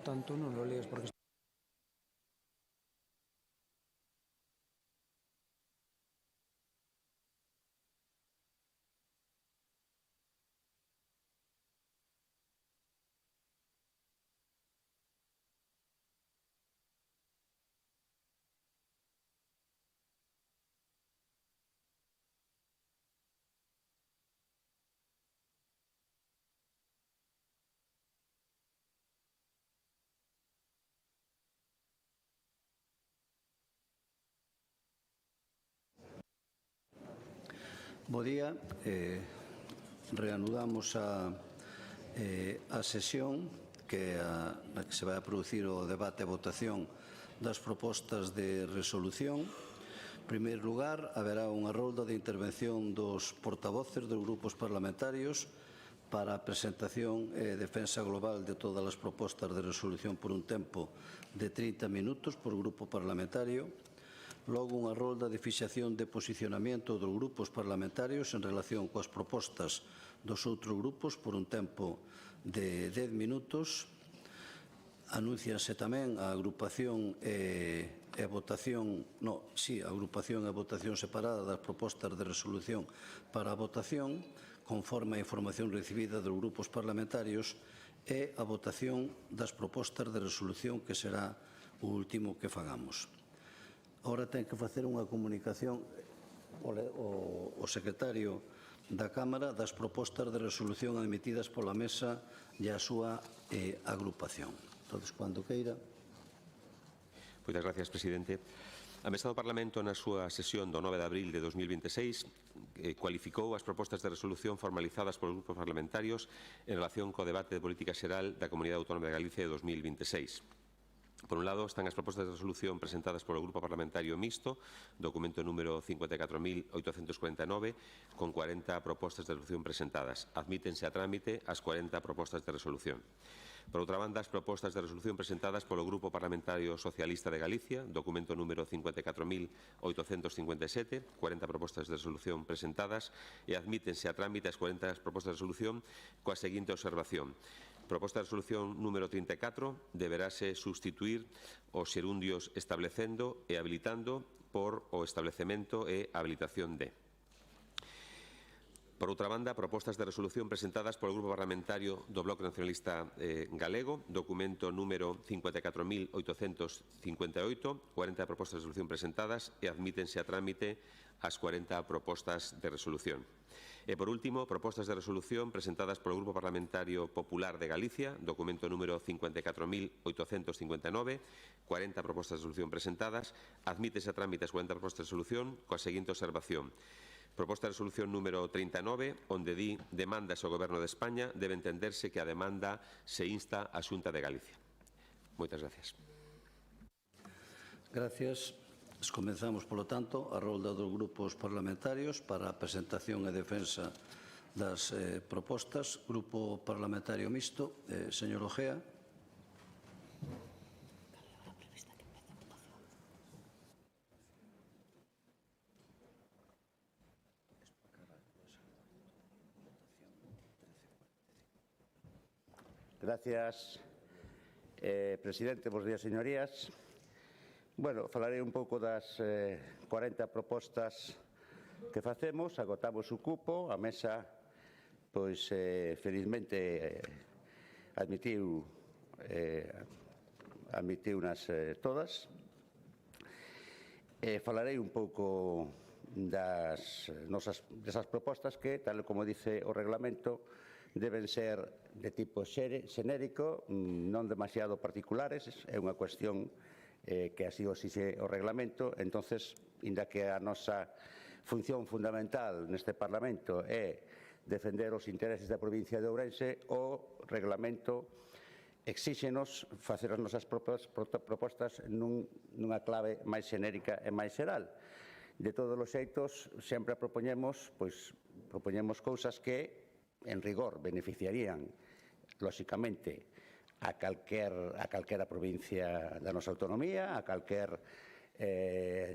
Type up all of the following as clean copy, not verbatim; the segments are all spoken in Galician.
Tanto non lo lees porque... Bo día. Reanudamos a sesión na que se vai a producir o debate e votación das propostas de resolución. En primeiro lugar, haberá unha rolda de intervención dos portavoces dos grupos parlamentarios para a presentación e defensa global de todas as propostas de resolución por un tempo de 30 minutos por grupo parlamentario. Logo, unha rolda de fixación de posicionamento dos grupos parlamentarios en relación coas propostas dos outros grupos por un tempo de 10 minutos. Anúncianse tamén a agrupación e votación, separada das propostas de resolución para a votación, conforme a información recibida dos grupos parlamentarios, e a votación das propostas de resolución, que será o último que fagamos. Ahora ten que facer unha comunicación o secretario da Cámara das propostas de resolución admitidas pola Mesa e a súa agrupación. Entonces, cando queira. Moitas gracias, presidente. A Mesa do Parlamento, na súa sesión do 9 de abril de 2026, cualificou as propostas de resolución formalizadas polos grupos parlamentarios en relación co debate de política xeral da Comunidade Autónoma de Galicia de 2026. Por un lado, están as propostas de resolución presentadas polo Grupo Parlamentario Mixto, documento número 54.849, con 40 propostas de resolución presentadas. Admítense a trámite as 40 propostas de resolución. Por outra banda, as propostas de resolución presentadas polo Grupo Parlamentario Socialista de Galicia, documento número 54.857, 40 propostas de resolución presentadas, e admítense a trámite as 40 propostas de resolución coa seguinte observación. Proposta de resolución número 34 deberase sustituir os xerundios establecendo e habilitando por o establecemento e habilitación de. Por outra banda, propostas de resolución presentadas polo Grupo Parlamentario do Bloque Nacionalista Galego, documento número 54.858, 40 propostas de resolución presentadas e admítense a trámite as 40 propostas de resolución. E, por último, propostas de resolución presentadas polo Grupo Parlamentario Popular de Galicia, documento número 54.859, 40 propostas de resolución presentadas, admítese a trámite as 40 propostas de resolución coa seguinte observación. Proposta de resolución número 39, onde di demandas ao Goberno de España, debe entenderse que a demanda se insta á Xunta de Galicia. Moitas gracias. Gracias. Comenzamos, polo tanto, a rolda dos grupos parlamentarios para a presentación e defensa das propostas. Grupo Parlamentario Mixto, señor Ojea. Gracias, presidente. Bos días, señorías. Bueno, falarei un pouco das 40 propostas que facemos. Agotamos o cupo. A mesa, pois, felizmente, admitiu-nas todas. Falarei un pouco desas propostas que, tal como dice o reglamento, deben ser de tipo xenérico, non demasiado particulares. É unha cuestión que así o exixe o reglamento. Entonces, inda que a nosa función fundamental neste Parlamento é defender os intereses da provincia de Ourense, o reglamento exíxenos facer as nosas propostas nunha clave máis xenérica e máis xeral. De todos os xeitos, sempre propoñemos cousas que en rigor beneficiarían, lóxicamente, a calquera provincia da nosa autonomía, a calquer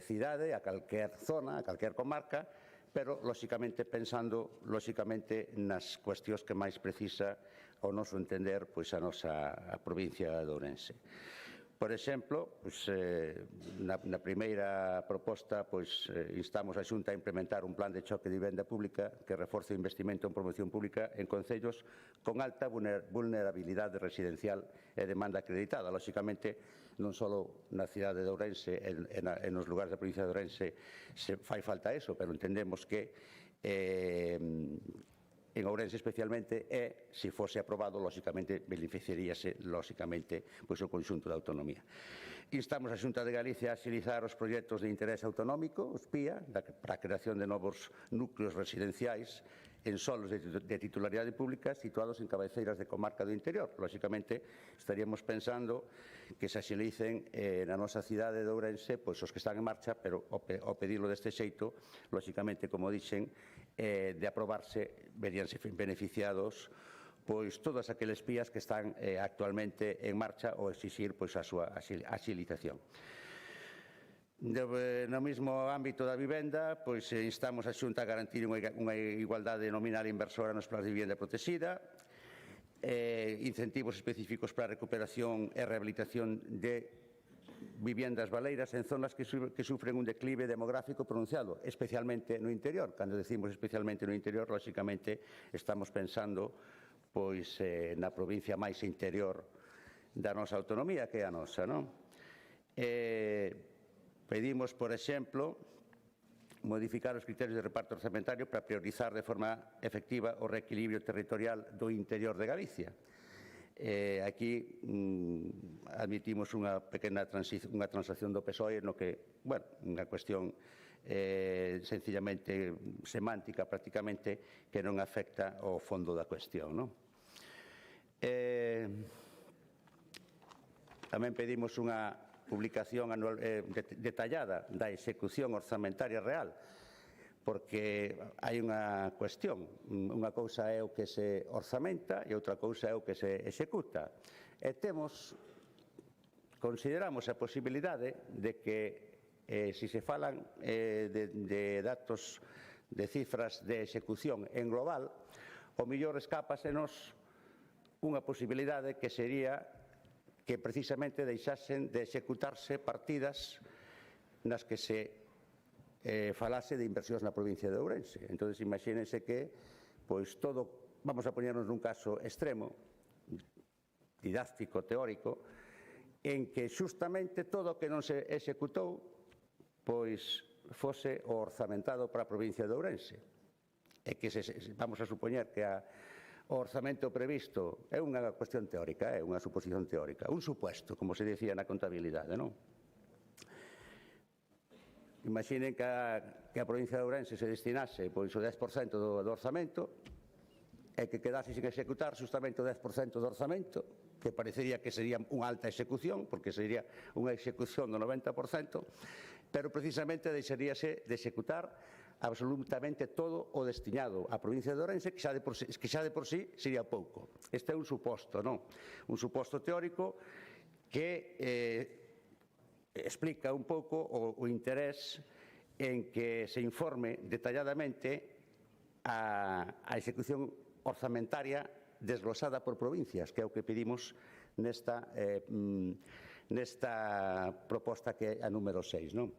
cidade, a calquer zona, a calquer comarca, pero, lóxicamente, pensando nas cuestións que máis precisa ao noso entender, pois a nosa provincia de Ourense. Por exemplo, na primeira proposta instamos a Xunta a implementar un plan de choque de vivenda pública que reforce o investimento en promoción pública en concellos con alta vulnerabilidade residencial e demanda acreditada. Lóxicamente, non só na cidade de Ourense e nos lugares da provincia de Ourense se fai falta eso, pero entendemos que en Ourense especialmente, se fose aprobado, lóxicamente, beneficiaríase, lóxicamente, o conxunto da autonomía. Instamos a Xunta de Galicia a axilizar os proxectos de interés autonómico, os PIA, para a creación de novos núcleos residenciais en solos de titularidade pública situados en cabeceiras de comarca do interior. Lóxicamente, estaríamos pensando que se axilicen na nosa cidade de Ourense os que están en marcha, pero ao pedilo deste xeito, lóxicamente, como dixen, de aprobarse, veríanse beneficiados todas aqueles PIAs que están actualmente en marcha ou exixir a súa axilización. No mesmo ámbito da vivenda, instamos a Xunta a garantir unha igualdade nominal inversora nos plans de vivenda protexida, incentivos específicos para a recuperación e rehabilitación de viviendas baleiras en zonas que sufren un declive demográfico pronunciado, especialmente no interior. Cando decimos especialmente no interior, lóxicamente, estamos pensando na provincia máis interior da nosa autonomía, que é a nosa, non? Pedimos, por exemplo, modificar os criterios de reparto orzamentario para priorizar de forma efectiva o reequilibrio territorial do interior de Galicia. Aquí admitimos unha pequena transacción do PSOE no que, unha cuestión sencillamente semántica prácticamente que non afecta ao fondo da cuestión. Tamén pedimos unha publicación detallada da execución orzamentaria real, porque hai unha cuestión. Unha cousa é o que se orzamenta e outra cousa é o que se executa. E consideramos a posibilidade de que, se se falan de datos, de cifras de execución en global, o mellor escápasenos unha posibilidade que sería que precisamente deixasen de executarse partidas nas que se falase de inversións na provincia de Ourense. Entón, imagínense que, todo, vamos a poñernos nun caso extremo, didáctico, teórico, en que xustamente todo o que non se executou, fose o orzamentado para a provincia de Ourense. E que, vamos a supoñer que o orzamento previsto é unha cuestión teórica, é unha suposición teórica, un supuesto, como se dicía na contabilidade, non? Imaginen que a provincia de Ourense se destinase o 10% do orzamento e que quedase sin executar justamente o 10% do orzamento, que parecería que sería unha alta execución, porque sería unha execución do 90%, pero precisamente deixaríase de executar absolutamente todo o destinado á provincia de Ourense, que xa de por sí sería pouco. Este é un suposto, non? Un suposto teórico que explica un pouco o interés en que se informe detalladamente a execución orzamentaria desglosada por provincias, que é o que pedimos nesta proposta que é a número 6, non?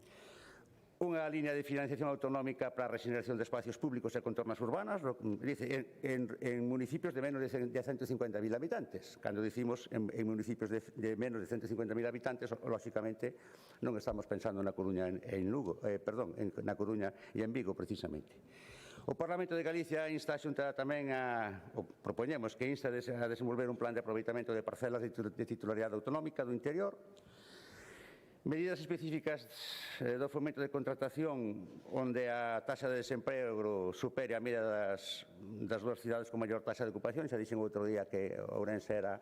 Unha liña de financiación autonómica para a regeneración de espacios públicos e contornas urbanas, en municipios de menos de 150.000 habitantes. Cando dicimos en municipios de menos de 150.000 habitantes, lóxicamente non estamos pensando na Coruña na Coruña e en Vigo, precisamente. O Parlamento de Galicia insta a Xunta tamén propoñemos que insta a desenvolver un plan de aproveitamento de parcelas de titularidade autonómica do interior, medidas específicas do fomento de contratación onde a taxa de desemprego supere a media das dúas cidades con maior taxa de ocupación. Xa dixen outro día que Ourense era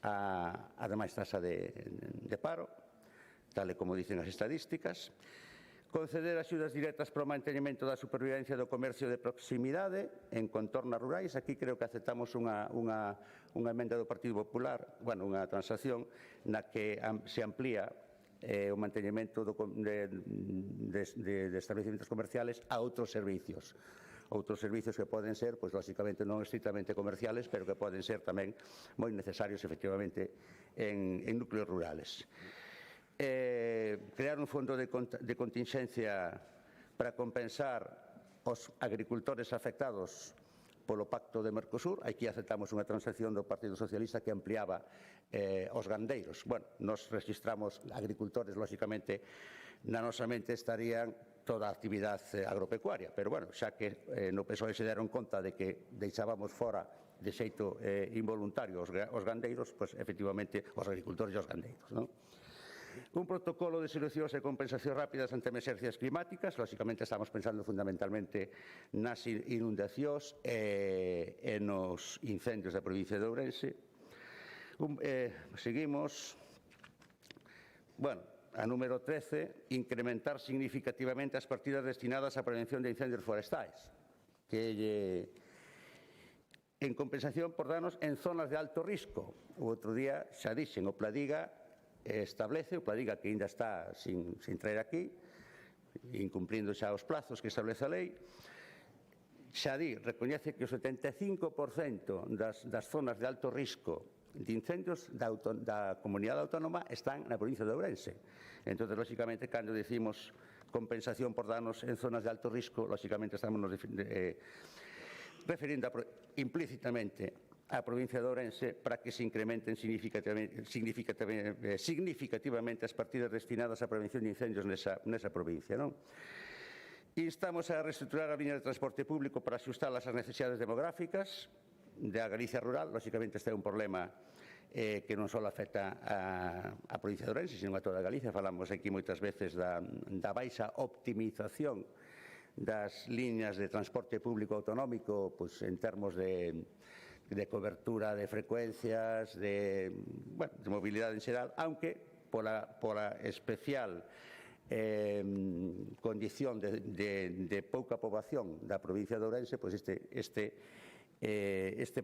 a de máis taxa de paro, tal e como dicen as estadísticas. Conceder axudas directas para o mantenimento da supervivencia do comercio de proximidade en contornas rurais. Aquí creo que aceptamos unha emenda do Partido Popular, unha transacción na que se amplía o mantenimento de establecementos comerciales a outros servicios, outros servizos que poden ser, pois, lógicamente, non estrictamente comerciales, pero que poden ser tamén moi necesarios, efectivamente, en núcleos rurales. Crear un fondo de contingencia para compensar os agricultores afectados polo Pacto de Mercosur. Aquí aceptamos unha transacción do Partido Socialista que ampliaba os gandeiros. Bueno, nos registramos agricultores, lógicamente, na nosa mente estarían toda a actividade agropecuaria, pero, bueno, xa que no PSOE se deron conta de que deixábamos fora de xeito involuntario os gandeiros, pois, efectivamente, os agricultores e os gandeiros, non? Un protocolo de solucións e compensacións rápidas ante emerxencias climáticas. Lógicamente, estamos pensando fundamentalmente nas inundacións e nos incendios da provincia de Ourense. Seguimos. Bueno, a número 13, incrementar significativamente as partidas destinadas á prevención de incendios forestais, que en compensación por danos en zonas de alto risco. O outro día xa dixen, o Pladiga establece, o Pladiga que ainda está sin traer aquí, incumplindo xa os plazos que establece a lei, xa recoñece que o 75% das zonas de alto risco de incendios da comunidade autónoma están na provincia de Ourense. Entón, lógicamente, cando decimos compensación por danos en zonas de alto risco, lógicamente estamos referindo implícitamente á provincia de Ourense para que se incrementen significativamente as partidas destinadas á prevención de incendios nesa provincia, non? Instamos a reestructurar a liña de transporte público para axustalas ás necesidades demográficas da Galicia rural. Lógicamente, este é un problema que non só afecta a provincia de Ourense, sino a toda Galicia. Falamos aquí moitas veces da baixa optimización das liñas de transporte público autonómico, pois, en termos de cobertura de frecuencias, de mobilidade en xeral, aunque pola especial condición de pouca poboación da provincia de Ourense, pois este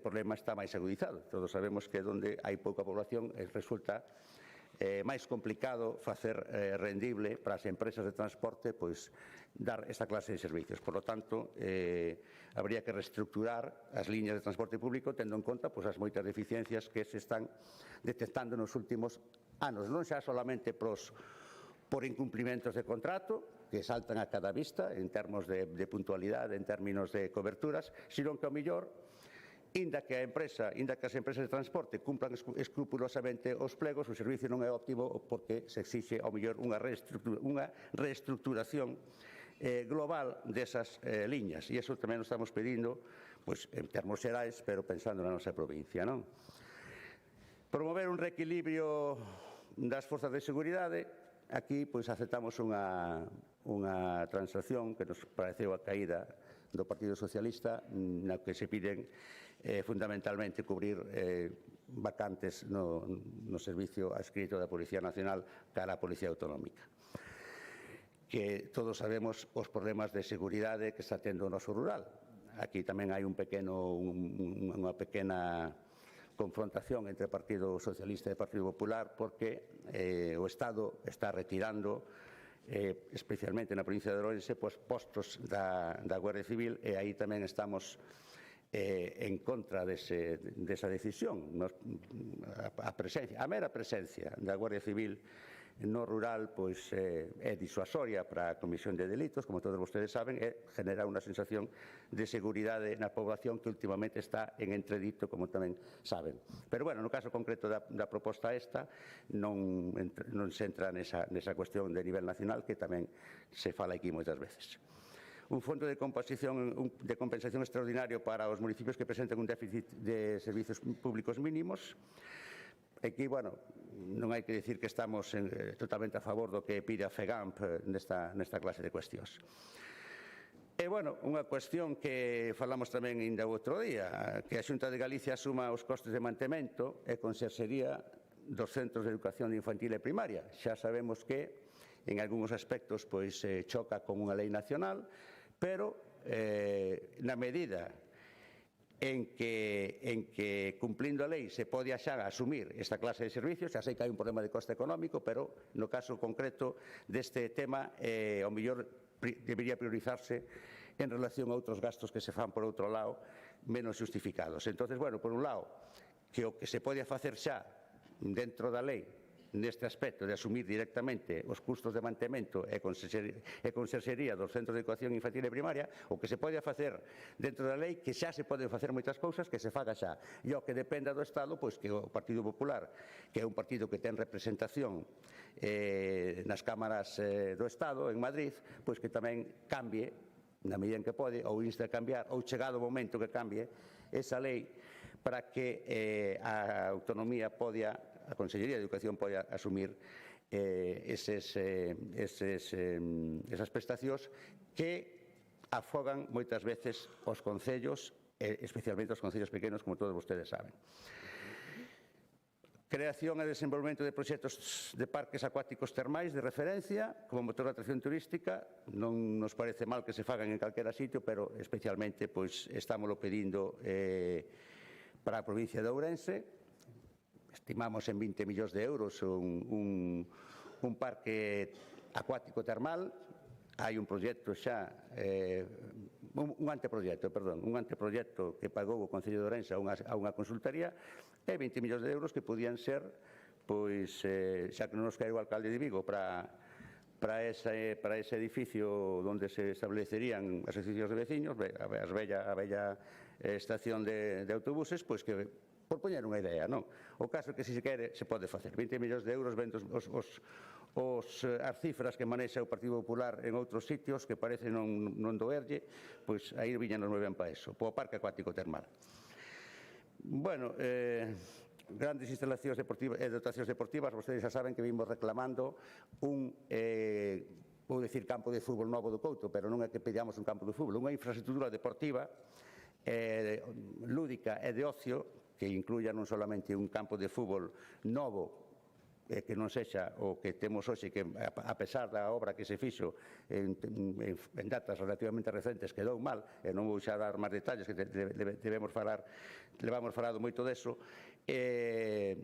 problema está máis agudizado. Todos sabemos que onde hai pouca población resulta máis complicado facer rendible para as empresas de transporte pois dar esta clase de servicios. Por lo tanto, habría que reestructurar as liñas de transporte público tendo en conta pois as moitas deficiencias que se están detectando nos últimos anos, non xa solamente por incumplimentos de contrato, que saltan a cada vista en termos de puntualidade, en términos de coberturas, sino que, ao mellor, inda que as empresas de transporte cumplan escrupulosamente os plegos, o servicio non é óptimo porque se exixe, ao mellor, unha reestructuración global desas liñas. E iso tamén o estamos pedindo en termos xerais, pero pensando na nosa provincia, non? Promover un reequilibrio das forzas de seguridade. Aquí aceptamos unha transacción que nos pareceu a caída do Partido Socialista, na que se piden fundamentalmente cubrir vacantes no servicio adscrito da Policía Nacional cara á Policía Autonómica. Que todos sabemos os problemas de seguridade que está tendo o noso rural. Aquí tamén hai unha pequena confrontación entre o Partido Socialista e o Partido Popular porque o Estado está retirando especialmente na provincia de Ourense postos da Guardia Civil e aí tamén estamos en contra desa decisión. A mera presencia da Guardia Civil no rural é disuasoria para a comisión de delitos, como todos vostedes saben, e genera unha sensación de seguridade na población que últimamente está en entredito, como tamén saben. Pero, bueno, no caso concreto da proposta esta non se entra nesa cuestión de nivel nacional que tamén se fala aquí moitas veces. Un fondo de compensación extraordinario para os municipios que presenten un déficit de servicios públicos mínimos. Aquí, bueno, non hai que dicir que estamos totalmente a favor do que pide a FEGAMP nesta clase de cuestións. E, bueno, unha cuestión que falamos tamén ainda outro día, que a Xunta de Galicia asuma os costes de mantemento e conserxería dos centros de educación infantil e primaria. Xa sabemos que en algúns aspectos choca con unha lei nacional, pero na medida en que cumplindo a lei se pode axar a asumir esta clase de servicios, xa sei que hai un problema de coste económico, pero no caso concreto deste tema, ao mellor debería priorizarse en relación a outros gastos que se fan por outro lado menos justificados. Entonces, bueno, por un lado, que o que se pode facer xa dentro da lei neste aspecto de asumir directamente os custos de mantemento e conserxería dos centros de educación infantil e primaria, o que se pode facer dentro da lei, que xa se poden facer moitas cousas, que se faga xa. E o que dependa do Estado, pois que o Partido Popular, que é un partido que ten representación nas cámaras do Estado, en Madrid, pois que tamén cambie, na medida en que pode, ou inste a cambiar, ou chegado o momento que cambie esa lei para que a autonomía a Consellería de Educación poda asumir esas prestacións que afogan moitas veces os concellos, especialmente os concellos pequenos, como todos vostedes saben. Creación e desenvolvemento de proxectos de parques acuáticos termais de referencia como motor de atracción turística. Non nos parece mal que se fagan en calquera sitio, pero especialmente pois estámoslo pedindo para a provincia de Ourense. Estimamos en 20 millóns de euros un parque acuático termal. Hai un proxecto xa, un anteproxecto que pagou o Concello de Ourense a unha consultoría, e 20 millóns de euros que podían ser, pois, xa que non nos cae o alcalde de Vigo para ese edificio onde se establecerían as asociacións de veciños, a bella estación de autobuses, pois que por poñer unha idea, non? O caso é que, se se quere, se pode facer. 20 millóns de euros, vendo as cifras que manexa o Partido Popular en outros sitios que parece non doerlle, pois aí viñanos moi ben para eso, para o parque acuático termal. Bueno, grandes instalacións deportivas e dotacións deportivas, vostedes xa saben que vimos reclamando vou dicir campo de fútbol novo do Couto, pero non é que pedamos un campo de fútbol, unha infraestructura deportiva lúdica e de ocio que incluya non solamente un campo de fútbol novo, que non sexa o que temos hoxe, que a pesar da obra que se fixo en datas relativamente recentes quedou mal, e non vou xa dar máis detalles, que levamos falado moito deso, que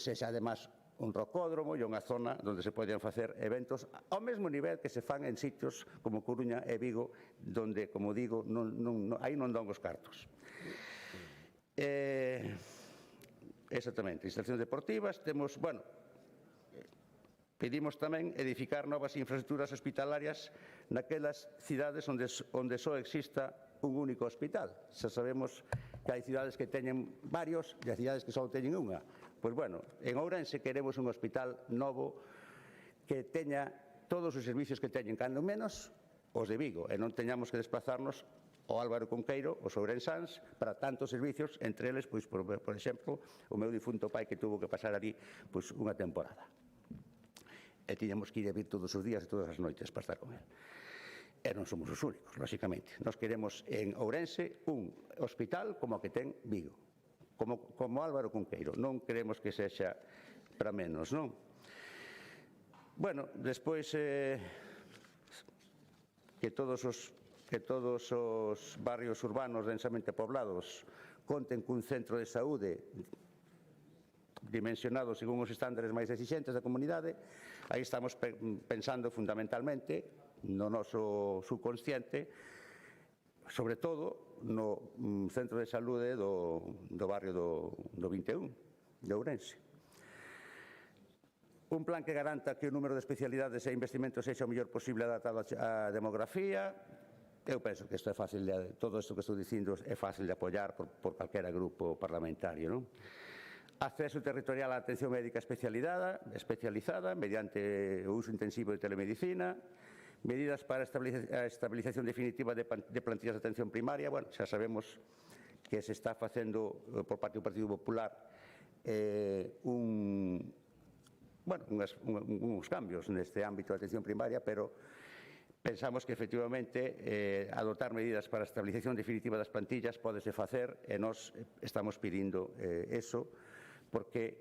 sexa además un rocódromo e unha zona onde se poden facer eventos ao mesmo nivel que se fan en sitios como Coruña e Vigo, donde, como digo, aí non dan os cartos. Exactamente, instalacións deportivas, temos, bueno, pedimos tamén edificar novas infraestructuras hospitalarias naquelas cidades onde só exista un único hospital. Xa sabemos que hai cidades que teñen varios e hai cidades que só teñen unha. Pois, bueno, en Ourense queremos un hospital novo que teña todos os servicios que teñen, cando menos os de Vigo, e non teñamos que desplazarnos o Álvaro Cunqueiro, os ourensáns, para tantos servicios, entre eles, pois, por exemplo, o meu difunto pai que tuvo que pasar ali pois, unha temporada. E tiñamos que ir a vir todos os días e todas as noites para estar con ele. E non somos os únicos, lóxicamente. Nós queremos en Ourense un hospital como o que ten Vigo, como Álvaro Cunqueiro. Non queremos que sexa para menos, non? Bueno, despois que todos os barrios urbanos densamente poblados conten cun centro de saúde dimensionado según os estándares máis exixentes da comunidade. Aí estamos pensando fundamentalmente no noso subconsciente, sobre todo no centro de saúde do barrio do 21, de Ourense. Un plan que garanta que o número de especialidades e investimentos sexa o mellor posible adaptado á demografía. Eu penso que isto é fácil, todo isto que estou dicindo é fácil de apoiar por calquera grupo parlamentario, non? Acceso territorial á atención médica especializada mediante o uso intensivo de telemedicina, medidas para a estabilización definitiva de plantillas de atención primaria. Bueno, xa sabemos que se está facendo por parte do Partido Popular uns cambios neste ámbito de atención primaria, pero pensamos que, efectivamente, adoptar medidas para a estabilización definitiva das plantillas pódese facer, e nós estamos pedindo eso, porque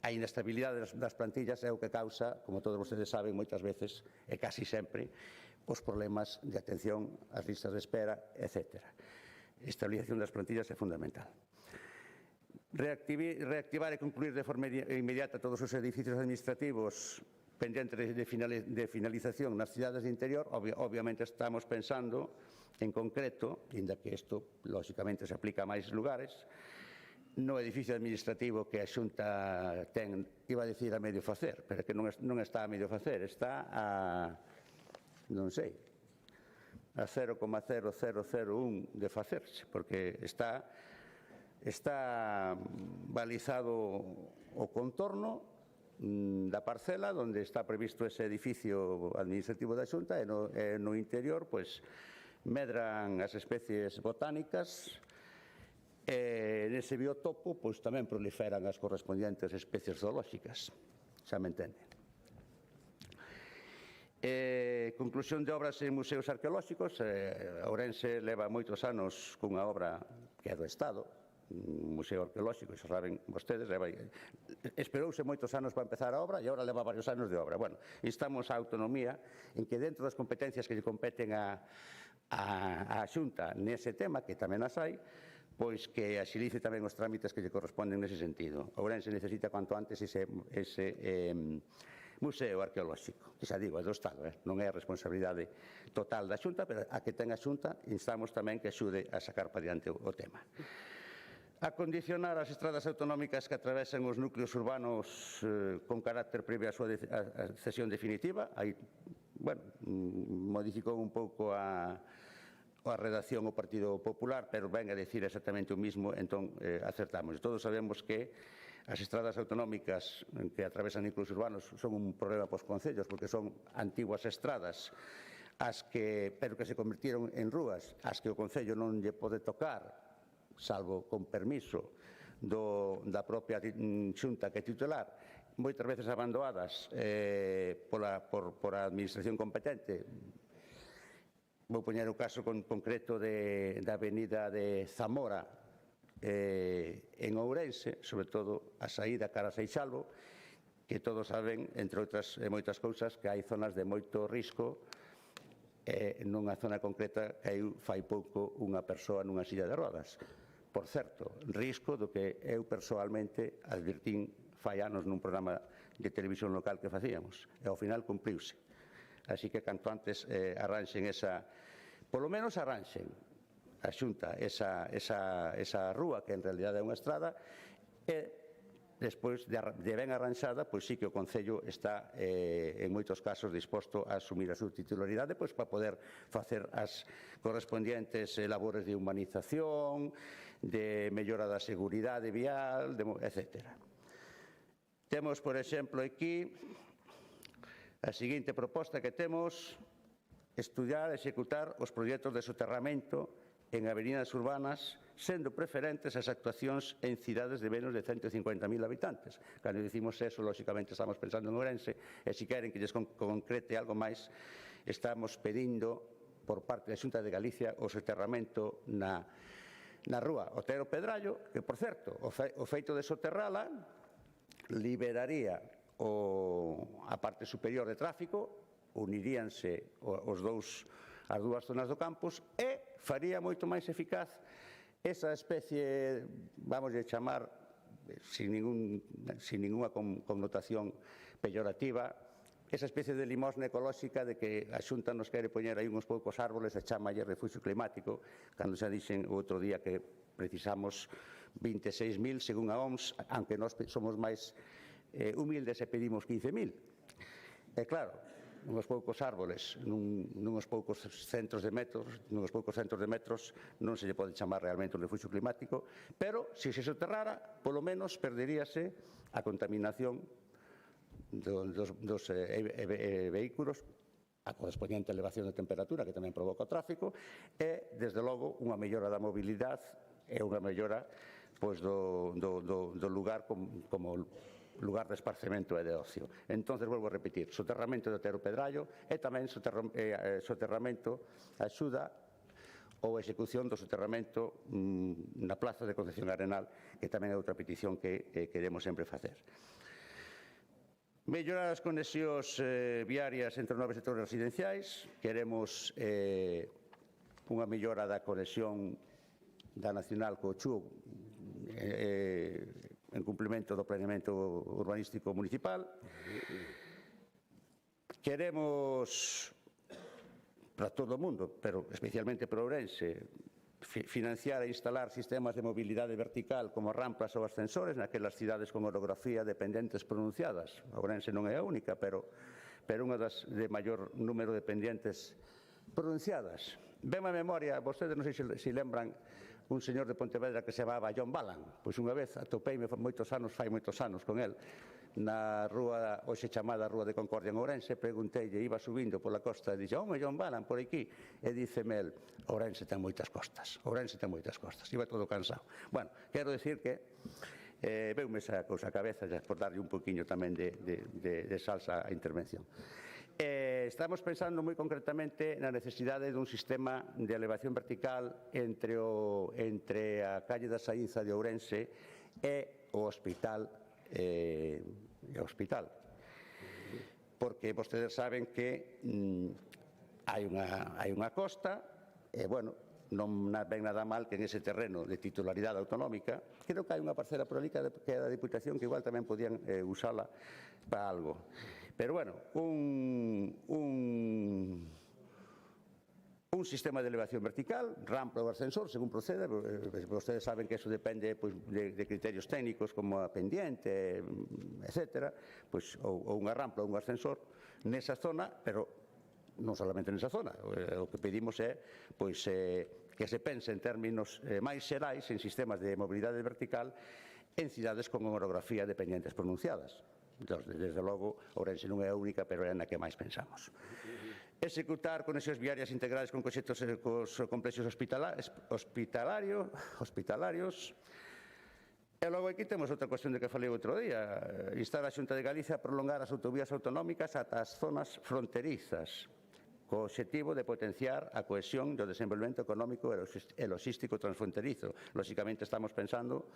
a inestabilidade das plantillas é o que causa, como todos vostedes saben, moitas veces, e casi sempre, os problemas de atención ás listas de espera, etc. A estabilización das plantillas é fundamental. Reactivar e concluir de forma inmediata todos os edificios administrativos pendente de finalización nas cidades de interior. Obviamente estamos pensando en concreto, inda que isto lógicamente se aplica a máis lugares, no edificio administrativo que a Xunta ten, iba a dicir a medio facer, pero que non está a medio facer, está a, non sei, a 0,0001 de facerse, porque está balizado o contorno da parcela onde está previsto ese edificio administrativo da Xunta, e no interior pois medran as especies botánicas, e nese biotopo pois tamén proliferan as correspondientes especies zoolóxicas, xa me entende. Conclusión de obras en museos arqueolóxicos. Ourense leva moitos anos cunha obra que é do Estado, un museo arqueolóxico, xa saben vostedes, esperouse moitos anos para empezar a obra e agora leva varios anos de obra. Bueno, instamos a autonomía en que dentro das competencias que lle competen a Xunta nese tema, que tamén as hai, pois que axilice tamén os trámites que lle corresponden nese sentido. Ourense necesita cuanto antes ese museo arqueolóxico, que xa digo, é do Estado, non é a responsabilidade total da Xunta, pero a que ten a Xunta instamos tamén que axude a sacar para diante o tema. Acondicionar as estradas autonómicas que atravesan os núcleos urbanos con carácter previo a súa cesión definitiva. Aí, bueno, modificou un pouco a redacción o Partido Popular, pero ven a decir exactamente o mismo, entón acertamos. Todos sabemos que as estradas autonómicas que atravesan núcleos urbanos son un problema para os concellos, porque son antiguas estradas, pero que se convirtieron en rúas, as que o Concello non lle pode tocar, salvo con permiso da propia Xunta que é titular, moitas veces abandonadas por a administración competente. Vou poñer o caso concreto da avenida de Zamora en Ourense, sobre todo a saída cara a Seixalbo, que todos saben, entre outras moitas cousas, que hai zonas de moito risco. Nunha zona concreta caiu fai pouco unha persoa nunha silla de rodas. Por certo, risco do que eu persoalmente advertín fai anos nun programa de televisión local que facíamos, e ao final cumpliuse. Así que canto antes arranxen polo menos arranxen a Xunta esa rúa, que en realidade é unha estrada, e despois de ben arranxada, pois sí que o Concello está en moitos casos disposto a asumir a súa titularidade para poder facer as correspondientes labores de humanización, de mellora da seguridade vial, etc. Temos, por exemplo, aquí a seguinte proposta que temos: estudiar e executar os proxectos de soterramento en avenidas urbanas, sendo preferentes as actuacións en cidades de menos de 150.000 habitantes. Cando dicimos eso, lógicamente estamos pensando en Ourense, e se queren que lles concrete algo máis, estamos pedindo por parte da Xunta de Galicia o soterramento na rúa Otero Pedrallo, que, por certo, o feito de soterrala liberaría a parte superior de tráfico, uniríanse as dúas zonas do campus, e faría moito máis eficaz esa especie, vamos a chamar, sin ninguna connotación peyorativa, esa especie de limosna ecolóxica de que a Xunta nos quere poñer aí uns poucos árboles e chamalle refuxio climático, cando xa dixen o outro día que precisamos 26.000 según a OMS, aunque nós somos máis humildes e pedimos 15.000. E claro, uns poucos árboles nuns poucos centros de metros non se lle pode chamar realmente un refuxio climático, pero se soterrara, polo menos perderíase a contaminación dos vehículos, a correspondiente elevación de temperatura que tamén provoca o tráfico, e desde logo unha mellora da mobilidade e unha mellora do lugar como lugar de esparcemento e de ocio. Entón, volvo a repetir, soterramento de Otero Pedrallo e tamén soterramento axuda ou execución do soterramento na plaza de Concepción Arenal, que tamén é outra petición que queremos sempre facer. Mellorar as conexións viarias entre os 9 sectores residenciais. Queremos unha mellora da conexión da Nacional co Chub en cumplimento do planeamento urbanístico municipal. Queremos, para todo o mundo, pero especialmente para Ourense, financiar e instalar sistemas de mobilidade vertical como rampas ou ascensores naquelas cidades con orografía de pendentes pronunciadas. Ourense non é a única, pero unha das de maior número de pendientes pronunciadas. Ven a memoria, vostedes non sei se lembran un señor de Pontevedra que se chamaba John Balan. Pois unha vez atopeime fai moitos anos con el, na rúa, hoxe chamada Rúa de Concordia en Ourense, pregunteille, iba subindo pola costa, e dixe, home, John Balan, por aquí, e díceme el, Ourense ten moitas costas, iba todo cansado. Bueno, quero decir que veume esa cousa a cabeza, por darlle un poquinho tamén de salsa á intervención. Estamos pensando moi concretamente na necesidade dun sistema de elevación vertical entre a calle da Saínza de Ourense e o hospital, porque vostedes saben que hai unha costa e, bueno, non ven nada mal que en ese terreno de titularidade autonómica, creo que hai unha parcela por ali que é da Diputación que igual tamén podían usala para algo. Pero, bueno, un sistema de elevación vertical, rampa ou ascensor, según proceda, vostedes saben que eso depende de criterios técnicos como a pendiente, etc., ou unha rampa ou un ascensor nesa zona, pero non solamente nesa zona. O que pedimos é que se pense en términos máis xerais en sistemas de mobilidade vertical en cidades con orografía de pendientes pronunciadas. Desde logo, Ourense non é a única, pero é na que máis pensamos. Executar conexións viarias integrales con proxectos cos complexos hospitalarios. E logo aquí temos outra cuestión de que falei outro día. Instar a Xunta de Galicia a prolongar as autovías autonómicas ata as zonas fronterizas, co obxectivo de potenciar a cohesión do desenvolvemento económico e logístico transfronterizo. Lóxicamente estamos pensando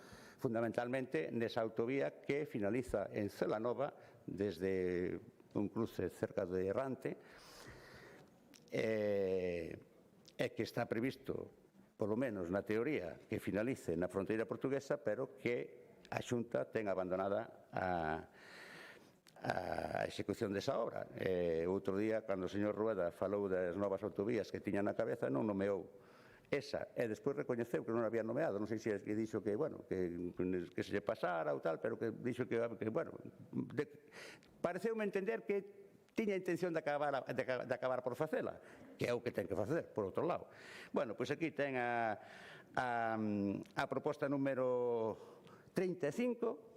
fundamentalmente nesa autovía que finaliza en Celanova desde un cruce cerca de Errante e que está previsto, polo menos na teoría, que finalice na fronteira portuguesa, pero que a Xunta ten abandonada a execución desa obra. Outro día, cando o señor Rueda falou das novas autovías que tiña na cabeza, non nomeou esa, e despois recoñeceu que non había nomeado, non sei se dixo que, bueno, que se lle pasara ou tal, pero que dixo que bueno, pareceume entender que tiña intención de acabar por facela, que é o que ten que facer, por outro lado. Bueno, pois aquí ten a proposta número 35,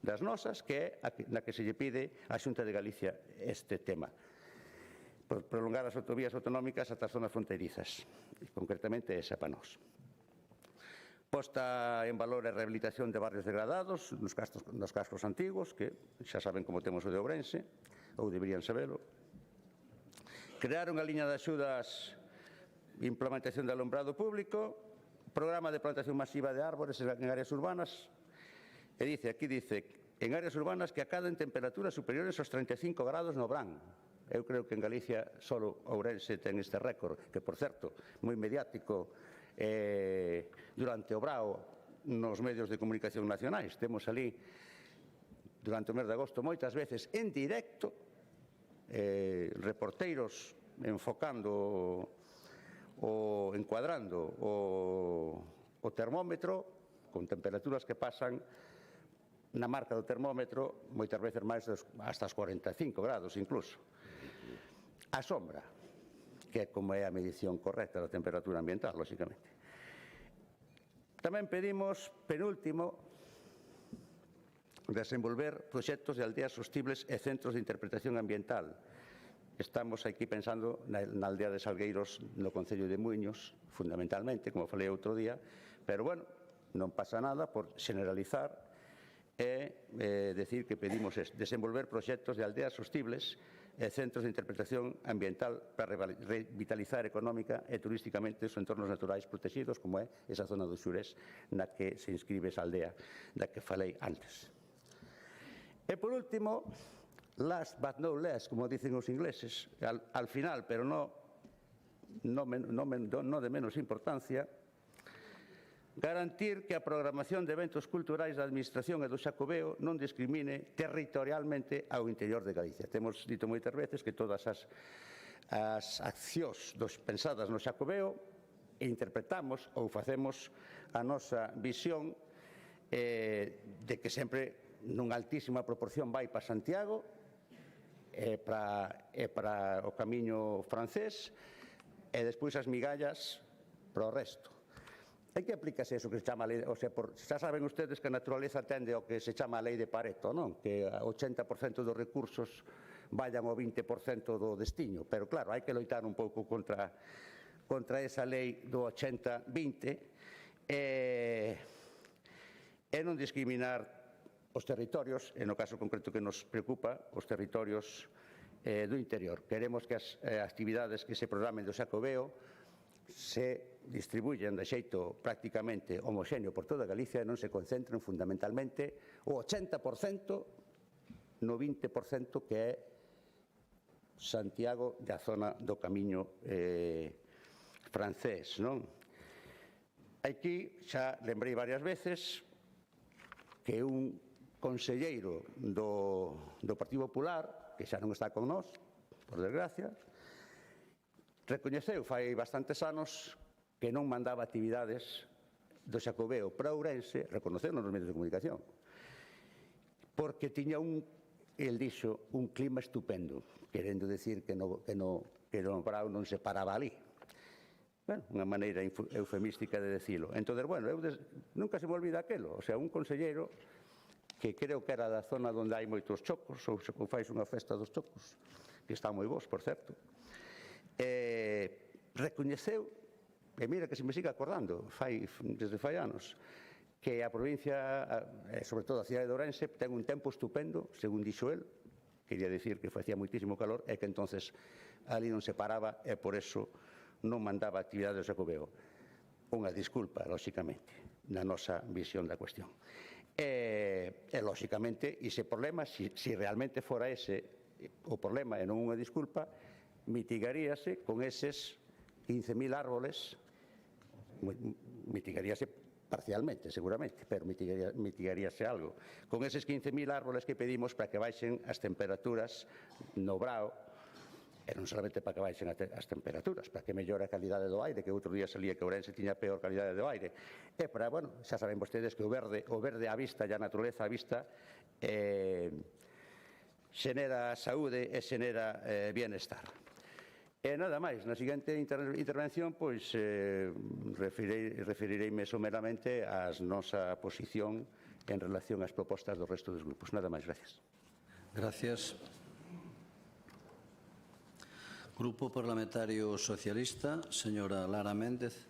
das nosas, que é na que se lle pide á Xunta de Galicia este tema. Prolongar as autovías autonómicas ata as zonas fronteirizas, e concretamente esa para nós. Posta en valor a rehabilitación de barrios degradados nos cascos antigos, que xa saben como temos o de Ourense, ou deberían sabelo. Crear unha liña de axudas, implementación de alumbrado público, programa de plantación masiva de árbores en áreas urbanas. E aquí dice, en áreas urbanas que acaden temperaturas superiores aos 35 grados no verán. Eu creo que en Galicia só Ourense ten este récord, que, por certo, moi mediático durante o brao nos medios de comunicación nacionais. Temos ali, durante o mes de agosto, moitas veces en directo, reporteiros enfocando ou encuadrando o termómetro con temperaturas que pasan na marca do termómetro, moitas veces máis hasta os 45 grados incluso. A sombra, que é como é a medición correcta da temperatura ambiental, lóxicamente. Tamén pedimos, penúltimo, desenvolver proxectos de aldeas sostibles e centros de interpretación ambiental. Estamos aquí pensando na aldea de Salgueiros, no concello de Muiños, fundamentalmente, como falei outro día, pero, bueno, non pasa nada por generalizar e decir que pedimos desenvolver proxectos de aldeas sostibles e centros de interpretación ambiental para revitalizar económica e turísticamente os entornos naturais protegidos, como é esa zona do Xurés na que se inscribe esa aldea da que falei antes. E, por último, last but no less, como dicen os ingleses, al final, pero no de menos importancia, garantir que a programación de eventos culturais da Administración e do Xacobeo non discrimine territorialmente ao interior de Galicia. Temos dito moitas veces que todas as accións pensadas no Xacobeo interpretamos ou facemos a nosa visión de que sempre nunha altísima proporción vai para Santiago e para o camiño francés e despois as migallas para o resto. En que aplícase eso que se chama a lei? O sea, xa saben ustedes que a naturaleza tende ao que se chama a lei de Pareto, non? Que o 80% dos recursos vayan ao 20% do destino. Pero claro, hai que loitar un pouco contra esa lei do 80-20 e non discriminar os territorios, e no caso concreto que nos preocupa, os territorios do interior. Queremos que as actividades que se programen do Xacobeo se distribuyen de xeito prácticamente homoxéneo por toda Galicia e non se concentren fundamentalmente o 80% no 20% que é Santiago da zona do camiño francés, non? Aquí xa lembrei varias veces que un conselleiro do Partido Popular, que xa non está con nós, por desgracia, recoñeceu fai bastantes anos que non mandaba actividades do Xacobeo para Ourense, reconoceu nos medios de comunicación, porque tiña el dixo, un clima estupendo, querendo decir que no Brao non se paraba ali. Bueno, unha maneira eufemística de decilo. Entón, bueno, nunca se me olvida aquelo, o sea, un conselleiro que creo que era da zona onde hai moitos chocos, ou se fais unha festa dos chocos, que están moi bons, por certo, recoñeceu, e mira que se me sigue acordando, desde fai anos, que a provincia, sobre todo a cidade de Ourense, ten un tempo estupendo, según dixo el, quería dicir que facía moitísimo calor e que entonces ali non se paraba e por eso non mandaba actividade do Xacobeo. Unha disculpa, lóxicamente, na nosa visión da cuestión. E lóxicamente, ese problema, se realmente fora ese o problema e non unha disculpa, mitigaríase con eses 15.000 árboles, mitigaríase parcialmente, seguramente, pero mitigaríase algo. Con eses 15.000 árboles que pedimos para que baixen as temperaturas no Brao, e non solamente para que baixen as temperaturas, para que mellore a calidade do aire, que outro día salía que Ourense tiña peor calidade do aire, e para, bueno, xa saben vostedes que o verde á vista e a natureza á vista xenera saúde e xenera bienestar. E nada máis, na seguinte intervención pois referireime someramente á nosa posición en relación ás propostas do resto dos grupos. Nada máis, gracias. Gracias. Grupo Parlamentario Socialista, señora Lara Méndez.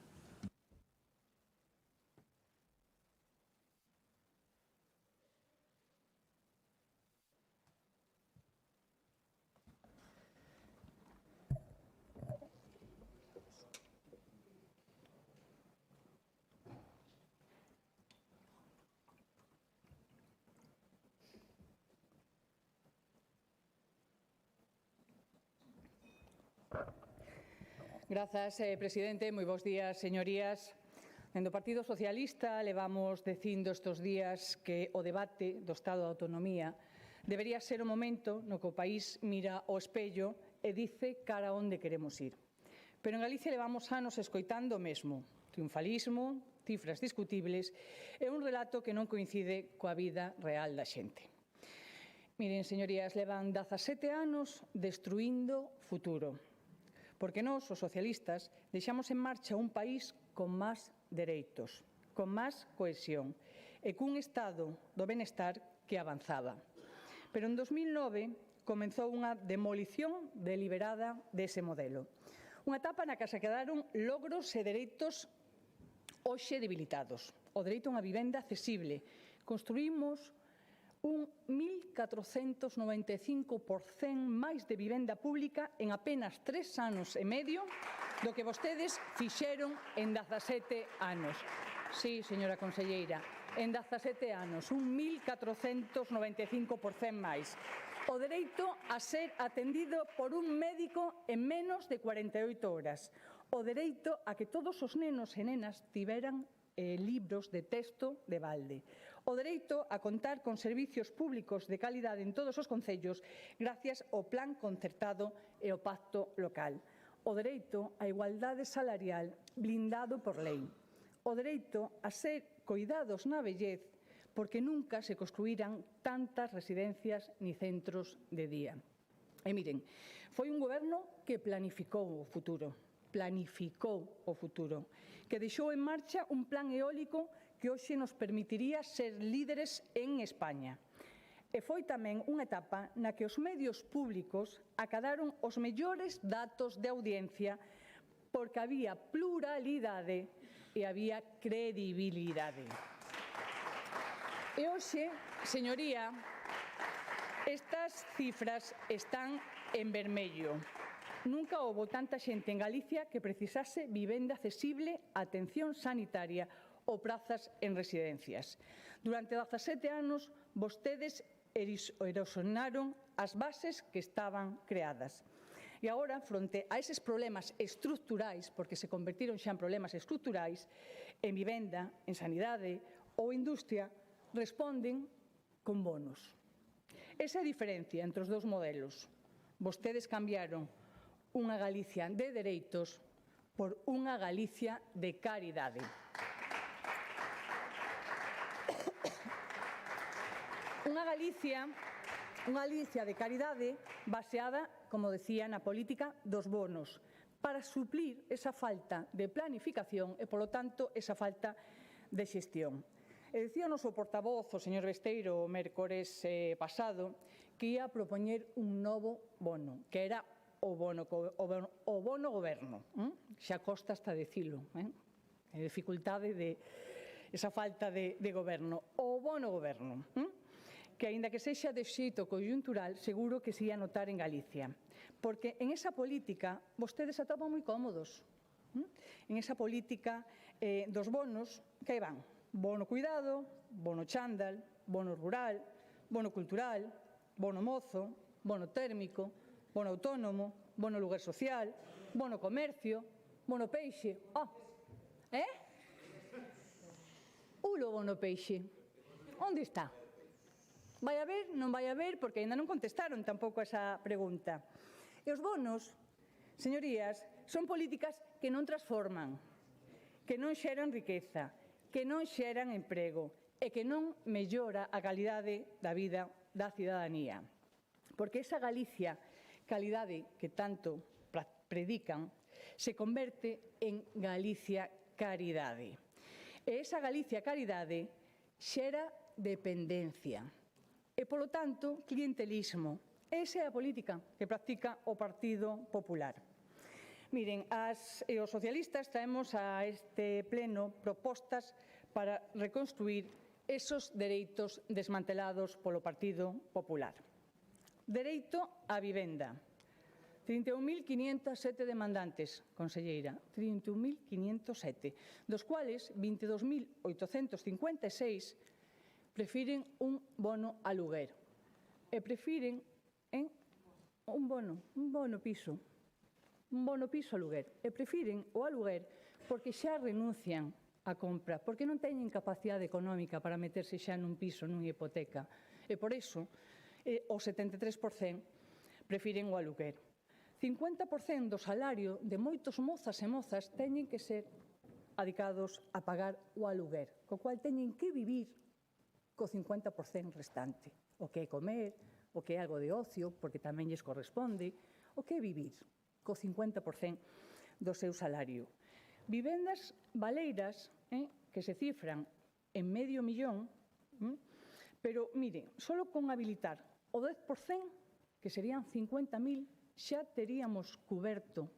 Grazas, presidente. Moi bons días, señorías. Dende o Partido Socialista levamos dicindo estes días que o debate do Estado de Autonomía debería ser o momento no que o país mira ao espello e dice cara a onde queremos ir. Pero en Galicia levamos anos escoitando o mesmo: triunfalismo, cifras discutibles e un relato que non coincide coa vida real da xente. Miren, señorías, levan 17 anos destruindo futuro. Porque nós, os socialistas, deixamos en marcha un país con máis dereitos, con máis cohesión e cun estado do benestar que avanzaba. Pero en 2009 comenzou unha demolición deliberada dese modelo. Unha etapa na que se quedaron logros e dereitos hoxe debilitados. O dereito a unha vivenda accesible. Construímos un 1.495% máis de vivenda pública en apenas 3 anos e medio do que vostedes fixeron en 17 anos. Sí, señora conselleira, en 17 anos, un 1.495% máis. O dereito a ser atendido por un médico en menos de 48 horas. O dereito a que todos os nenos e nenas tiveran libros de texto de balde. O dereito a contar con servicios públicos de calidade en todos os concellos gracias ao plan concertado e ao pacto local. O dereito á igualdade salarial blindado por lei. O dereito a ser coidados na vellez porque nunca se construirán tantas residencias ni centros de día. E miren, foi un goberno que planificou o futuro, que deixou en marcha un plan eólico que hoxe nos permitiría ser líderes en España. E foi tamén unha etapa na que os medios públicos acadaron os mellores datos de audiencia porque había pluralidade e había credibilidade. E hoxe, señoría, estas cifras están en vermello. Nunca houbo tanta xente en Galicia que precisase vivenda accesible, atención sanitaria ou prazas en residencias. Durante 17 anos, vostedes erosionaron as bases que estaban creadas. E agora, fronte a eses problemas estruturais, porque se convertiron xa en problemas estruturais, en vivenda, en sanidade ou industria, responden con bonos. Esa é a diferencia entre os dous modelos. Vostedes cambiaron unha Galicia de dereitos por unha Galicia de caridade. Unha Galicia de caridade baseada, como decía, na política dos bonos, para suplir esa falta de planificación e, polo tanto, esa falta de xestión. E dicía o noso portavoz, o señor Besteiro, o mércores pasado, que ia propoñer un novo bono, que era o bono goberno. Xa costa hasta dicilo, a dificultade de esa falta de goberno. O bono goberno, que, aínda que sexa de xeito coyuntural, seguro que se ia notar en Galicia. Porque en esa política vostedes atopan moi cómodos. En esa política dos bonos, que van? Bono cuidado, bono chándal, bono rural, bono cultural, bono mozo, bono térmico, bono autónomo, bono lugar social, bono comercio, bono peixe. Ulo bono peixe. Onde está? Vai haber, non vai haber, porque ainda non contestaron tampouco esa pregunta. E os bonos, señorías, son políticas que non transforman, que non xeran riqueza, que non xeran emprego e que non mellora a calidade da vida da cidadanía. Porque esa Galicia, calidade que tanto predican, se converte en Galicia caridade. E esa Galicia caridade xera dependencia. E, polo tanto, clientelismo. Esa é a política que practica o Partido Popular. Miren, os socialistas traemos a este pleno propostas para reconstruir esos dereitos desmantelados polo Partido Popular. Dereito á vivenda. 31.507 demandantes, conselleira, 31.507, dos cuales 22.856 prefiren un bono aluguer e prefiren un bono piso aluguer e prefiren o aluguer porque xa renuncian á compra, porque non teñen capacidade económica para meterse xa nun piso, nunha hipoteca. E por iso, o 73% prefiren o aluguer. 50% do salario de moitos mozas e mozas teñen que ser adicados a pagar o aluguer, co cual teñen que vivir co 50% restante. O que é comer, o que é algo de ocio, porque tamén lles corresponde, o que é vivir co 50% do seu salario. Vivendas baleiras que se cifran en $500.000, pero, mire, só con habilitar o 10%, que serían 50.000, xa teríamos cuberto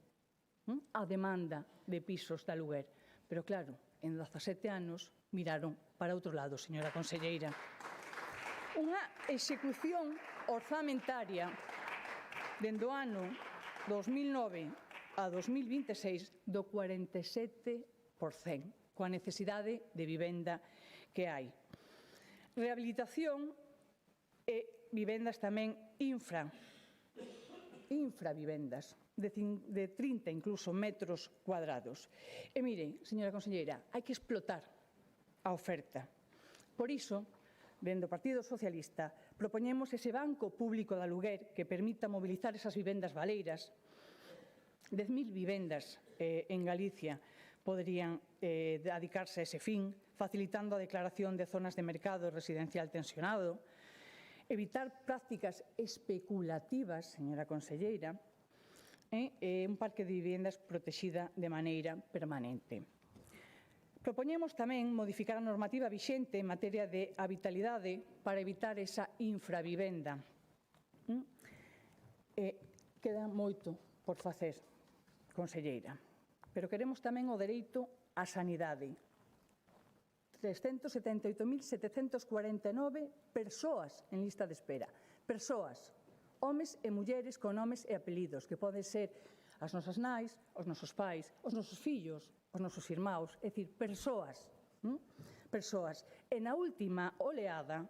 a demanda de pisos de aluguer. Pero, claro, en 17 anos miraron para outro lado, señora conselleira. Unha execución orzamentaria dende o ano 2009 a 2026 do 47%, coa necesidade de vivenda que hai. Rehabilitación e vivendas tamén infravivendas, de 30 incluso metros cuadrados. E mire, señora conselleira, hai que explotar a oferta. Por iso, dende o Partido Socialista, propoñemos ese banco público de aluguer que permita mobilizar esas vivendas baleiras. 10.000 vivendas en Galicia poderían dedicarse a ese fin, facilitando a declaración de zonas de mercado residencial tensionado, evitar prácticas especulativas, señora conselleira, e un parque de vivendas protexida de maneira permanente. Propoñemos tamén modificar a normativa vixente en materia de habitabilidade para evitar esa infravivenda. Queda moito por facer, conselleira, pero queremos tamén o dereito á sanidade. 378.749 persoas en lista de espera. Persoas, homes e mulleres con nomes e apelidos, que poden ser as nosas nais, os nosos pais, os nosos fillos, os nosos irmãos, é dicir, persoas. Persoas. E na última oleada,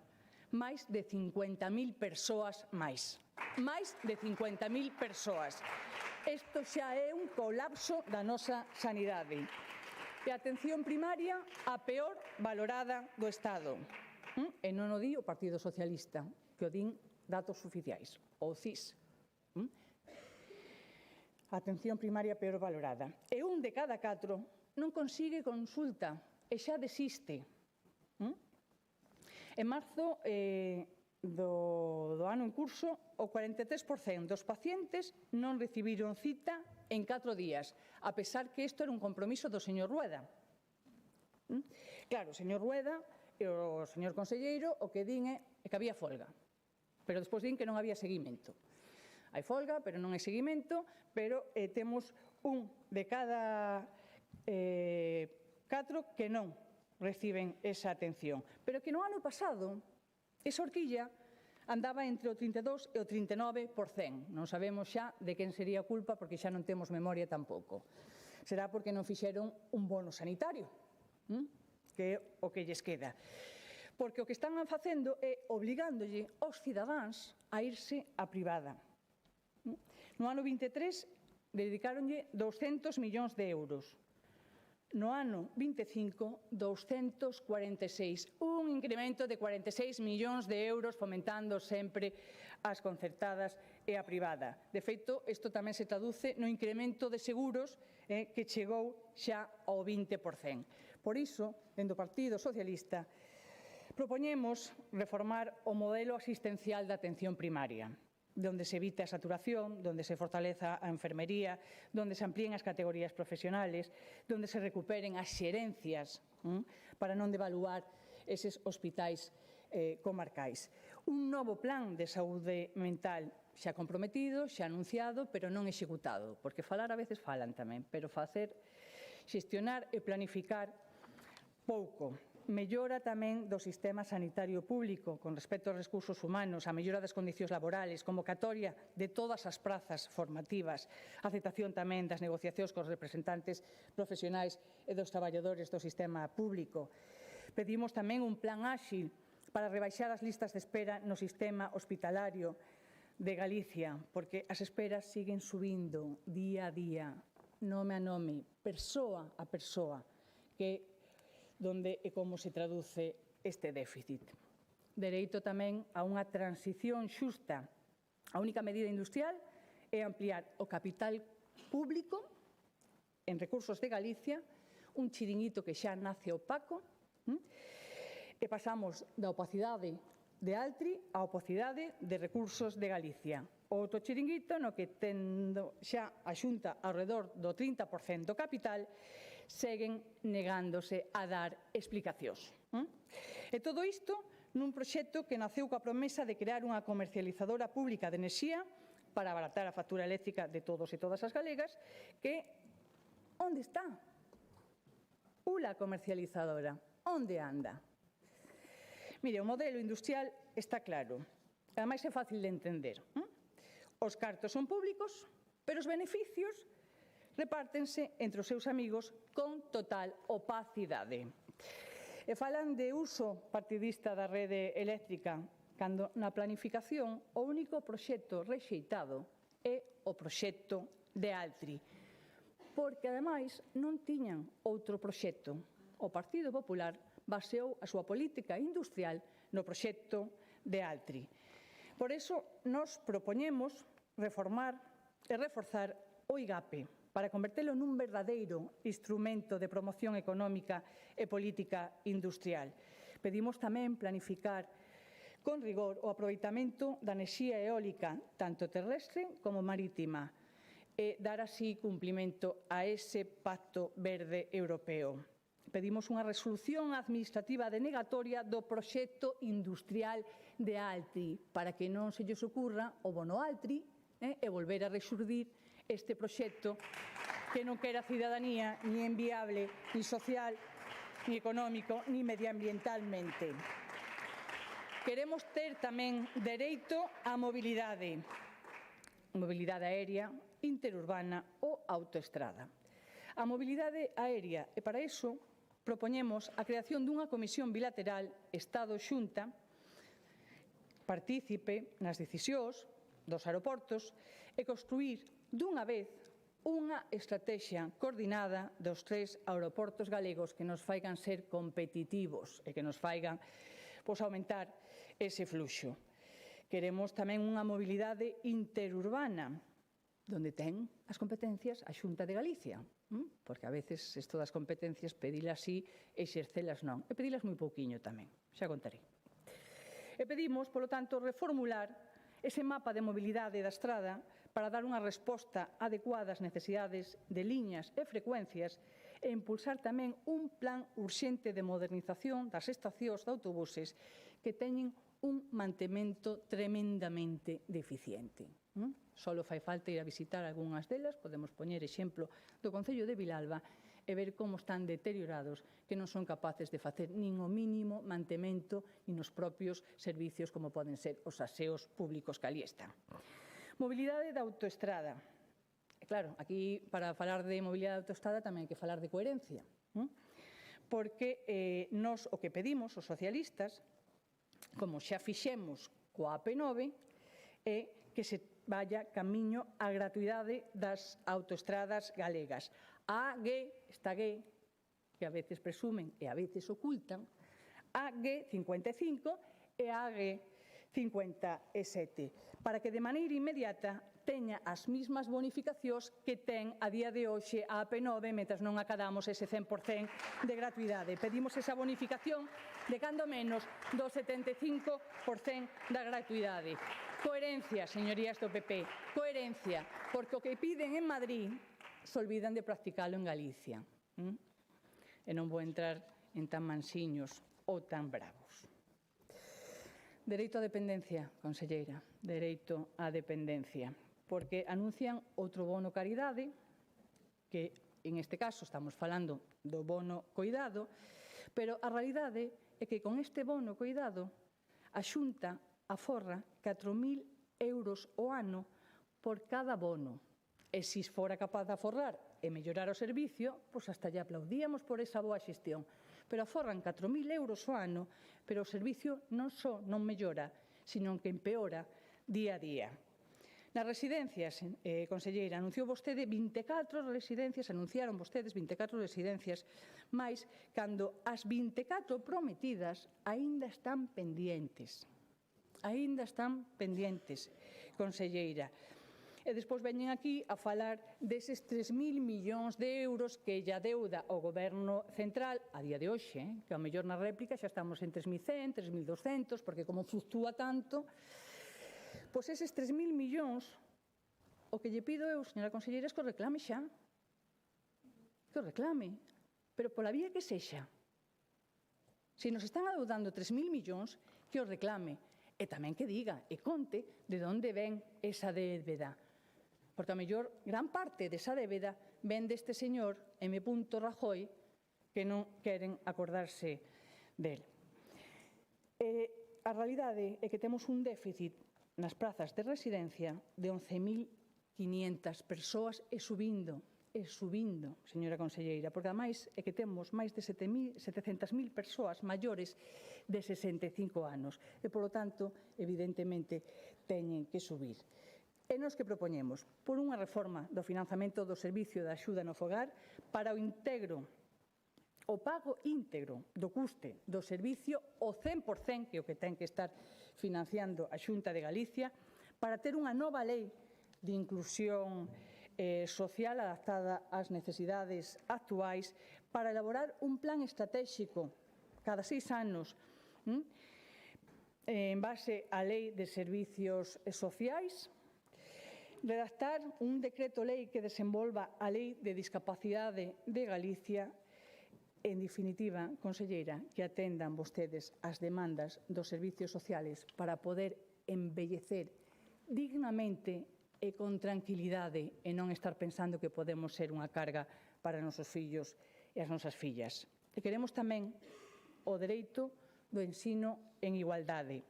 máis de 50.000 persoas máis. Máis de 50.000 persoas. Isto xa é un colapso da nosa sanidade. E a atención primaria a peor valorada do Estado. E non o di o Partido Socialista, que o din datos oficiais, o CIS. A atención primaria peor valorada. E 1 de cada 4 non consigue consulta e xa desiste. En marzo do ano en curso, o 43% dos pacientes non recibiron cita en 4 días, a pesar que isto era un compromiso do señor Rueda. Claro, o señor Rueda e o señor conselleiro o que din é que había folga, pero despois din que non había seguimento. Hai folga, pero non hai seguimento, pero temos 1 de cada 4 que non reciben esa atención. Pero que no ano pasado, esa horquilla andaba entre o 32 e o 39%. Non sabemos xa de quen sería a culpa, porque xa non temos memoria tampouco. Será porque non fixeron un bono sanitario, que é o que lles queda. Porque o que están facendo é obligándolle aos cidadáns a irse á privada. No ano 23 dedicáronlle 200 millóns de euros. No ano 25, 246, un incremento de 46 millóns de euros fomentando sempre as concertadas e a privada. De feito, isto tamén se traduce no incremento de seguros que chegou xa ao 20%. Por iso, dentro do Partido Socialista, propoñemos reformar o modelo asistencial da atención primaria, donde se evite a saturación, donde se fortaleza a enfermería, donde se amplíen as categorías profesionales, donde se recuperen as xerencias para non devaluar eses hospitais comarcais. Un novo plan de saúde mental xa comprometido, xa anunciado, pero non executado, porque falar a veces falan tamén, pero facer, xestionar e planificar pouco. Mellora tamén do sistema sanitario público con respecto aos recursos humanos, a mellora das condicións laborales, convocatoria de todas as prazas formativas, aceptación tamén das negociacións cos representantes profesionais e dos traballadores do sistema público. Pedimos tamén un plan áxil para rebaixar as listas de espera no sistema hospitalario de Galicia, porque as esperas siguen subindo día a día, nome a nome, persoa a persoa, que donde e como se traduce este déficit. Dereito tamén a unha transición xusta. A única medida industrial é ampliar o capital público en recursos de Galicia, un chiringuito que xa nace opaco, e pasamos da opacidade de Altri á opacidade de recursos de Galicia. Outro chiringuito no que tendo xa a Xunta ao redor do 30% do capital, seguen negándose a dar explicacións. E todo isto nun proxecto que naceu coa promesa de crear unha comercializadora pública de enerxía para abaratar a factura eléctrica de todos e todas as galegas, que onde está? Ula comercializadora, onde anda? Mire, o modelo industrial está claro, ademais é fácil de entender. Os cartos son públicos, pero os beneficios repártense entre os seus amigos con total opacidade. E falan de uso partidista da rede eléctrica, cando na planificación o único proxecto rexeitado é o proxecto de Altri, porque ademais non tiñan outro proxecto. O Partido Popular baseou a súa política industrial no proxecto de Altri. Por iso, nos propoñemos reformar e reforzar o IGAPE para convertelo nun verdadeiro instrumento de promoción económica e política industrial. Pedimos tamén planificar con rigor o aproveitamento da enerxía eólica, tanto terrestre como marítima, e dar así cumprimento a ese Pacto Verde Europeo. Pedimos unha resolución administrativa denegatoria do proxecto industrial de Altri para que non se lles ocurra o bono Altri e volver a rexurdir este proxecto que non quere a cidadanía ni enviable, ni social, ni económico, ni medioambientalmente. Queremos ter tamén dereito á mobilidade aérea, interurbana ou autoestrada. A mobilidade aérea, e para iso propoñemos a creación dunha comisión bilateral Estado-Xunta partícipe nas decisións dos aeroportos e construír dunha vez unha estrategia coordinada dos 3 aeroportos galegos que nos faigan ser competitivos e que nos faigan aumentar ese fluxo. Queremos tamén unha mobilidade interurbana, donde ten as competencias a Xunta de Galicia, porque a veces isto das competencias pedilas sí e exercelas non, e pedilas moi pouquiño tamén, xa contarei. E pedimos, polo tanto, reformular ese mapa de mobilidade da estrada para dar unha resposta adecuada ás necesidades de liñas e frecuencias e impulsar tamén un plan urxente de modernización das estacións de autobuses que teñen un mantemento tremendamente deficiente. Só fai falta ir a visitar algunhas delas, podemos poñer exemplo do Concello de Vilalba e ver como están deteriorados, que non son capaces de facer nin o mínimo mantemento nin os propios servicios como poden ser os aseos públicos que ali están. Mobilidade da autoestrada. Claro, aquí para falar de mobilidade da autoestrada tamén hai que falar de coherencia, porque nós o que pedimos, os socialistas, como xa fixemos coa AP9, é que se vaya camiño á gratuidade das autoestradas galegas. A G, que a veces presumen e a veces ocultan, a G55 e a G57, para que de maneira inmediata teña as mesmas bonificacións que ten a día de hoxe a AP9 mentre non acadamos ese 100% de gratuidade. Pedimos esa bonificación de cando menos do 75% da gratuidade. Coherencia, señorías do PP, coherencia, porque o que piden en Madrid se olvidan de practicalo en Galicia. E non vou entrar en tan mansiños ou tan bravos. Dereito á dependencia, conselleira, dereito á dependencia, porque anuncian outro bono caridade, que en este caso estamos falando do bono coidado, pero a realidade é que con este bono coidado a Xunta aforra 4.000 euros ao ano por cada bono. E se fora capaz de aforrar e mellorar o servicio, pois hasta lle aplaudíamos por esa boa xestión. Pero aforran 4.000 euros ao ano, pero o servicio non só non mellora, sino que empeora día a día. Nas residencias, conselleira, anunciou vostede 24 residencias, anunciaron vostedes 24 residencias, máis cando as 24 prometidas aínda están pendientes. Aínda están pendientes, conselleira. E despois veñen aquí a falar deses 3.000 millóns de euros que lla deuda o Goberno central a día de hoxe, que ao mellor na réplica xa estamos en 3.100, 3.200, porque como fluctúa tanto, pois eses 3.000 millóns, o que lle pido eu, señora conselleira, é que o reclame xa. Que o reclame, pero pola vía que sexa. Se nos están adeudando 3.000 millóns, que o reclame. E tamén que diga e conte de onde ven esa débeda. Porque a mellor gran parte desa débeda ven deste señor M. Rajoy que non queren acordarse del. A realidade é que temos un déficit nas prazas de residencia de 11.500 persoas e subindo, señora conselleira, porque ademais é que temos máis de 700.000 persoas maiores de 65 anos e, polo tanto, evidentemente, teñen que subir. E nos que propoñemos? Por unha reforma do financiamento do servicio de axuda no fogar para o o pago íntegro do custe do servicio, o 100%, que é o que ten que estar financiando a Xunta de Galicia, para ter unha nova lei de inclusión social adaptada ás necesidades actuais, para elaborar un plan estratégico cada 6 anos en base á Lei de Servicios Sociais, redactar un decreto lei que desenvolva a Lei de Discapacidade de Galicia. En definitiva, conselleira, que atendan vostedes as demandas dos servicios sociales para poder envellecer dignamente e con tranquilidade e non estar pensando que podemos ser unha carga para os nosos fillos e as nosas fillas. E queremos tamén o dereito do ensino en igualdade,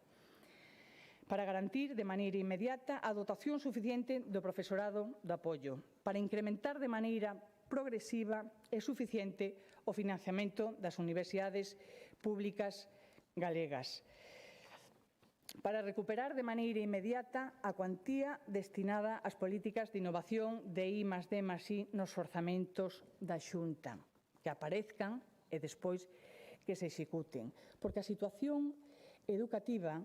para garantir de maneira inmediata a dotación suficiente do profesorado de apoio, para incrementar de maneira progresiva e suficiente o financiamento das universidades públicas galegas, para recuperar de maneira inmediata a cuantía destinada ás políticas de innovación de I+D+I nos orzamentos da Xunta, que aparezcan e despois que se executen, porque a situación educativa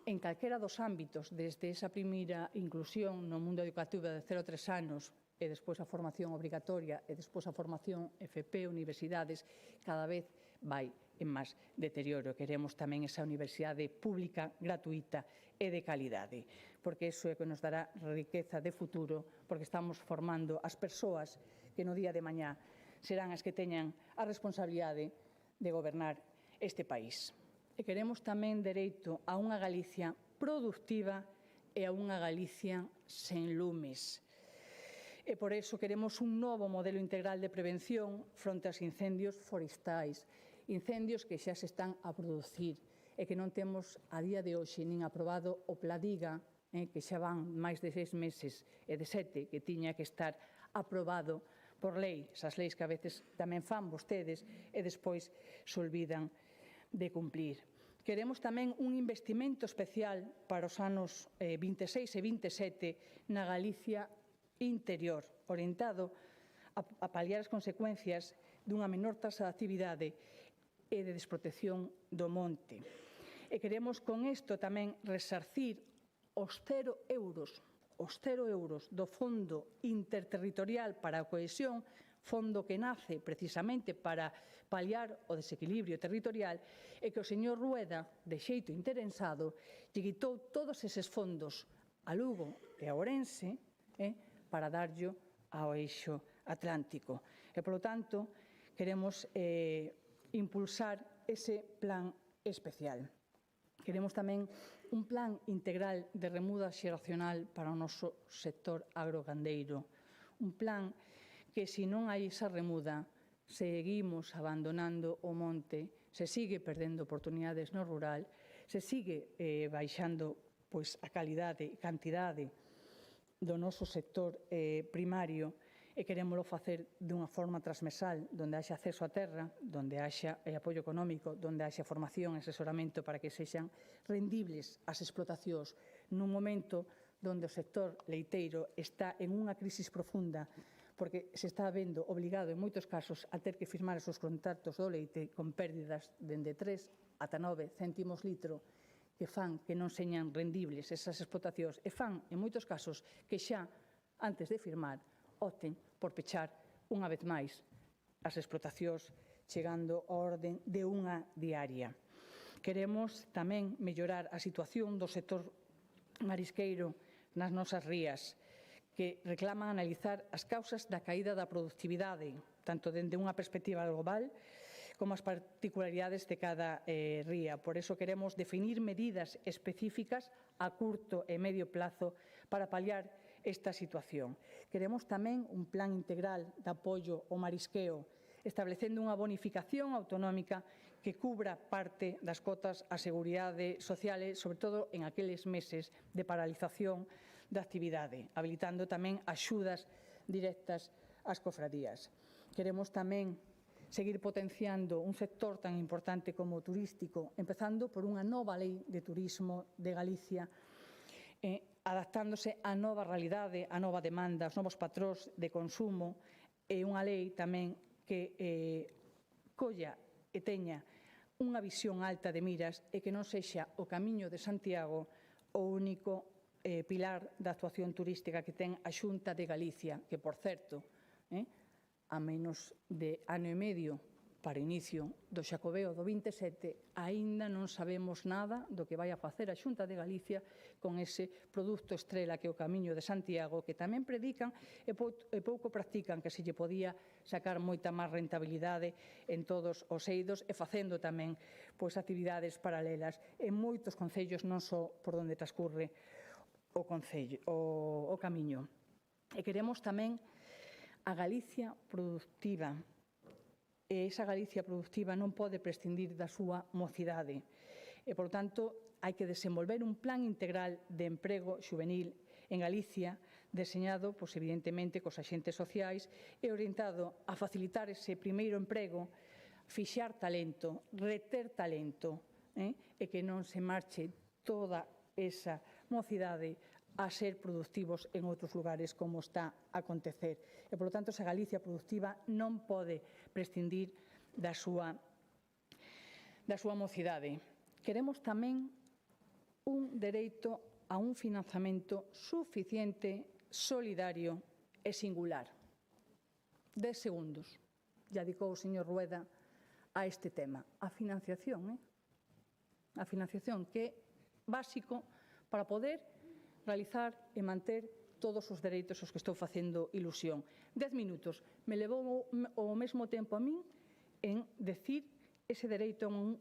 en calquera dos ámbitos, desde esa primeira inclusión no mundo educativo de 0 a 3 anos, e despois a formación obrigatoria, e despois a formación FP, universidades, cada vez vai en máis deterioro. Queremos tamén esa universidade pública, gratuita e de calidade, porque iso é que nos dará riqueza de futuro, porque estamos formando as persoas que no día de mañá serán as que teñan a responsabilidade de gobernar este país. E queremos tamén dereito a unha Galicia productiva e a unha Galicia sen lumes. E por iso queremos un novo modelo integral de prevención fronte aos incendios forestais, incendios que xa se están a producir e que non temos a día de hoxe nin aprobado o Pladiga, que xa van máis de 6 meses e de 7 que tiña que estar aprobado por lei, esas leis que a veces tamén fan vostedes e despois se olvidan de cumplir. Queremos tamén un investimento especial para os anos 26 e 27 na Galicia interior, orientado a paliar as consecuencias dunha menor taxa de actividade e de desprotección do monte. E queremos con isto tamén resarcir os 0 euros do Fondo Interterritorial para a Cohesión, fondo que nace precisamente para paliar o desequilibrio territorial e que o señor Rueda, de xeito interesado, lle quitou todos eses fondos a Lugo e a Ourense para darllo ao eixo atlántico. E, polo tanto, queremos impulsar ese plan especial. Queremos tamén un plan integral de remuda xeracional para o noso sector agrogandeiro. Un plan que, se non hai esa remuda, seguimos abandonando o monte, se sigue perdendo oportunidades no rural, se sigue baixando a calidade e cantidade do noso sector primario, e querémolo facer dunha forma transversal, onde haxa acceso á terra, onde haxa apoio económico, onde haxa formación e asesoramento para que sexan rendibles as explotacións nun momento onde o sector leiteiro está en unha crisis profunda, porque se está vendo obligado en moitos casos a ter que firmar os seus contratos do leite con pérdidas dende 3 ata 9 céntimos litro, que fan que non señan rendibles esas explotacións e fan, en moitos casos, que xa, antes de firmar, opten por pechar unha vez máis as explotacións, chegando ao orden de unha diaria. Queremos tamén mellorar a situación do sector marisqueiro nas nosas rías, que reclaman analizar as causas da caída da productividade, tanto dende unha perspectiva global como as particularidades de cada ría. Por iso queremos definir medidas específicas a curto e medio plazo para paliar esta situación. Queremos tamén un plan integral de apoio ao marisqueo, establecendo unha bonificación autonómica que cubra parte das cotas á seguridade social, sobre todo en aqueles meses de paralización da actividade, habilitando tamén axudas directas ás cofradías. Queremos tamén seguir potenciando un sector tan importante como o turístico, empezando por unha nova lei de turismo de Galicia, adaptándose á nova realidade, á nova demanda, aos novos patróns de consumo, e unha lei tamén que colla e teña unha visión alta de miras e que non sexa o Camiño de Santiago o único pilar da actuación turística que ten a Xunta de Galicia, que, por certo, a menos de ano e medio para o inicio do Xacobeo do 27, aínda non sabemos nada do que vai a facer a Xunta de Galicia con ese produto estrela que é o Camiño de Santiago, que tamén predican e pouco practican, que se lle podía sacar moita máis rentabilidade en todos os eidos e facendo tamén actividades paralelas en moitos concellos, non só por onde transcurre o camiño. E queremos tamén a Galicia productiva. E esa Galicia productiva non pode prescindir da súa mocidade. E, por tanto, hai que desenvolver un plan integral de emprego xuvenil en Galicia, deseñado, evidentemente, cos axentes sociais e orientado a facilitar ese primeiro emprego, fixar talento, reter talento, e que non se marche toda esa mocidade a ser productivos en outros lugares como está a acontecer. E, por lo tanto, esa Galicia productiva non pode prescindir da súa mocidade. Queremos tamén un dereito a un financiamento suficiente, solidario e singular. 10 segundos, ya dedicou o señor Rueda a este tema. A financiación, a financiación que é básico para poder realizar e manter todos os dereitos aos que estou facendo ilusión. 10 minutos. Me levou o mesmo tempo a min en decir ese dereito a un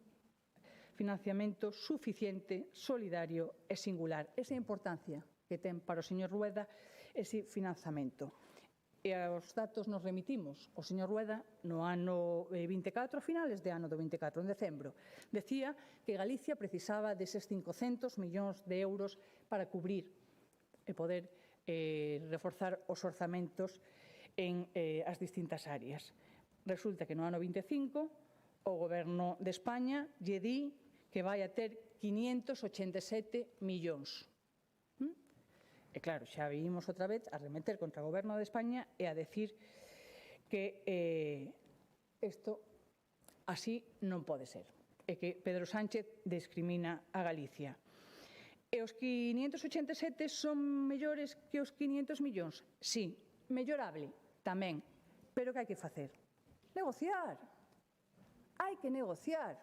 financiamento suficiente, solidario e singular. Esa importancia que ten para o señor Rueda ese financiamento. E aos datos nos remitimos. O señor Rueda, no ano 24, a finales de ano do 24, en decembro, decía que Galicia precisaba deses 500 millóns de euros para cubrir e poder reforzar os orzamentos en as distintas áreas. Resulta que no ano 25 o Goberno de España lle di que vai a ter 587 millóns. E claro, xa vimos outra vez a remeter contra o Goberno de España e a decir que isto así non pode ser e que Pedro Sánchez discrimina a Galicia. E os 587 son mellores que os 500 millóns? Sí. Mellorable? Tamén. Pero que hai que facer? Negociar. Hai que negociar.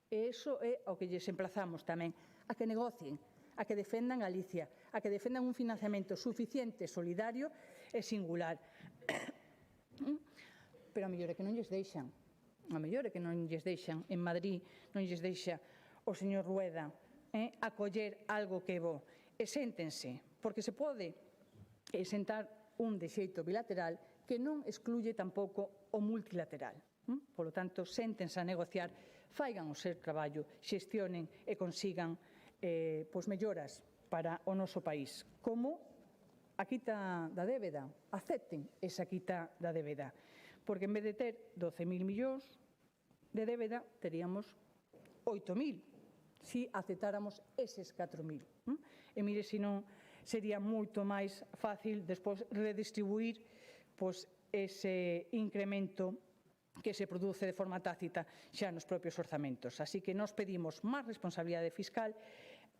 E iso é o que lles emplazamos tamén, a que negocien, a que defendan Galicia, a que defendan un financiamento suficiente, solidario e singular. Pero a mellor é que non lles deixan. A mellor é que non lles deixan. En Madrid non lles deixa o señor Rueda acoller algo que é bo. E séntense, porque se pode sentar un de xeito bilateral que non excluye tampouco o multilateral. Por lo tanto, séntense a negociar, faigan o seu traballo, xestionen e consigan melloras para o noso país, como a quita da débeda. Acepten esa quita da débeda, porque en vez de ter 12.000 millóns de débeda, teríamos 8.000, se aceptáramos eses 4.000. E mire, se non sería moito máis fácil despois redistribuir ese incremento que se produce de forma tácita xa nos propios orzamentos. Así que nós pedimos máis responsabilidade fiscal,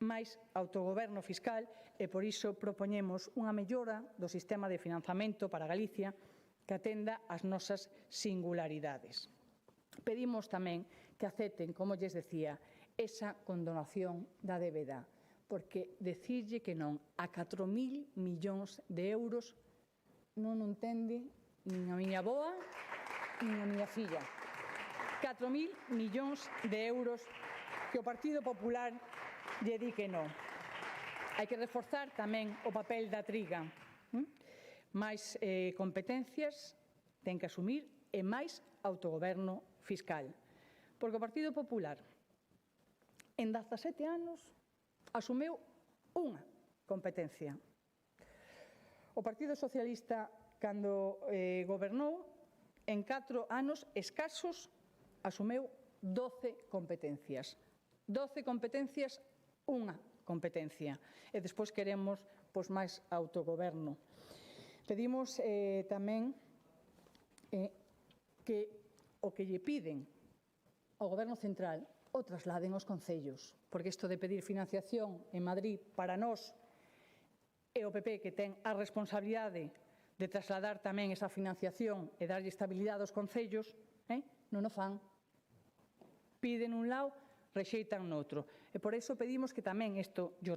máis autogoberno fiscal e por iso propoñemos unha mellora do sistema de financiamento para Galicia que atenda ás nosas singularidades. Pedimos tamén que acepten, como lles decía, esa condonación da débeda, porque decirlle que non a 4.000 millóns de euros non o entende nin a miña avoa nin a miña filla. 4.000 millóns de euros que o Partido Popular lle di que non. Hai que reforzar tamén o papel da triga. Máis competencias ten que asumir e máis autogoberno fiscal. Porque o Partido Popular en 17 anos asumeu unha competencia. O Partido Socialista, cando gobernou, en 4 anos escasos, asumeu 12 competencias. 12 competencias, unha competencia. E despois queremos máis autogoberno. Pedimos tamén que o que lle piden ao Goberno central o trasladen aos concellos, porque isto de pedir financiación en Madrid para nós e o PP que ten a responsabilidade de trasladar tamén esa financiación e darlle estabilidade aos concellos, non o fan. Piden un lado, rexeitan noutro. E por iso pedimos que tamén isto llo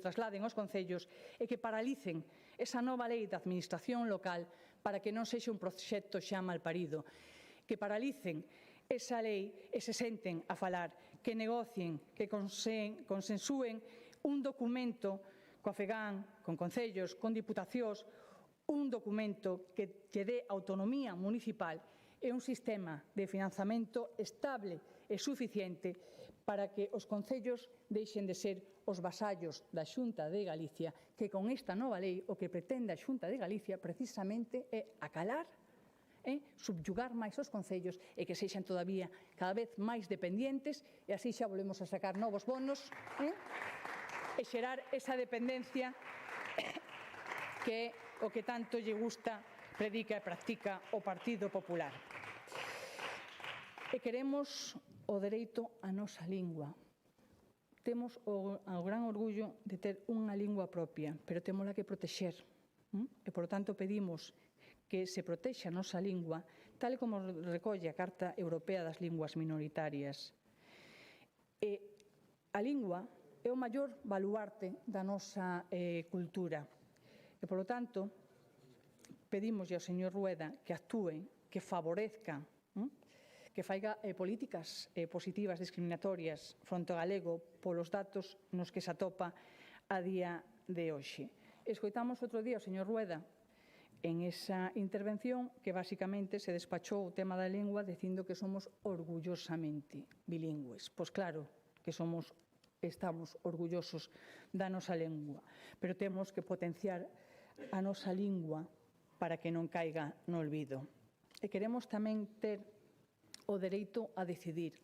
trasladen aos concellos e que paralicen esa nova lei de administración local para que non sexa un proxecto xa malparido. Que paralicen esa lei e se senten a falar, que negocien, que consensúen un documento coa FEGAN, con concellos, con diputacións, un documento que lle dé autonomía municipal e un sistema de financiamento estable e suficiente para que os concellos deixen de ser os vasallos da Xunta de Galicia, que con esta nova lei o que pretende a Xunta de Galicia precisamente é acalar, subjugar máis os concellos e que sexan todavía cada vez máis dependientes e así xa volvemos a sacar novos bonos e xerar esa dependencia que é o que tanto lle gusta, predica e practica o Partido Popular. E queremos o dereito á nosa lingua. Temos o gran orgullo de ter unha lingua propia, pero témola que protexer. E, por tanto, pedimos que se protexa a nosa lingua, tal como recolle a Carta Europea das Linguas Minoritarias. E a lingua é o maior baluarte da nosa cultura. E, polo tanto, pedimos ao señor Rueda que actúe, que favorezca, que faiga políticas positivas discriminatorias fronte ao galego polos datos nos que se atopa a día de hoxe. Escoitamos outro día o señor Rueda en esa intervención que basicamente se despachou o tema da lingua dicindo que somos orgullosamente bilingües. Pois claro que estamos orgullosos da nosa lingua, pero temos que potenciar a nosa lingua para que non caiga no olvido. E queremos tamén ter o dereito a decidir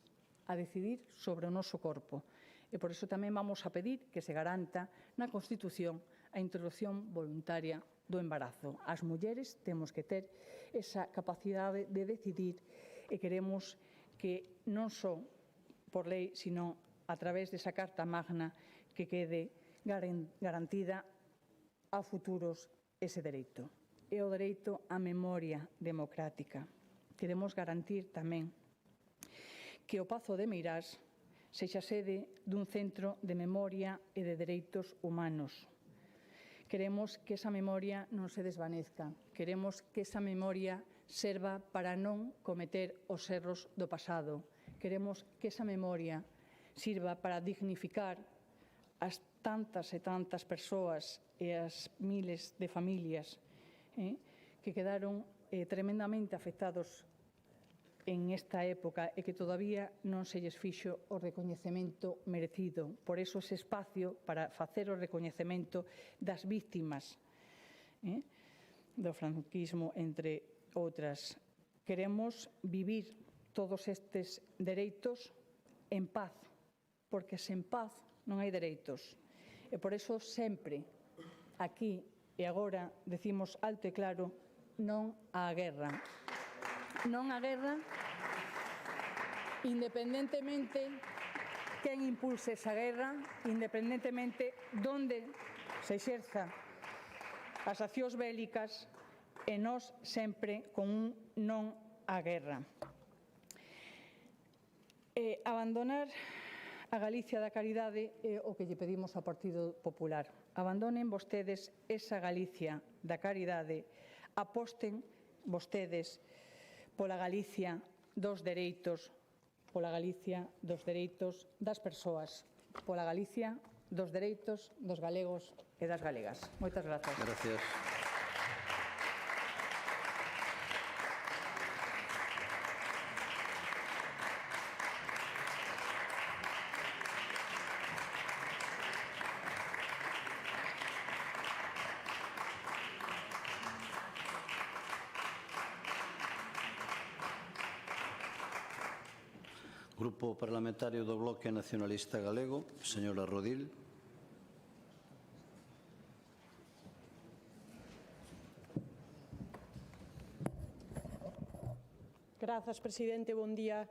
sobre o noso corpo. E por iso tamén vamos a pedir que se garanta na Constitución a interrupción voluntaria do embarazo. As mulleres temos que ter esa capacidade de decidir e queremos que non só por lei, sino a través desa Carta Magna que quede garantida a futuros ese dereito. E o dereito á memoria democrática. Queremos garantir tamén que o Pazo de Meirás sexa sede dun centro de memoria e de dereitos humanos. Queremos que esa memoria non se desvanezca. Queremos que esa memoria serva para non cometer os erros do pasado. Queremos que esa memoria sirva para dignificar as tantas e tantas persoas e as miles de familias que quedaron tremendamente afectados en esta época e que todavía non se lles fixo o recoñecemento merecido. Por iso ese espacio para facer o recoñecemento das víctimas do franquismo, entre outras. Queremos vivir todos estes dereitos en paz, porque sen paz non hai dereitos. E por iso sempre, aquí e agora, decimos alto e claro, non á guerra. Non á guerra, independentemente quen impulse esa guerra, independentemente donde se exerza as accións bélicas, e nós sempre con un non á guerra. Abandonar a Galicia da caridade é o que lle pedimos ao Partido Popular. Abandonen vostedes esa Galicia da caridade, aposten vostedes pola Galicia dos dereitos, pola Galicia dos dereitos das persoas, pola Galicia dos dereitos dos galegos e das galegas. Moitas grazas. Gracias. Grupo Parlamentario do Bloque Nacionalista Galego, señora Rodil. Grazas, presidente. Bon día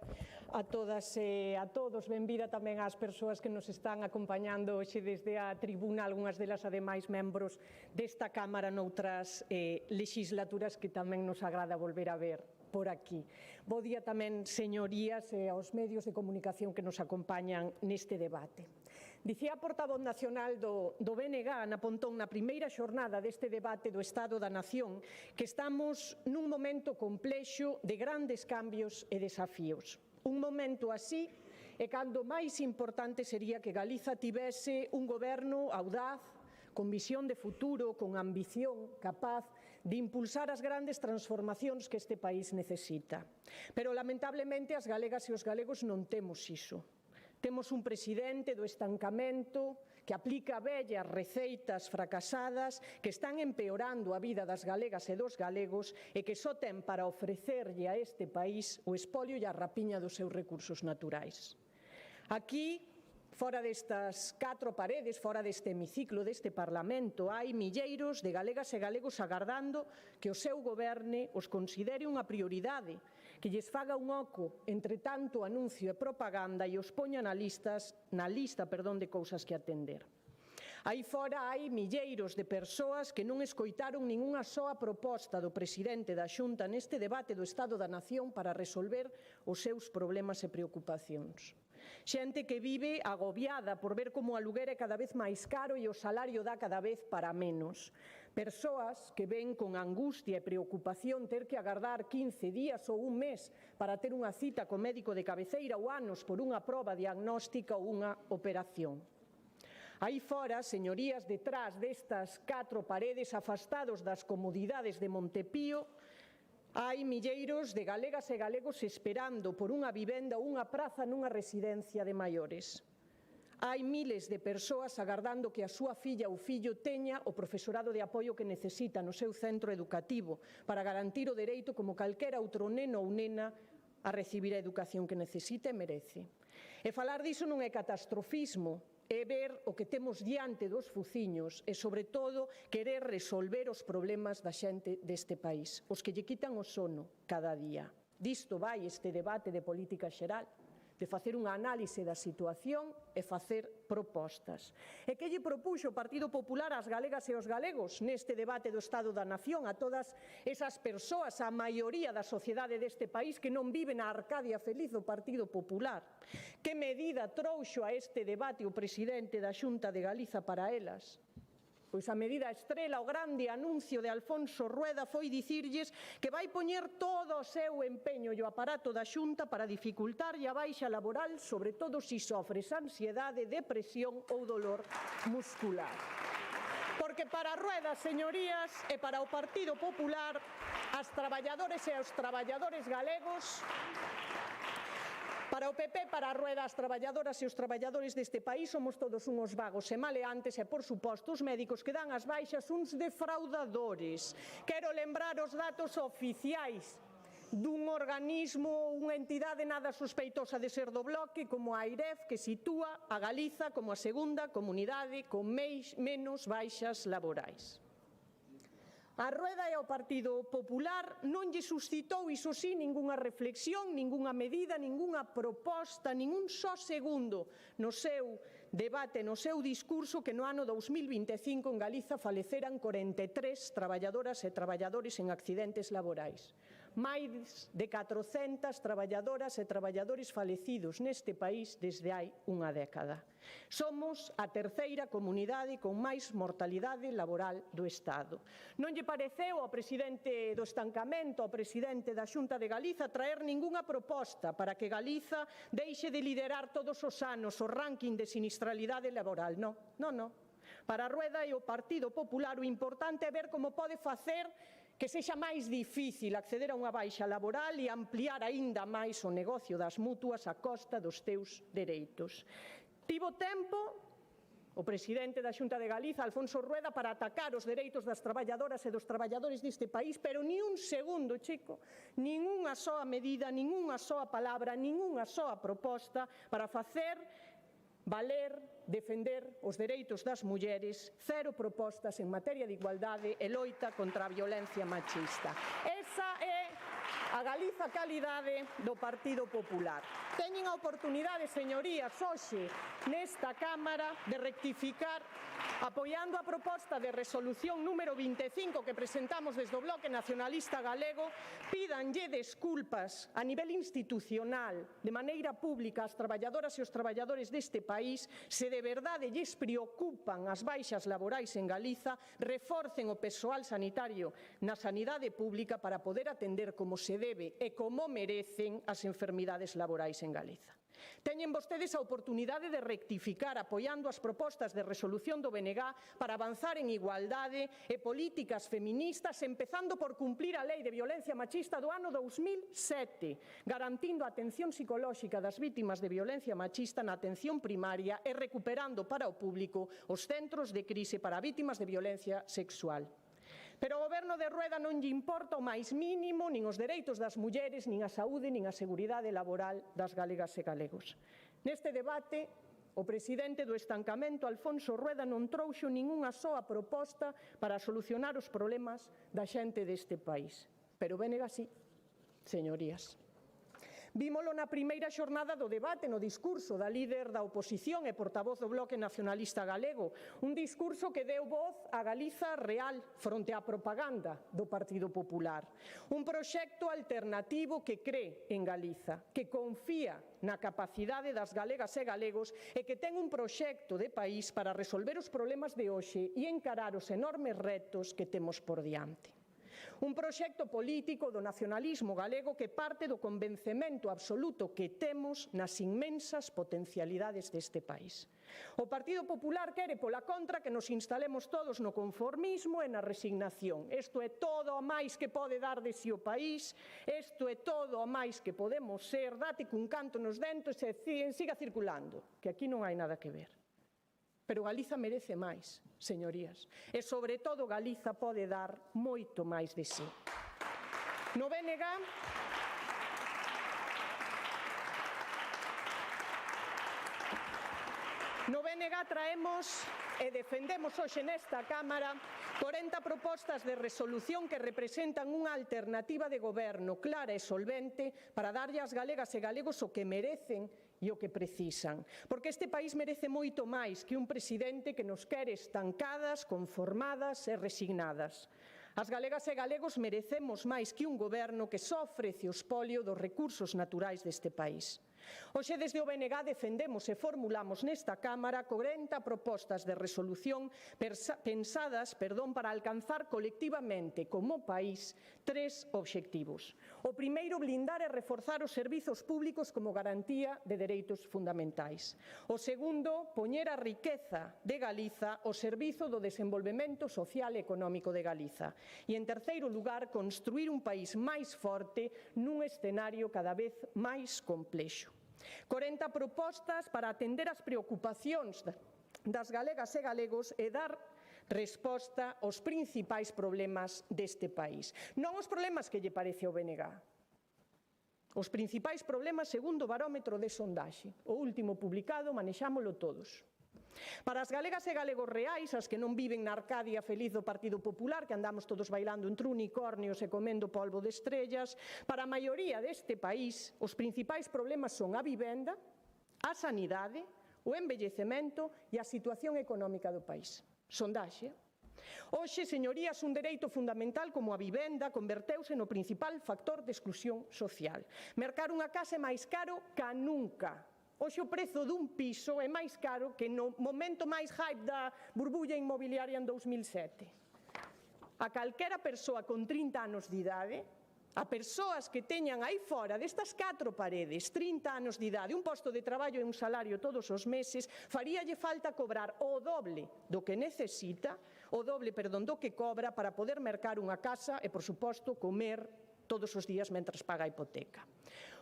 a todas e a todos. Benvida tamén ás persoas que nos están acompañando hoxe desde a tribuna, algunhas delas ademais membros desta Cámara noutras legislaturas que tamén nos agrada volver a ver por aquí. Bo día tamén, señorías, e aos medios de comunicación que nos acompañan neste debate. Dicía a portavoz nacional do BNG na Pontón na primeira xornada deste debate do Estado da Nación que estamos nun momento complexo de grandes cambios e desafíos. Un momento así é cando máis importante sería que Galiza tivese un goberno audaz, con visión de futuro, con ambición, capaz de impulsar as grandes transformacións que este país necesita. Pero, lamentablemente, as galegas e os galegos non temos iso. Temos un presidente do estancamento que aplica vellas receitas fracasadas que están empeorando a vida das galegas e dos galegos e que só ten para ofrecerlle a este país o espolio e a rapiña dos seus recursos naturais. Aquí, fora destas 4 paredes, fora deste hemiciclo, deste Parlamento, hai milleiros de galegas e galegos agardando que o seu goberne os considere unha prioridade, que lles faga un oco entre tanto anuncio e propaganda e os poña na lista de cousas que atender. Aí fora hai milleiros de persoas que non escoitaron ningunha soa proposta do presidente da Xunta neste debate do Estado da Nación para resolver os seus problemas e preocupacións. Xente que vive agobiada por ver como o aluguer é cada vez máis caro e o salario dá cada vez para menos. Persoas que ven con angustia e preocupación ter que agardar 15 días ou un mes para ter unha cita co médico de cabeceira ou anos por unha proba diagnóstica ou unha operación. Aí fora, señorías, detrás destas 4 paredes, afastados das comodidades de Montepío, hai milleiros de galegas e galegos esperando por unha vivenda ou unha praza nunha residencia de maiores. Hai miles de persoas agardando que a súa filla ou fillo teña o profesorado de apoio que necesita no seu centro educativo para garantir o dereito como calquera outro neno ou nena a recibir a educación que necesita e merece. E falar diso non é catastrofismo, é ver o que temos diante dos fuciños e, sobre todo, querer resolver os problemas da xente deste país, os que lle quitan o sono cada día. Disto vai este debate de política xeral, de facer unha análise da situación e facer propostas. E que lle propuxo o Partido Popular ás galegas e aos galegos neste debate do Estado da Nación, a todas esas persoas, a maioría da sociedade deste país que non vive na Arcadia feliz do Partido Popular? Que medida trouxo a este debate o presidente da Xunta de Galiza para elas? Pois a medida estrela, o grande anuncio de Alfonso Rueda foi dicirlles que vai poñer todo o seu empeño e o aparato da Xunta para dificultarlle a baixa laboral, sobre todo se sofres ansiedade, depresión ou dolor muscular. Porque para Rueda, señorías, e para o Partido Popular, as traballadores e os traballadores galegos, para o PP, para a Rueda, as traballadoras e os traballadores deste país somos todos uns vagos e maleantes e, por suposto, os médicos que dan as baixas uns defraudadores. Quero lembrar os datos oficiais dun organismo, unha entidade nada sospeitosa de ser do bloque como a AIREF, que sitúa a Galiza como a segunda comunidade con menos baixas laborais. A Rueda e ao Partido Popular non lle suscitou, iso sí, ningunha reflexión, ningunha medida, ningunha proposta, ningún só segundo no seu debate, no seu discurso que no ano 2025 en Galiza faleceran 43 traballadoras e traballadores en accidentes laborais. Máis de 400 traballadoras e traballadores falecidos neste país desde hai unha década. Somos a terceira comunidade con máis mortalidade laboral do Estado. Non lle pareceu ao presidente do estancamento, ao presidente da Xunta de Galiza, traer ningunha proposta para que Galiza deixe de liderar todos os anos o ranking de sinistralidade laboral. Non. Para a Rueda e o Partido Popular o importante é ver como pode facer que sexa máis difícil acceder a unha baixa laboral e ampliar aínda máis o negocio das mutuas a costa dos teus dereitos. Tivo tempo o presidente da Xunta de Galiza, Alfonso Rueda, para atacar os dereitos das traballadoras e dos traballadores deste país, pero ni un segundo, chico, nin unha soa medida, nin unha soa palabra, nin unha soa proposta para facer valer, defender os dereitos das mulleres, cero propostas en materia de igualdade e loita contra a violencia machista. Esa é A Galiza calidade do Partido Popular. Teñen a oportunidade, señorías, hoxe nesta Cámara de rectificar apoiando a proposta de resolución número 25 que presentamos desde o Bloque Nacionalista Galego. Pídanlle desculpas a nivel institucional, de maneira pública, ás traballadoras e os traballadores deste país se de verdade lles preocupan as baixas laborais en Galiza, reforcen o persoal sanitario na sanidade pública para poder atender como se debe e como merecen as enfermidades laborais en Galiza. Teñen vostedes a oportunidade de rectificar apoiando as propostas de resolución do BNG para avanzar en igualdade e políticas feministas, empezando por cumplir a Lei de Violencia Machista do ano 2007, garantindo a atención psicolóxica das vítimas de violencia machista na atención primaria e recuperando para o público os centros de crise para vítimas de violencia sexual. Pero ao Goberno de Rueda non lle importa o máis mínimo nin os dereitos das mulleres, nin a saúde, nin a seguridade laboral das galegas e galegos. Neste debate, o presidente do estancamento, Alfonso Rueda, non trouxo ningunha soa proposta para solucionar os problemas da xente deste país. Pero Bénega sí, señorías. Vímolo na primeira xornada do debate no discurso da líder da oposición e portavoz do Bloque Nacionalista Galego, un discurso que deu voz a Galiza real fronte á propaganda do Partido Popular. Un proxecto alternativo que cree en Galiza, que confía na capacidade das galegas e galegos e que ten un proxecto de país para resolver os problemas de hoxe e encarar os enormes retos que temos por diante. Un proxecto político do nacionalismo galego que parte do convencemento absoluto que temos nas inmensas potencialidades deste país. O Partido Popular quere, pola contra, que nos instalemos todos no conformismo e na resignación. Isto é todo o máis que pode dar de si o país, isto é todo o máis que podemos ser, date cun canto nos dentes e siga circulando, que aquí non hai nada que ver. Pero Galiza merece máis, señorías, e sobre todo Galiza pode dar moito máis de si. No BNG, traemos e defendemos hoxe nesta Cámara 40 propostas de resolución que representan unha alternativa de goberno clara e solvente para darlle ás galegas e galegos o que merecen e o que precisan. Porque este país merece moito máis que un presidente que nos quere estancadas, conformadas e resignadas. As galegas e galegos merecemos máis que un goberno que só ofrece o espolio dos recursos naturais deste país. Hoxe desde o BNG defendemos e formulamos nesta Cámara 40 propostas de resolución pensadas para alcanzar colectivamente como país 3 obxectivos. O primeiro, blindar e reforzar os servizos públicos como garantía de dereitos fundamentais. O segundo, poñer a riqueza de Galiza ao servizo do desenvolvemento social e económico de Galiza. E, en terceiro lugar, construir un país máis forte nun escenario cada vez máis complexo. 40 propostas para atender as preocupacións das galegas e galegos e dar resposta aos principais problemas deste país. Non os problemas que lle parece ao BNG. Os principais problemas segundo o barómetro de sondaxe. O último publicado, manexámolo todos. Para as galegas e galegos reais, as que non viven na Arcadia feliz do Partido Popular, que andamos todos bailando entre unicornios e comendo polvo de estrellas, para a maioría deste país, os principais problemas son a vivenda, a sanidade, o envellecemento e a situación económica do país. Sondaxe. Hoxe, señorías, un dereito fundamental como a vivenda converteuse no principal factor de exclusión social. Mercar unha casa é máis caro ca nunca. Hoxe o prezo dun piso é máis caro que no momento máis hype da burbulla inmobiliaria en 2007. A calquera persoa con 30 anos de idade, a persoas que teñan aí fora destas 4 paredes 30 anos de idade, un posto de traballo e un salario todos os meses, faríalle falta cobrar o doble do que necesita, do que cobra para poder mercar unha casa e, por suposto, comer todos os días mentres paga a hipoteca.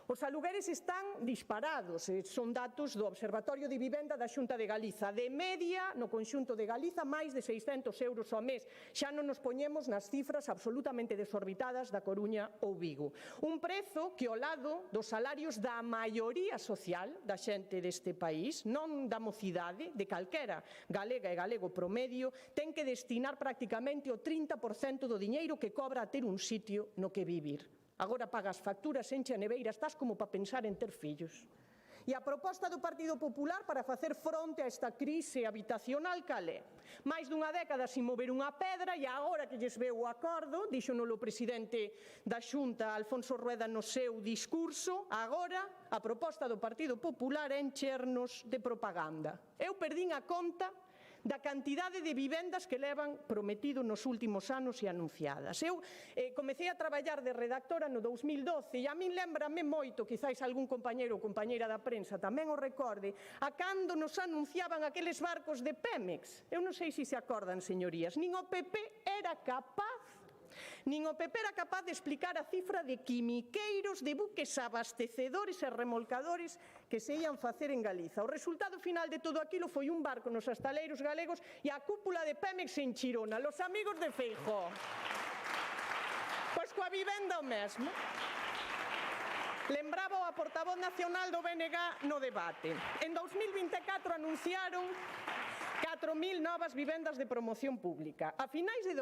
Os alugueres están disparados, son datos do Observatorio de Vivenda da Xunta de Galiza. De media, no conxunto de Galiza, máis de 600 euros ao mes. Xa non nos poñemos nas cifras absolutamente desorbitadas da Coruña ou Vigo. Un prezo que, ao lado dos salarios da maioría social da xente deste país, non da mocidade, de calquera galega e galego promedio, ten que destinar prácticamente o 30% do diñeiro que cobra a ter un sitio no que vivir. agora pagas facturas, enche a neveira, estás como para pensar en ter fillos. E a proposta do Partido Popular para facer fronte a esta crise habitacional cal é? Máis dunha década sin mover unha pedra e agora que lles veu o acordo, díxonolo o presidente da Xunta, Alfonso Rueda, no seu discurso, agora a proposta do Partido Popular é enchernos de propaganda. Eu perdín a conta da cantidade de vivendas que levan prometido nos últimos anos e anunciadas. Eu comecei a traballar de redactora no 2012 e a min lembrame moito, quizáis algún compañeiro ou compañeira da prensa tamén o recorde, a cando nos anunciaban aqueles barcos de Pemex. Eu non sei se acordan, señorías, nin o PP era capaz de explicar a cifra de quimiqueiros, de buques abastecedores e remolcadores que se ían facer en Galiza. O resultado final de todo aquilo foi un barco nos astaleiros galegos e a cúpula de Pemex en Chirona, los amigos de Feijóo. Pois coa vivenda o mesmo. Lembraba a portavoz nacional do BNG no debate. En 2024 anunciaron 4.000 novas vivendas de promoción pública. A finais de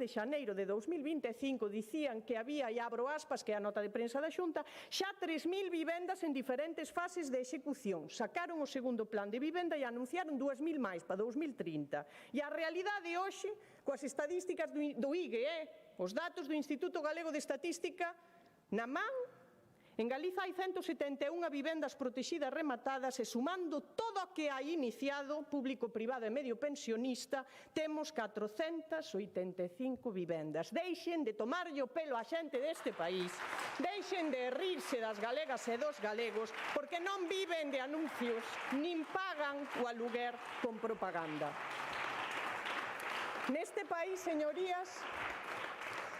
xaneiro de 2025 dicían que había, e abro aspas, que é a nota de prensa da Xunta, xa 3.000 vivendas en diferentes fases de execución. Sacaron o segundo plan de vivenda e anunciaron 2.000 máis para 2030. E a realidade hoxe, coas estadísticas do IGE, os datos do Instituto Galego de Estatística, na man, en Galiza hai 171 vivendas protegidas rematadas e sumando todo o que hai iniciado, público, privado e medio pensionista, temos 485 vivendas. Deixen de tomarlle o pelo a xente deste país, deixen de rirse das galegas e dos galegos, porque non viven de anuncios, nin pagan o aluguer con propaganda. Neste país, señorías,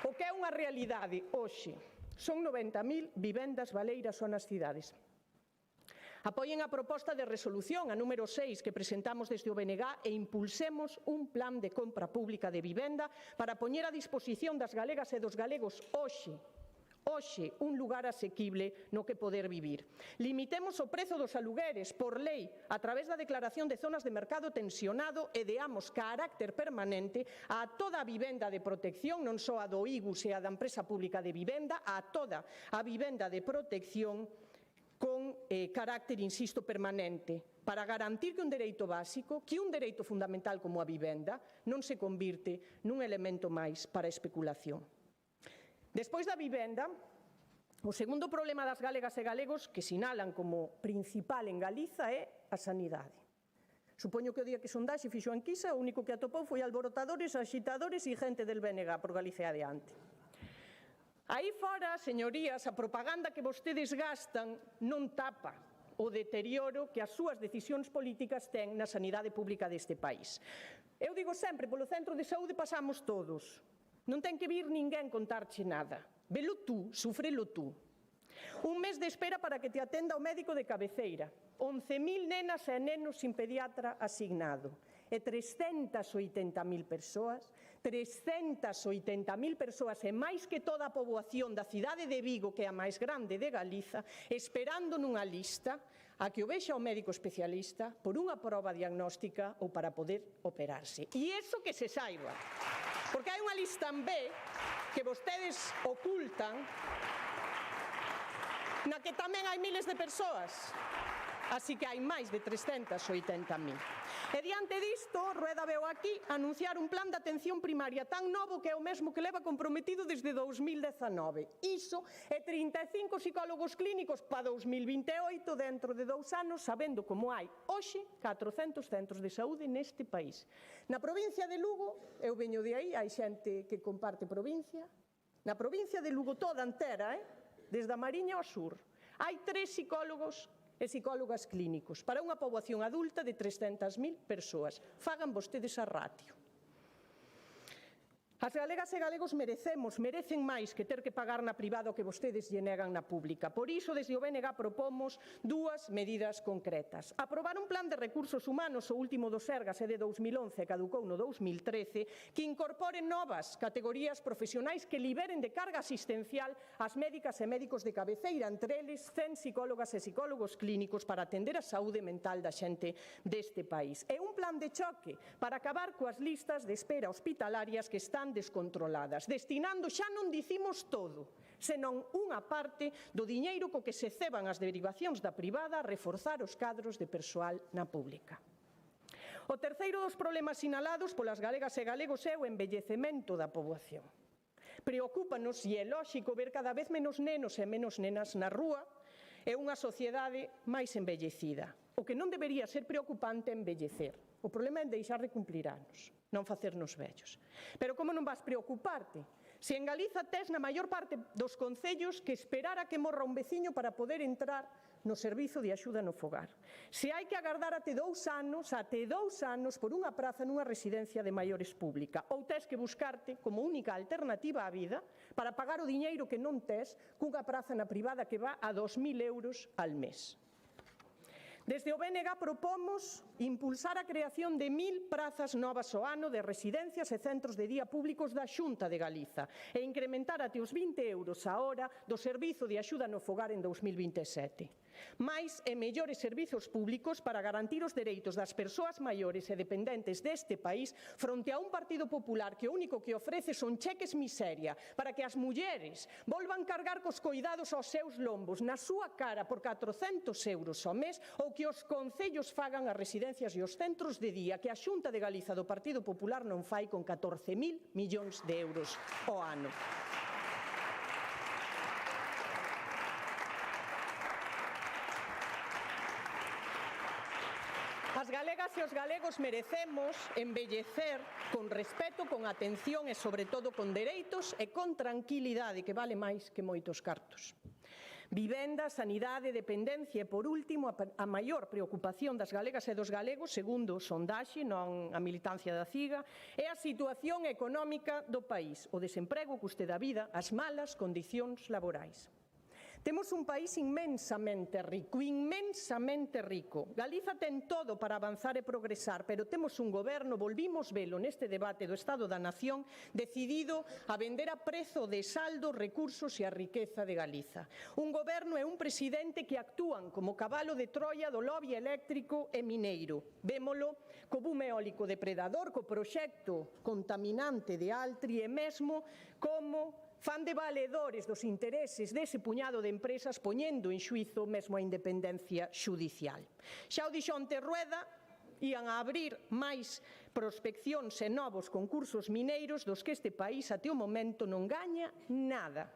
o que é unha realidade hoxe, son 90.000 vivendas baleiras só nas cidades. Apoien a proposta de resolución, a número 6, que presentamos desde o BNG e impulsemos un plan de compra pública de vivenda para poñer a disposición das galegas e dos galegos hoxe un lugar asequible no que poder vivir. Limitemos o prezo dos alugueres por lei a través da declaración de zonas de mercado tensionado e deamos carácter permanente a toda a vivenda de protección, non só a do IGUS e a da empresa pública de vivenda, a toda a vivenda de protección con carácter, insisto, permanente, para garantir que un dereito básico, que un dereito fundamental como a vivenda, non se convirte nun elemento máis para a especulación. Despois da vivenda, o segundo problema das galegas e galegos que sinalan como principal en Galiza é a sanidade. Supoño que o día que sondaxe fixo a enquisa, o único que atopou foi alborotadores, agitadores e gente del BNG por Galicia adiante. Aí fora, señorías, a propaganda que vostedes gastan non tapa o deterioro que as súas decisións políticas ten na sanidade pública deste país. Eu digo sempre, polo centro de saúde pasamos todos. Non ten que vir ninguén contarche nada. Velo tú, sufrelo tú. Un mes de espera para que te atenda o médico de cabeceira. 11.000 nenas e nenos sin pediatra asignado. E 380.000 persoas, e máis que toda a poboación da cidade de Vigo, que é a máis grande de Galiza, esperando nunha lista a que o vexa o médico especialista por unha proba diagnóstica ou para poder operarse. E iso que se saiba. Porque hai unha lista en B que vostedes ocultan na que tamén hai miles de persoas. Así que hai máis de 380.000. E diante disto, Rueda veu aquí anunciar un plan de atención primaria tan novo que é o mesmo que leva comprometido desde 2019. Iso é 35 psicólogos clínicos para 2028, dentro de 2 anos, sabendo como hai hoxe 400 centros de saúde neste país. Na provincia de Lugo, eu veño de aí, hai xente que comparte provincia, na provincia de Lugo toda entera, desde a Mariña ao sur, hai 3 psicólogos e psicólogas clínicos para unha poboación adulta de 300.000 persoas. Fagan vostedes a ratio. As galegas e galegos merecen máis que ter que pagar na privada o que vostedes lle negan na pública. Por iso, desde o BNG propomos 2 medidas concretas. Aprobar un plan de recursos humanos, o último do Sergas é de 2011, caducou no 2013, que incorpore novas categorías profesionais que liberen de carga asistencial as médicas e médicos de cabeceira, entre eles 100 psicólogas e psicólogos clínicos para atender a saúde mental da xente deste país. E un plan de choque para acabar coas listas de espera hospitalarias que están están descontroladas, destinando, xa non dicimos todo, senón unha parte do diñeiro co que se ceban as derivacións da privada a reforzar os cadros de persoal na pública. O terceiro dos problemas sinalados polas galegas e galegos é o envellecemento da poboación. Preocúpanos, e é lóxico, ver cada vez menos nenos e menos nenas na rúa e unha sociedade máis envellecida. O que non debería ser preocupante é envellecer. O problema é deixar de cumplir anos, non facernos vellos. Pero como non vas preocuparte? Se en Galiza tes na maior parte dos concellos que esperar a que morra un veciño para poder entrar no servizo de axuda no fogar. Se hai que agardar até 2 anos por unha praza nunha residencia de maiores pública, ou tes que buscarte como única alternativa á vida para pagar o diñeiro que non tes cunha praza na privada que va a 2.000 euros al mes. Desde o BNG propomos impulsar a creación de 1.000 prazas novas ao ano de residencias e centros de día públicos da Xunta de Galiza e incrementar até os 20 euros a hora do servizo de axuda no fogar en 2027. Máis e mellores servizos públicos para garantir os dereitos das persoas maiores e dependentes deste país fronte a un Partido Popular que o único que ofrece son cheques miseria para que as mulleres volvan cargar cos coidados aos seus lombos na súa cara por 400 euros ao mes ou que os concellos fagan as residencias e os centros de día que a Xunta de Galiza do Partido Popular non fai con 14.000 millóns de euros ao ano. As galegas e os galegos merecemos envellecer con respeto, con atención e, sobre todo, con dereitos e con tranquilidade, que vale máis que moitos cartos. Vivenda, sanidade, dependencia e, por último, a maior preocupación das galegas e dos galegos, segundo o sondaxe, non a militancia da CIGA, é a situación económica do país, o desemprego, o custe da vida, as malas condicións laborais. Temos un país inmensamente rico. Galiza ten todo para avanzar e progresar, pero temos un goberno, volvimos velo neste debate do Estado da Nación, decidido a vender a prezo de saldo recursos e a riqueza de Galiza. Un goberno e un presidente que actúan como cabalo de Troia do lobby eléctrico e mineiro. Vémolo co boom eólico depredador, co proxecto contaminante de Altri e mesmo como fan de valedores dos intereses dese puñado de empresas poñendo en xuízo mesmo a independencia xudicial. Xa o dixo onte Rueda, ían a abrir máis prospeccións e novos concursos mineiros dos que este país até o momento non gaña nada.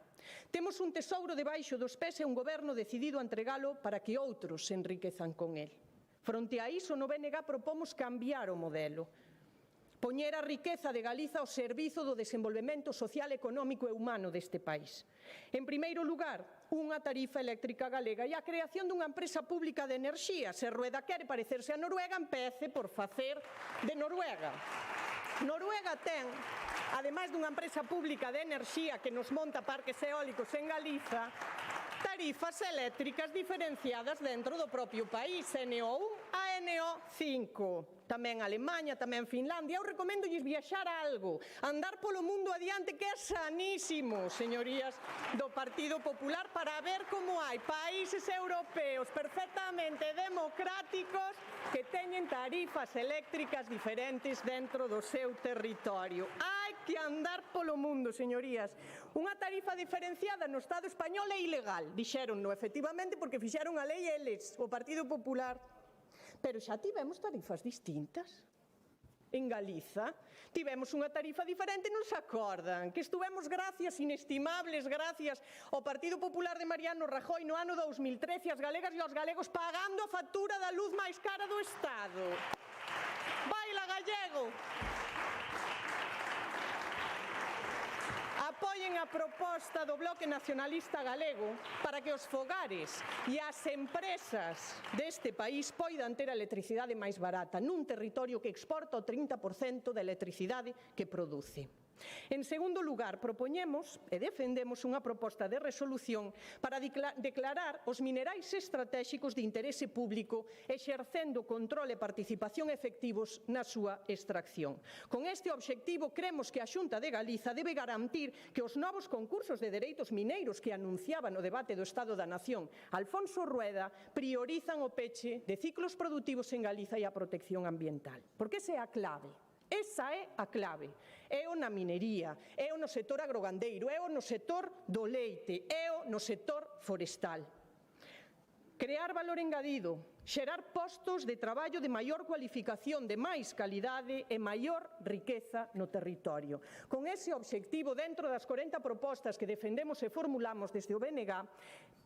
Temos un tesouro debaixo dos pés e un goberno decidido a entregalo para que outros se enriquezan con el. Fronte a iso, no BNG propomos cambiar o modelo. Poñer a riqueza de Galiza ao servizo do desenvolvemento social, económico e humano deste país. En primeiro lugar, unha tarifa eléctrica galega e a creación dunha empresa pública de enerxía. Se Rueda quere parecerse a Noruega, empece por facer de Noruega. Noruega ten, ademais dunha empresa pública de enerxía que nos monta parques eólicos en Galiza, tarifas eléctricas diferenciadas dentro do propio país, NO1 a NO5. Tamén Alemanha, tamén Finlandia. Eu recomendolles viaxar a algo, andar polo mundo adiante, que é sanísimo, señorías do Partido Popular, para ver como hai países europeos perfectamente democráticos que teñen tarifas eléctricas diferentes dentro do seu territorio. Hai que andar polo mundo, señorías. Unha tarifa diferenciada no Estado español é ilegal, dixéronno efectivamente porque fixeron a lei eles, o Partido Popular. Pero xa tivemos tarifas distintas. En Galiza tivemos unha tarifa diferente, non se acordan? Que estuvemos gracias inestimables, gracias ao Partido Popular de Mariano Rajoy no ano 2013, as galegas e os galegos pagando a factura da luz máis cara do Estado. Baila gallego! Apoien a proposta do Bloque Nacionalista Galego para que os fogares e as empresas deste país poidan ter a electricidade máis barata nun territorio que exporta o 30% da electricidade que produce. En segundo lugar, propoñemos e defendemos unha proposta de resolución para declarar os minerais estratéxicos de interese público exercendo control e participación efectivos na súa extracción. Con este obxectivo, cremos que a Xunta de Galiza debe garantir que os novos concursos de dereitos mineiros que anunciaba no debate do Estado da Nación Alfonso Rueda priorizan o peche de ciclos produtivos en Galiza e a protección ambiental. Porque esa é a clave. Esa é a clave. É o na minería, é o no sector agrogandeiro, é o no sector do leite, é o no sector forestal. Crear valor engadido, xerar postos de traballo de maior cualificación, de máis calidade e maior riqueza no territorio. Con ese obxectivo, dentro das 40 propostas que defendemos e formulamos desde o BNG,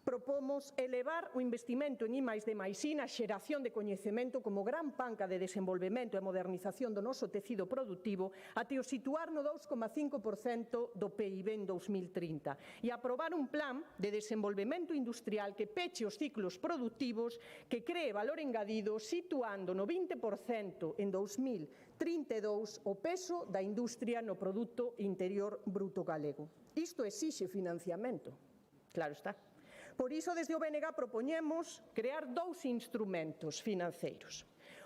propomos elevar o investimento en I+D+I na xeración de coñecemento como gran panca de desenvolvemento e modernización do noso tecido productivo até o situar no 2,5% do PIB en 2030 e aprobar un plan de desenvolvemento industrial que peche os ciclos productivos, que cree valor engadido situando no 20% en 2032 o peso da industria no Produto Interior Bruto galego. Isto exixe financiamento, claro está. Por iso, desde o BNG propoñemos crear 2 instrumentos financeiros.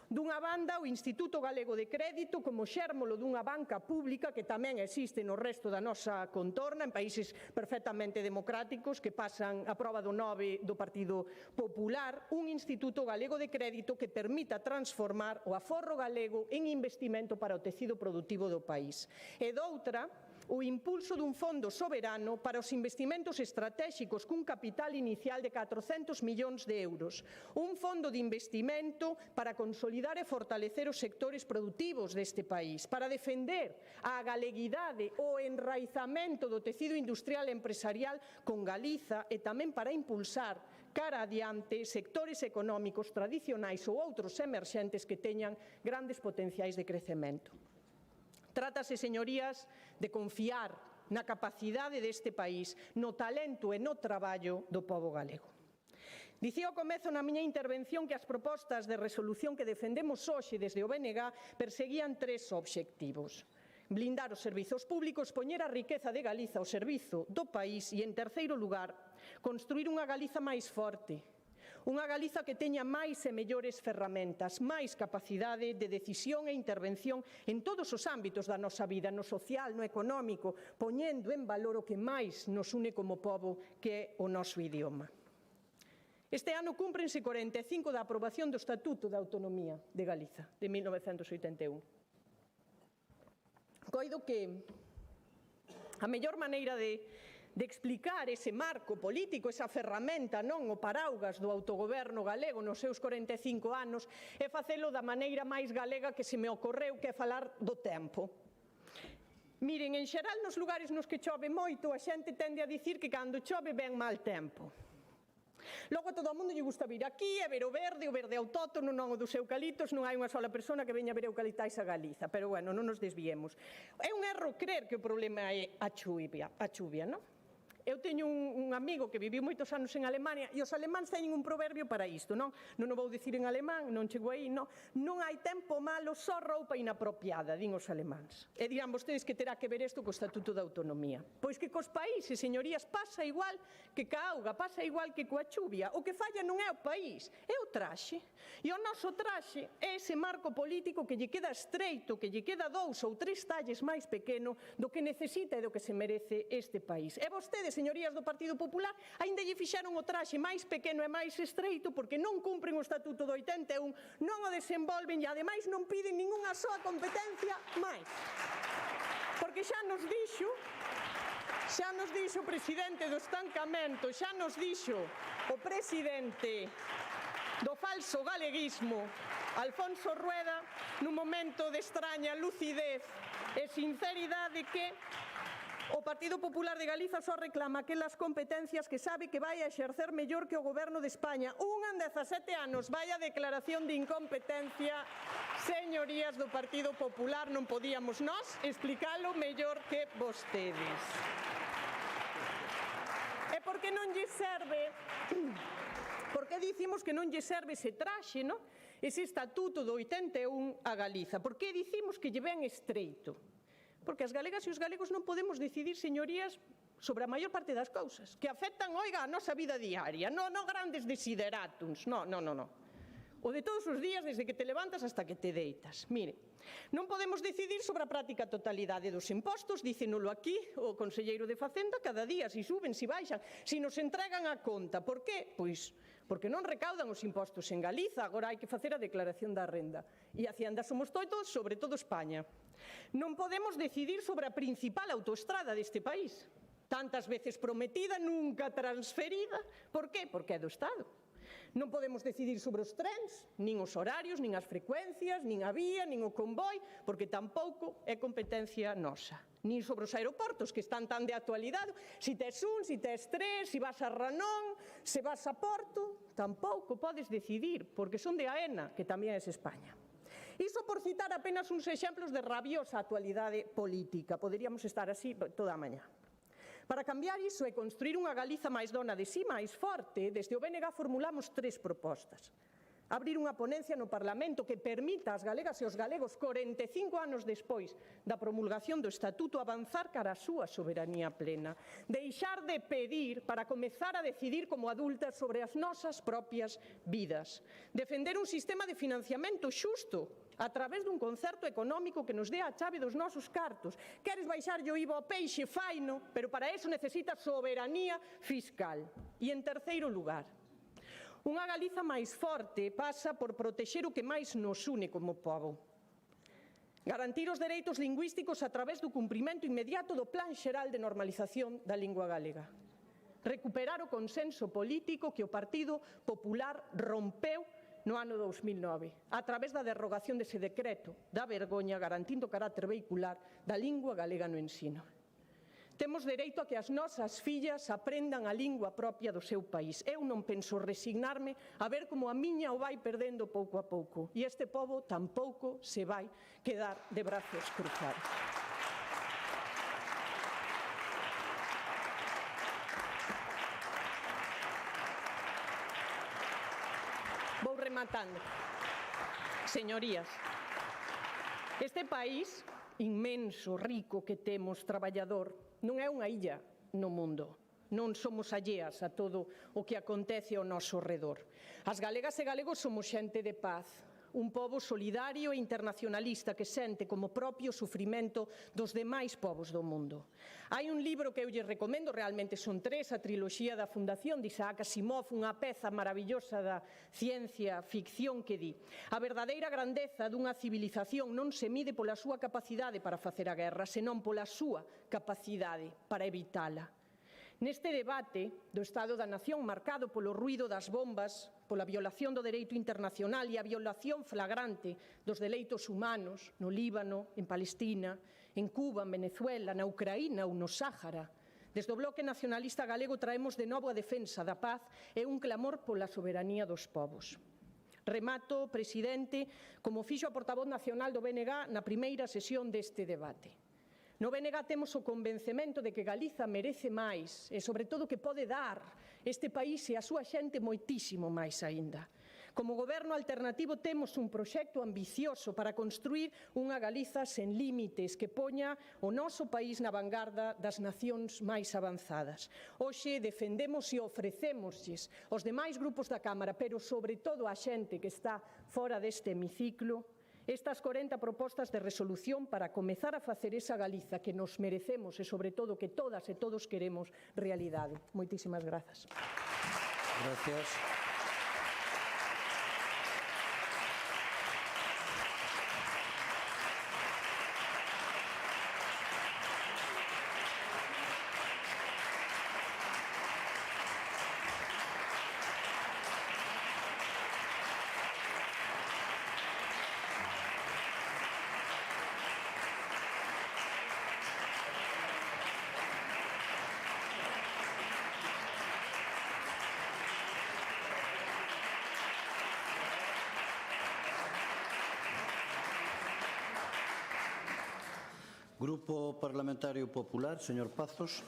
Dunha banda, o Instituto Galego de Crédito como xérmolo dunha banca pública que tamén existe no resto da nosa contorna, en países perfectamente democráticos que pasan a proba do 9 do Partido Popular, un Instituto Galego de Crédito que permita transformar o aforro galego en investimento para o tecido productivo do país. E doutra, o impulso dun fondo soberano para os investimentos estratéxicos cun capital inicial de 400 millóns de euros. Un fondo de investimento para consolidar e fortalecer os sectores produtivos deste país, para defender a galeguidade, o enraizamento do tecido industrial e empresarial con Galiza e tamén para impulsar cara adiante sectores económicos tradicionais ou outros emerxentes que teñan grandes potenciais de crecemento. Trátase, señorías, de confiar na capacidade deste país, no talento e no traballo do pobo galego. Dicía ao comezo na miña intervención que as propostas de resolución que defendemos hoxe desde o BNG perseguían 3 obxectivos: blindar os servizos públicos, poñer a riqueza de Galiza ao servizo do país e, en terceiro lugar, construir unha Galiza máis forte, unha Galiza que teña máis e mellores ferramentas, máis capacidade de decisión e intervención en todos os ámbitos da nosa vida, no social, no económico, poñendo en valor o que máis nos une como pobo, que é o noso idioma. Este ano cúmprense 45 da aprobación do Estatuto da Autonomía de Galiza, de 1981. Coido que a mellor maneira de explicar ese marco político, esa ferramenta, non o paraugas do autogoberno galego nos seus 45 anos, é facelo da maneira máis galega que se me ocorreu, que é falar do tempo. Miren, en xeral, nos lugares nos que chove moito, a xente tende a dicir que cando chove ven mal tempo. Logo a todo o mundo lle gusta vir aquí e ver o verde autóctono, non o dos eucaliptos, non hai unha sola persona que veña a ver eucaliptais a Galiza, pero bueno, non nos desviemos. É un erro crer que o problema é a chuvia, non? Eu teño un amigo que viviu moitos anos en Alemania e os alemáns teñen un proverbio para isto, non? Non o vou dicir en alemán, non chego aí, non? Non hai tempo malo, só roupa inapropiada, din os alemáns. E dirán vostedes que terá que ver isto co Estatuto da Autonomía. Pois que cos países, señorías, pasa igual que ca auga, pasa igual que coa chuvia. O que falla non é o país, é o traxe. E o noso traxe é ese marco político que lle queda estreito, que lle queda 2 ou 3 talles máis pequeno do que necesita e do que se merece este país. E vostedes, señorías do Partido Popular, aínda lle fixeron o traxe máis pequeno e máis estreito porque non cumpren o Estatuto do 81, non o desenvolven e, ademais, non piden ningunha soa competencia máis. Porque xa nos dixo o presidente do estancamento, xa nos dixo o presidente do falso galeguismo, Alfonso Rueda, nun momento de extraña lucidez e sinceridade, que o Partido Popular de Galiza só reclama aquelas competencias que sabe que vai a exercer mellor que o Goberno de España. En 17 anos, vai a declaración de incompetencia, señorías do Partido Popular, non podíamos nós explicalo mellor que vostedes. E por que non lle serve, por que dicimos que non lle serve ese traxe, non? Ese Estatuto do 81 a Galiza? Por que dicimos que lle ven estreito? Porque as galegas e os galegos non podemos decidir, señorías, sobre a maior parte das cousas, que afectan, oiga, a nosa vida diaria, non grandes desiderátums, non. O de todos os días, desde que te levantas hasta que te deitas. Mire, non podemos decidir sobre a práctica totalidade dos impostos, dícenolo aquí o conselleiro de Facenda, cada día, si suben, si baixan, si nos entregan a conta. Por qué? Pois porque non recaudan os impostos en Galiza, agora hai que facer a declaración da renda. E a Hacienda somos todos, sobre todo España. Non podemos decidir sobre a principal autoestrada deste país, tantas veces prometida, nunca transferida. Por qué? Porque é do Estado. Non podemos decidir sobre os trens, nin os horarios, nin as frecuencias, nin a vía, nin o convoi, porque tampouco é competencia nosa. Nin sobre os aeroportos, que están tan de actualidade, si tes un, si tes tres, si vas a Ranón, se vas a Porto, tampouco podes decidir, porque son de AENA, que tamén é España. Iso por citar apenas uns exemplos de rabiosa actualidade política. Poderíamos estar así toda a mañá. Para cambiar iso e construir unha Galiza máis dona de si, máis forte, desde o BNG formulamos 3 propostas. Abrir unha ponencia no Parlamento que permita ás galegas e aos galegos 45 anos despois da promulgación do Estatuto avanzar cara á súa soberanía plena. Deixar de pedir para comezar a decidir como adultas sobre as nosas propias vidas. Defender un sistema de financiamento xusto a través dun concerto económico que nos dé a chave dos nosos cartos. Queres baixarlle o IVA ao peixe, faino, pero para eso necesitas soberanía fiscal. E en terceiro lugar, unha Galiza máis forte pasa por protexer o que máis nos une como pobo. Garantir os dereitos lingüísticos a través do cumprimento inmediato do Plan Xeral de Normalización da Lingua Galega. Recuperar o consenso político que o Partido Popular rompeu no ano 2009, a través da derrogación dese decreto da vergoña garantindo o carácter vehicular da lingua galega no ensino. Temos dereito a que as nosas fillas aprendan a lingua propia do seu país. Eu non penso resignarme a ver como a miña o vai perdendo pouco a pouco. E este pobo tampouco se vai quedar de brazos cruzados. Vou rematando. Señorías, este país inmenso, rico que temos, traballador, non é unha illa no mundo. Non somos alleas a todo o que acontece ao noso redor. As galegas e galegos somos xente de paz, un pobo solidario e internacionalista que sente como propio o sufrimento dos demais povos do mundo. Hai un libro que eu lle recomendo, realmente son 3, a triloxía da Fundación de Isaac Asimov, unha peza maravillosa da ciencia ficción que di: a verdadeira grandeza dunha civilización non se mide pola súa capacidade para facer a guerra, senón pola súa capacidade para evitala. Neste debate do Estado da Nación marcado polo ruído das bombas, pola violación do dereito internacional e a violación flagrante dos dereitos humanos no Líbano, en Palestina, en Cuba, en Venezuela, na Ucraína ou no Sáhara, desde o Bloque Nacionalista Galego traemos de novo a defensa da paz e un clamor pola soberanía dos povos. Remato, presidente, como fixo a portavoz nacional do BNG na primeira sesión deste debate. No BNG temos o convencemento de que Galiza merece máis e, sobre todo, que pode dar este país e a súa xente moitísimo máis aínda. Como goberno alternativo temos un proxecto ambicioso para construir unha Galiza sen límites que poña o noso país na vanguarda das nacións máis avanzadas. Hoxe defendemos e ofrecémoslles aos demais grupos da Cámara, pero sobre todo a xente que está fora deste hemiciclo, estas 40 propostas de resolución para comezar a facer esa Galiza que nos merecemos e, sobre todo, que todas e todos queremos realidade. Moitísimas grazas. Gracias. Grupo Parlamentario Popular, señor Pazos.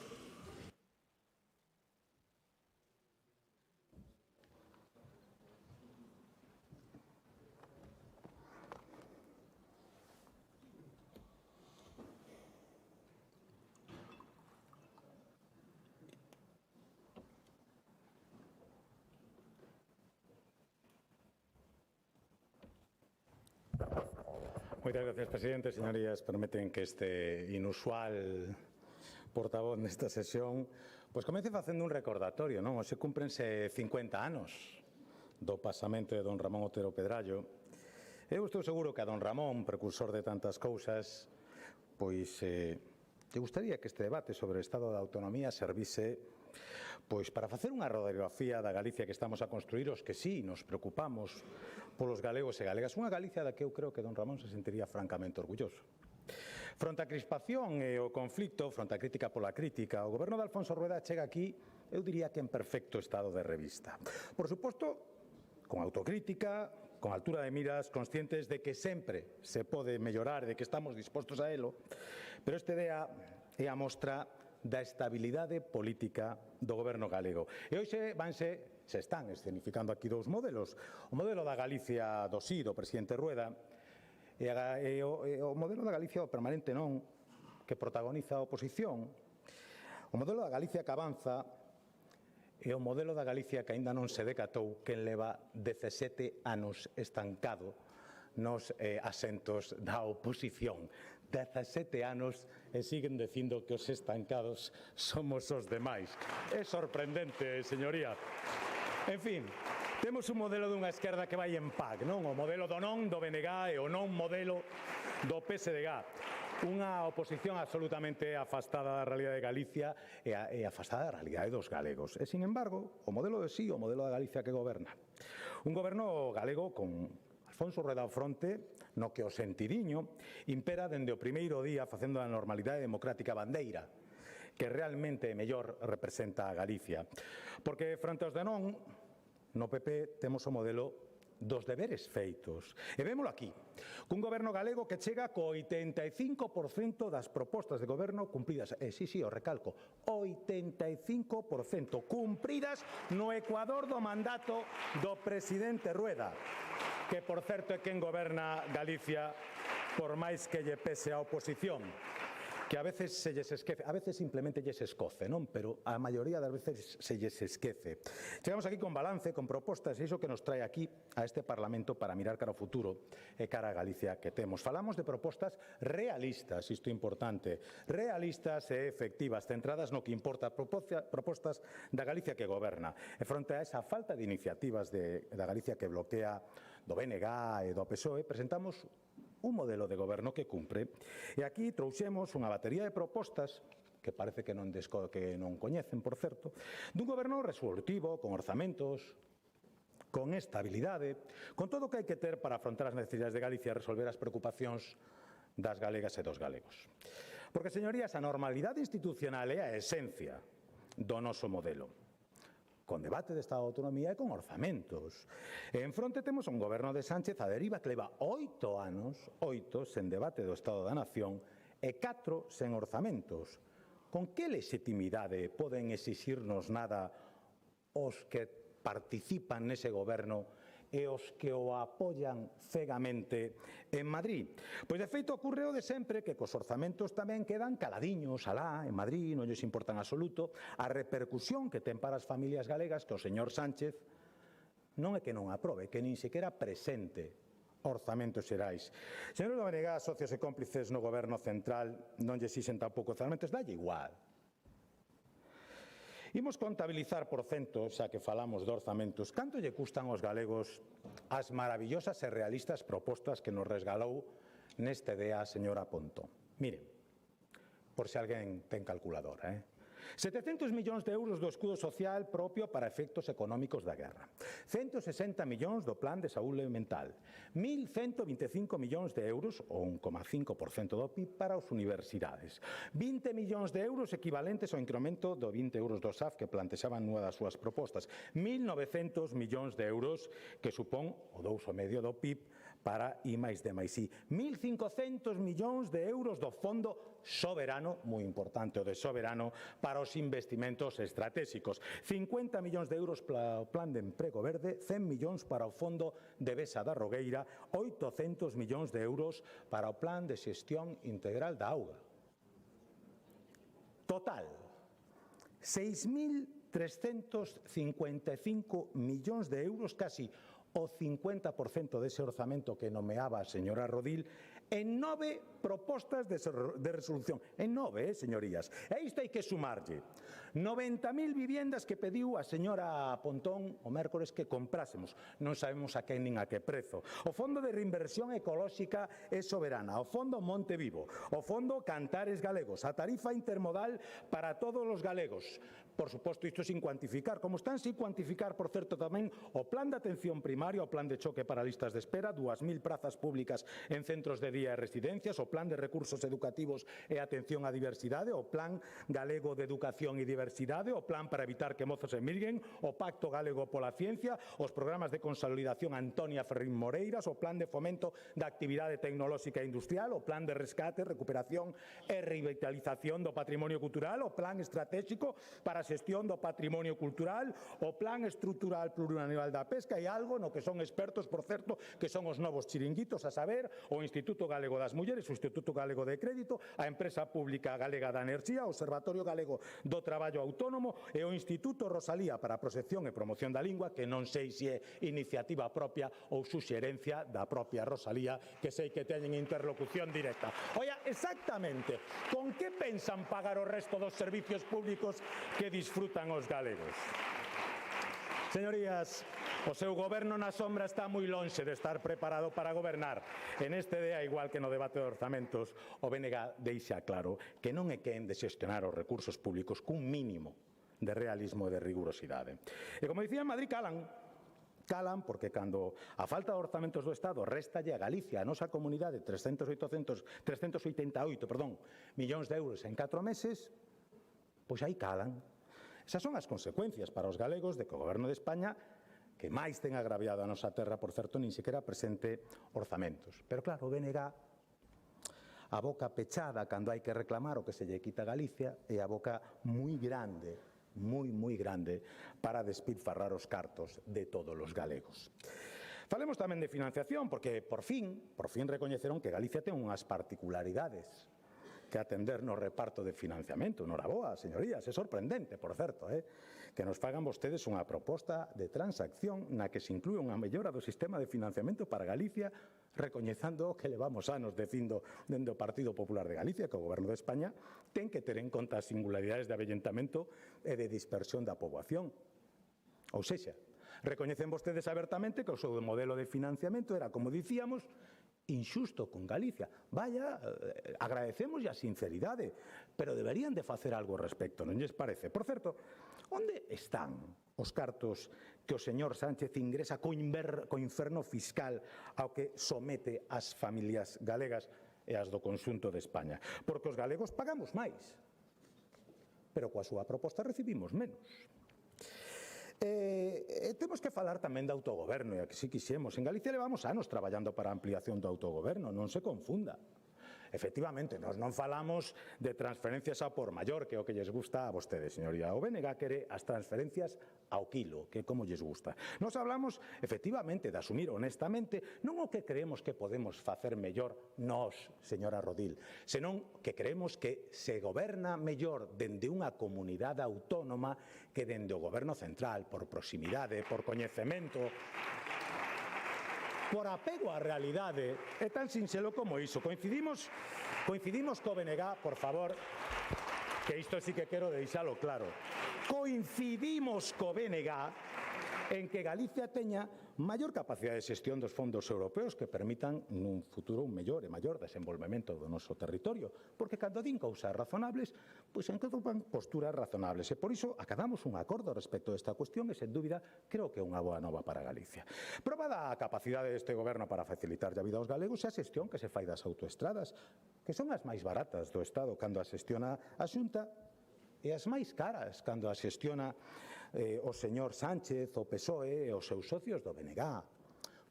Moitas gracias, presidente. Señorías, permiten que este inusual portavoz nesta sesión comece facendo un recordatorio, non? Hoxe cúmprense 50 anos do pasamento de don Ramón Otero Pedrallo. Eu estou seguro que a don Ramón, precursor de tantas cousas, pois te gustaría que este debate sobre o Estado da Autonomía servise pois para facer unha radiografía da Galicia que estamos a construir os que sí nos preocupamos polos galegos e galegas, unha Galicia da que eu creo que don Ramón se sentiría francamente orgulloso. Fronte a crispación e o conflito, fronte a crítica pola crítica, o goberno de Alfonso Rueda chega aquí, eu diría que en perfecto estado de revista. Por suposto, con autocrítica, con altura de miras, conscientes de que sempre se pode mellorar, de que estamos dispostos a elo, pero este día é a mostra da estabilidade política do goberno galego. E hoxe se están escenificando aquí dous modelos. O modelo da Galicia do sí, do presidente Rueda, e o modelo da Galicia permanente non, que protagoniza a oposición. O modelo da Galicia que avanza e o modelo da Galicia que aínda non se decatou, que leva 17 anos estancado nos asentos da oposición. 17 anos e siguen dicindo que os estancados somos os demais. É sorprendente, señoría. En fin, temos un modelo dunha esquerda que vai en PAC, non? O modelo do non do BNG e o non modelo do PSDG. Unha oposición absolutamente afastada da realidade de Galicia e afastada da realidade dos galegos. E, sin embargo, o modelo de sí, o modelo da Galicia que goberna. Un goberno galego con Alfonso Rueda ao fronte, no que o sentidiño impera dende o primeiro día facendo da normalidade democrática bandeira, que realmente mellor representa a Galicia. Porque, fronte aos de non, no PP temos o modelo dos deberes feitos. E vémolo aquí, cun goberno galego que chega co 85% das propostas de goberno cumpridas. Sí, o recalco, 85% cumpridas no ecuador do mandato do presidente Rueda, que, por certo, é quen goberna Galicia por máis que lle pese a oposición, que a veces se lles esquece, a veces simplemente lles escoce, non? Pero a maioría das veces se lles esquece. Chegamos aquí con balance, con propostas, e iso que nos trae aquí a este Parlamento para mirar cara ao futuro e cara a Galicia que temos. Falamos de propostas realistas, isto é importante, realistas e efectivas, centradas no que importa, propostas da Galicia que goberna. E fronte a esa falta de iniciativas da Galicia que bloquea do BNG e do PSOE, presentamos un modelo de goberno que cumpre. E aquí trouxemos unha batería de propostas que parece que non coñecen, por certo, dun goberno resolutivo, con orzamentos, con estabilidade, con todo o que hai que ter para afrontar as necesidades de Galicia e resolver as preocupacións das galegas e dos galegos. Porque, señorías, a normalidade institucional é a esencia do noso modelo, con debate de Estado de Autonomía e con orzamentos. E en fronte temos un goberno de Sánchez a deriva que leva 8 anos, 8, sen debate do Estado da Nación e 4 sen orzamentos. Con que legitimidade poden exixirnos nada os que participan nese goberno e os que o apoian cegamente en Madrid? Pois, de feito, ocorre o de sempre, que cos orzamentos tamén quedan caladiños alá en Madrid, non lles importa en absoluto a repercusión que ten para as familias galegas que o señor Sánchez non é que non aprobe, que nin sequera presente orzamentos xerais. Señor do BNG, socios e cómplices no goberno central non lle exixen tampouco orzamentos, dalle igual. Imos contabilizar por cento, xa que falamos de orzamentos, canto lle custan aos galegos as maravillosas e realistas propostas que nos regalou neste día a señora Pontón. Miren, por se alguén ten calculadora, 700 millóns de euros do escudo social propio para efectos económicos da guerra, 160 millóns do plan de saúde mental, 1.125 millóns de euros, o 1,5% do PIB, para as universidades, 20 millóns de euros equivalentes ao incremento do 20 euros do SAF que plantexaban nunha das súas propostas, 1.900 millóns de euros que supón o 2,5% do PIB para I+D+I, 1.500 millóns de euros do Fondo Soberano, moi importante o de Soberano, para os investimentos estratégicos, 50 millóns de euros para o Plan de Emprego Verde, 100 millóns para o Fondo de Besa da Rogueira, 800 millóns de euros para o Plan de Xestión Integral da Auga. Total, 6.355 millóns de euros, casi o 50% dese orzamento que nomeaba a señora Rodil, en 9 propostas de resolución. En 9, señorías. E isto hai que sumarlle 90.000 viviendas que pediu a señora Pontón o mércores que comprásemos. Non sabemos a quen nin a que prezo. O Fondo de Reinversión Ecolóxica e Soberana, o Fondo Monte Vivo, o Fondo Cantares Galegos, a tarifa intermodal para todos os galegos. Por suposto, isto sin cuantificar, como están sin cuantificar, por certo, tamén o plan de atención primaria, o plan de choque para listas de espera, 2.000 prazas públicas en centros de día e residencias, o plan de recursos educativos e atención á diversidade, o plan galego de educación e diversidade, o plan para evitar que mozos emigren, o pacto galego pola ciencia, os programas de consolidación Antonia Ferrín Moreiras, o plan de fomento da actividade tecnolóxica e industrial, o plan de rescate, recuperación e revitalización do patrimonio cultural, o plan estratégico para a xestión do patrimonio cultural, o plan estrutural plurianual da pesca e algo no que son expertos, por certo, que son os novos chiringuitos, a saber, o Instituto Galego das Mulleres, o Instituto Galego de Crédito, a Empresa Pública Galega da Enerxía, o Observatorio Galego do Traballo Autónomo e o Instituto Rosalía para a Proxección e Promoción da Lingua, que non sei se é iniciativa propia ou suxerencia da propia Rosalía, que sei que teñen interlocución directa. Oia, exactamente, con que pensan pagar o resto dos servicios públicos que disfrutan os galegos? Señorías, o seu goberno na sombra está moi lonxe de estar preparado para gobernar. En este día, igual que no debate de orzamentos, o BNG deixa claro que non é quen de xestionar os recursos públicos cun mínimo de realismo e de rigurosidade. E como dicía, en Madrid calan porque cando a falta de orzamentos do Estado réstalle a Galicia, a nosa comunidade, 388 millóns de euros en 4 meses, pois aí calan. Esas son as consecuencias para os galegos de que o Goberno de España, que máis ten agraviado a nosa terra, por certo, nin sequera presente orzamentos. Pero claro, o BNG, a boca pechada cando hai que reclamar o que se lle quita a Galicia, e a boca moi grande, moi grande, para despilfarrar os cartos de todos os galegos. Falemos tamén de financiación, porque por fin recoñeceron que Galicia ten unhas particularidades que atender no reparto de financiamento. Noraboa, señorías, é sorprendente, por certo, que nos fagan vostedes unha proposta de transacción na que se inclúe unha mellora do sistema de financiamento para Galicia, recoñezando que levamos anos dicindo dende o Partido Popular de Galicia que o Goberno de España ten que ter en conta as singularidades de avellentamento e de dispersión da poboación. Ou sexa, recoñecen vostedes abertamente que o seu modelo de financiamento era, como dicíamos, inxusto con Galicia. Vaya, agradecemos a sinceridade, pero deberían de facer algo ao respecto, non lles parece? Por certo, onde están os cartos que o señor Sánchez ingresa co inferno fiscal ao que somete as familias galegas e as do conxunto de España? Porque os galegos pagamos máis, pero coa súa proposta recibimos menos. Temos que falar tamén de autogoberno, e aquí si quixemos. En Galicia levamos anos traballando para a ampliación do autogoberno, non se confunda. Efectivamente, nós non falamos de transferencias ao por maior, que é o que lles gusta a vostedes, señoría. O BNG quere as transferencias ao kilo, que é como lles gusta. Nós hablamos, efectivamente, de asumir honestamente non o que creemos que podemos facer mellor nós, señora Rodil, senón que creemos que se goberna mellor dende unha comunidade autónoma que dende o goberno central, por proximidade, por coñecemento, por apego á realidade. É tan sinxelo como iso. Coincidimos co BNG, por favor, que isto sí que quero deixalo claro. Coincidimos co BNG en que Galicia teña maior capacidade de xestión dos fondos europeos que permitan nun futuro un mellor e maior desenvolvemento do noso territorio, porque cando din cousas razonables, pois encontran posturas razonables, e por iso acabamos un acordo respecto desta cuestión e, sen dúbida, creo que é unha boa nova para Galicia. Probada a capacidade deste goberno para facilitar a vida aos galegos e a xestión que se fai das autoestradas, que son as máis baratas do Estado cando as xestiona a Xunta, e as máis caras cando as xestiona o señor Sánchez, o PSOE e os seus socios do BNG.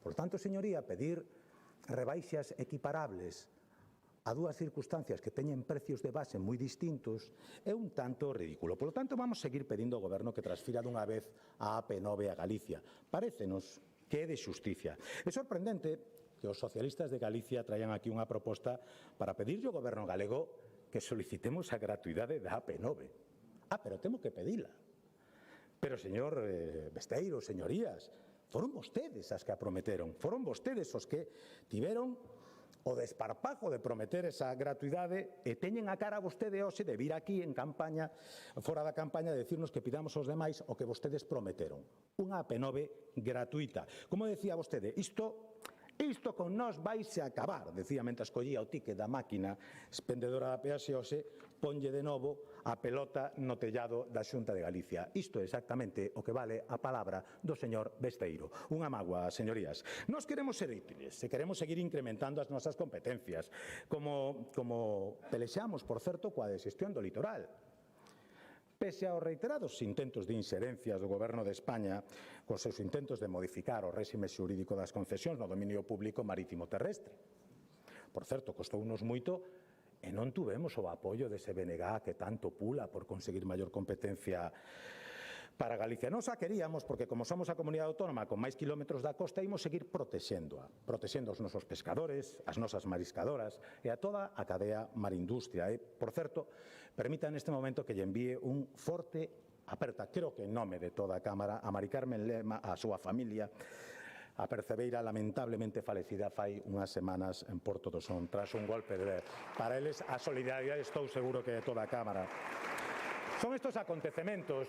Por tanto, señoría, pedir rebaixas equiparables a dúas circunstancias que teñen precios de base moi distintos é un tanto ridículo. Por lo tanto, vamos seguir pedindo ao goberno que transfira dunha vez a AP9 a Galicia. Parécenos que é de xusticia. É sorprendente que os socialistas de Galicia traian aquí unha proposta para pedirlle ao goberno galego que solicitemos a gratuidade da AP9. Pero temo que pedila. Pero, señor Besteiro, señorías, foron vostedes as que a prometeron, foron vostedes os que tiveron o desparpajo de prometer esa gratuidade e teñen a cara vostede hoxe de vir aquí en campaña, fora da campaña, de decirnos que pidamos aos demais o que vostedes prometeron. Unha AP9 gratuita. Como decía vostede, isto con nós vaise a acabar, decía mentre collía o ticket da máquina expendedora da peaxe hoxe, ponlle de novo a pelota no tellado da Xunta de Galicia. Isto é exactamente o que vale a palabra do señor Besteiro. Unha mágoa, señorías. Nós queremos ser útiles e queremos seguir incrementando as nosas competencias, como pelexamos, por certo, coa de xestión do litoral. Pese aos reiterados intentos de inxerencias do Goberno de España, cos seus intentos de modificar o réxime xurídico das concesións no dominio público marítimo terrestre. Por certo, costounos moito e non tuvemos o apoio dese BNG que tanto pula por conseguir maior competencia para Galicia. Nos a queríamos porque, como somos a comunidade autónoma con máis kilómetros da costa, imos seguir protexéndoa, protexendo os nosos pescadores, as nosas mariscadoras e a toda a cadea marindustria. E, por certo, permita neste momento que lle envíe un forte aperta, creo que en nome de toda a Cámara, a Mari Carmen Lema, a súa familia, a percebeira lamentablemente falecida fai unhas semanas en Porto do Son, tras un golpe de... Para eles, a solidaridade estou seguro que de toda a Cámara. Son estes acontecementos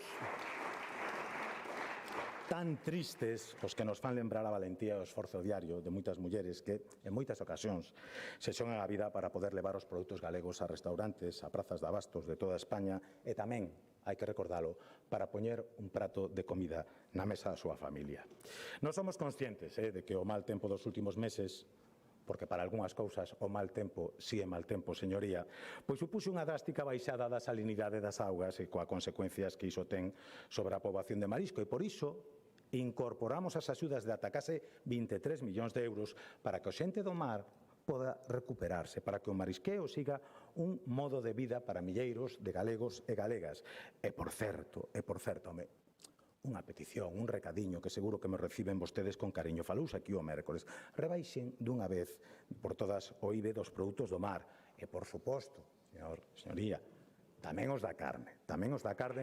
tan tristes os que nos fan lembrar a valentía e o esforzo diario de moitas mulleres que, en moitas ocasións, se xogan a vida para poder levar os produtos galegos a restaurantes, a prazas de abastos de toda España e tamén, hai que recordalo, para poñer un prato de comida na mesa da súa familia. Non somos conscientes de que o mal tempo dos últimos meses, porque para algunhas cousas o mal tempo si é mal tempo, señoría, pois supuxe unha drástica baixada da salinidade das augas e coa consecuencias que iso ten sobre a poboación de marisco e por iso incorporamos as axudas de ata case 23 millóns de euros para que o xente do mar poda recuperarse, para que o marisqueo siga un modo de vida para milleiros de galegos e galegas. E por certo, unha petición, un recadiño que seguro que me reciben vostedes con cariño. Falouse aquí o mércoles. Rebaixen dunha vez por todas o IBE dos produtos do mar. E, por suposto, señoría, tamén os da carne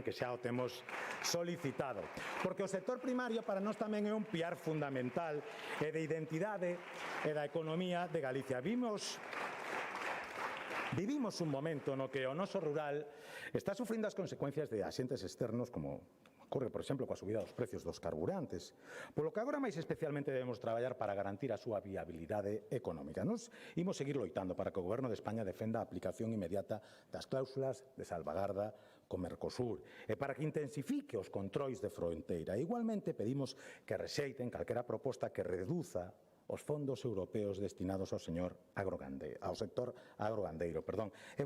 que xa o temos solicitado. Porque o sector primario para nós tamén é un piar fundamental e de identidade e da economía de Galicia. Vivimos un momento no que o noso rural está sufrindo as consecuencias de axentes externos como ocorre, por exemplo, coa subida dos precios dos carburantes, polo que agora máis especialmente debemos traballar para garantir a súa viabilidade económica. Nos imos seguir loitando para que o Goberno de España defenda a aplicación inmediata das cláusulas de salvagarda co Mercosur e para que intensifique os controis de fronteira. Igualmente pedimos que rexeiten calquera proposta que reduza os fondos europeos destinados ao sector agrogandeiro. E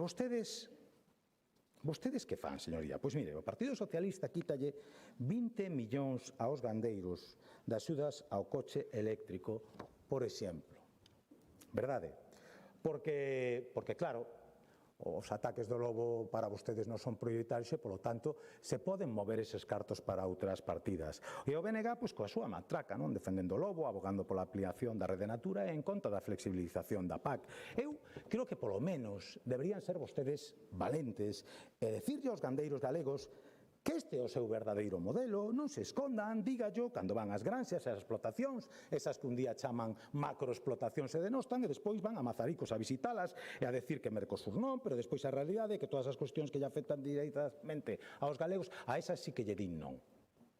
vostedes que fan, señoría? Pois mire, o Partido Socialista quítalle 20 millóns aos gandeiros das axudas ao coche eléctrico, por exemplo. Verdade? Porque claro, os ataques do lobo para vostedes non son prioritarios e, polo tanto, se poden mover eses cartos para outras partidas. E o BNG, pois, coa súa matraca, non defendendo o lobo, abogando pola ampliación da rede Natura e en contra da flexibilización da PAC. Eu creo que, polo menos, deberían ser vostedes valentes e decirlle aos gandeiros galegos que este é o seu verdadeiro modelo, non se escondan, dígallo, cando van ás granxas e ás explotacións, esas que un día chaman macroexplotacións e denostan, e despois van a Mazaricos a visitalas e a decir que Mercosur non, pero despois a realidade é que todas as cuestións que lle afectan directamente aos galegos, a esas sí que lle din non.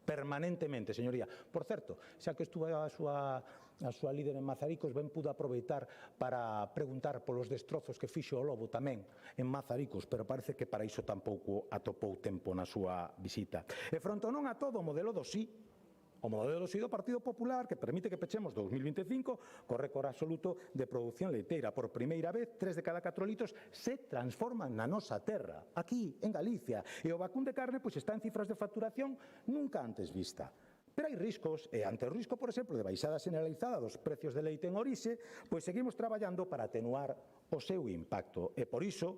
Permanentemente, señoría. Por certo, xa que estuvo a súa líder en Mazaricos, ben pudo aproveitar para preguntar polos destrozos que fixo o lobo tamén en Mazaricos, pero parece que para iso tampouco atopou tempo na súa visita. E fronte non a todo o modelo do sí, o modelo do Partido Popular que permite que pechemos 2025 co récord absoluto de produción leiteira. Por primeira vez, 3 de cada 4 litros se transforman na nosa terra, aquí, en Galicia. E o vacún de carne pois está en cifras de facturación nunca antes vista. Pero hai riscos, e ante o risco, por exemplo, de baixada generalizada dos precios de leite en orixe, pois seguimos traballando para atenuar o seu impacto. E por iso,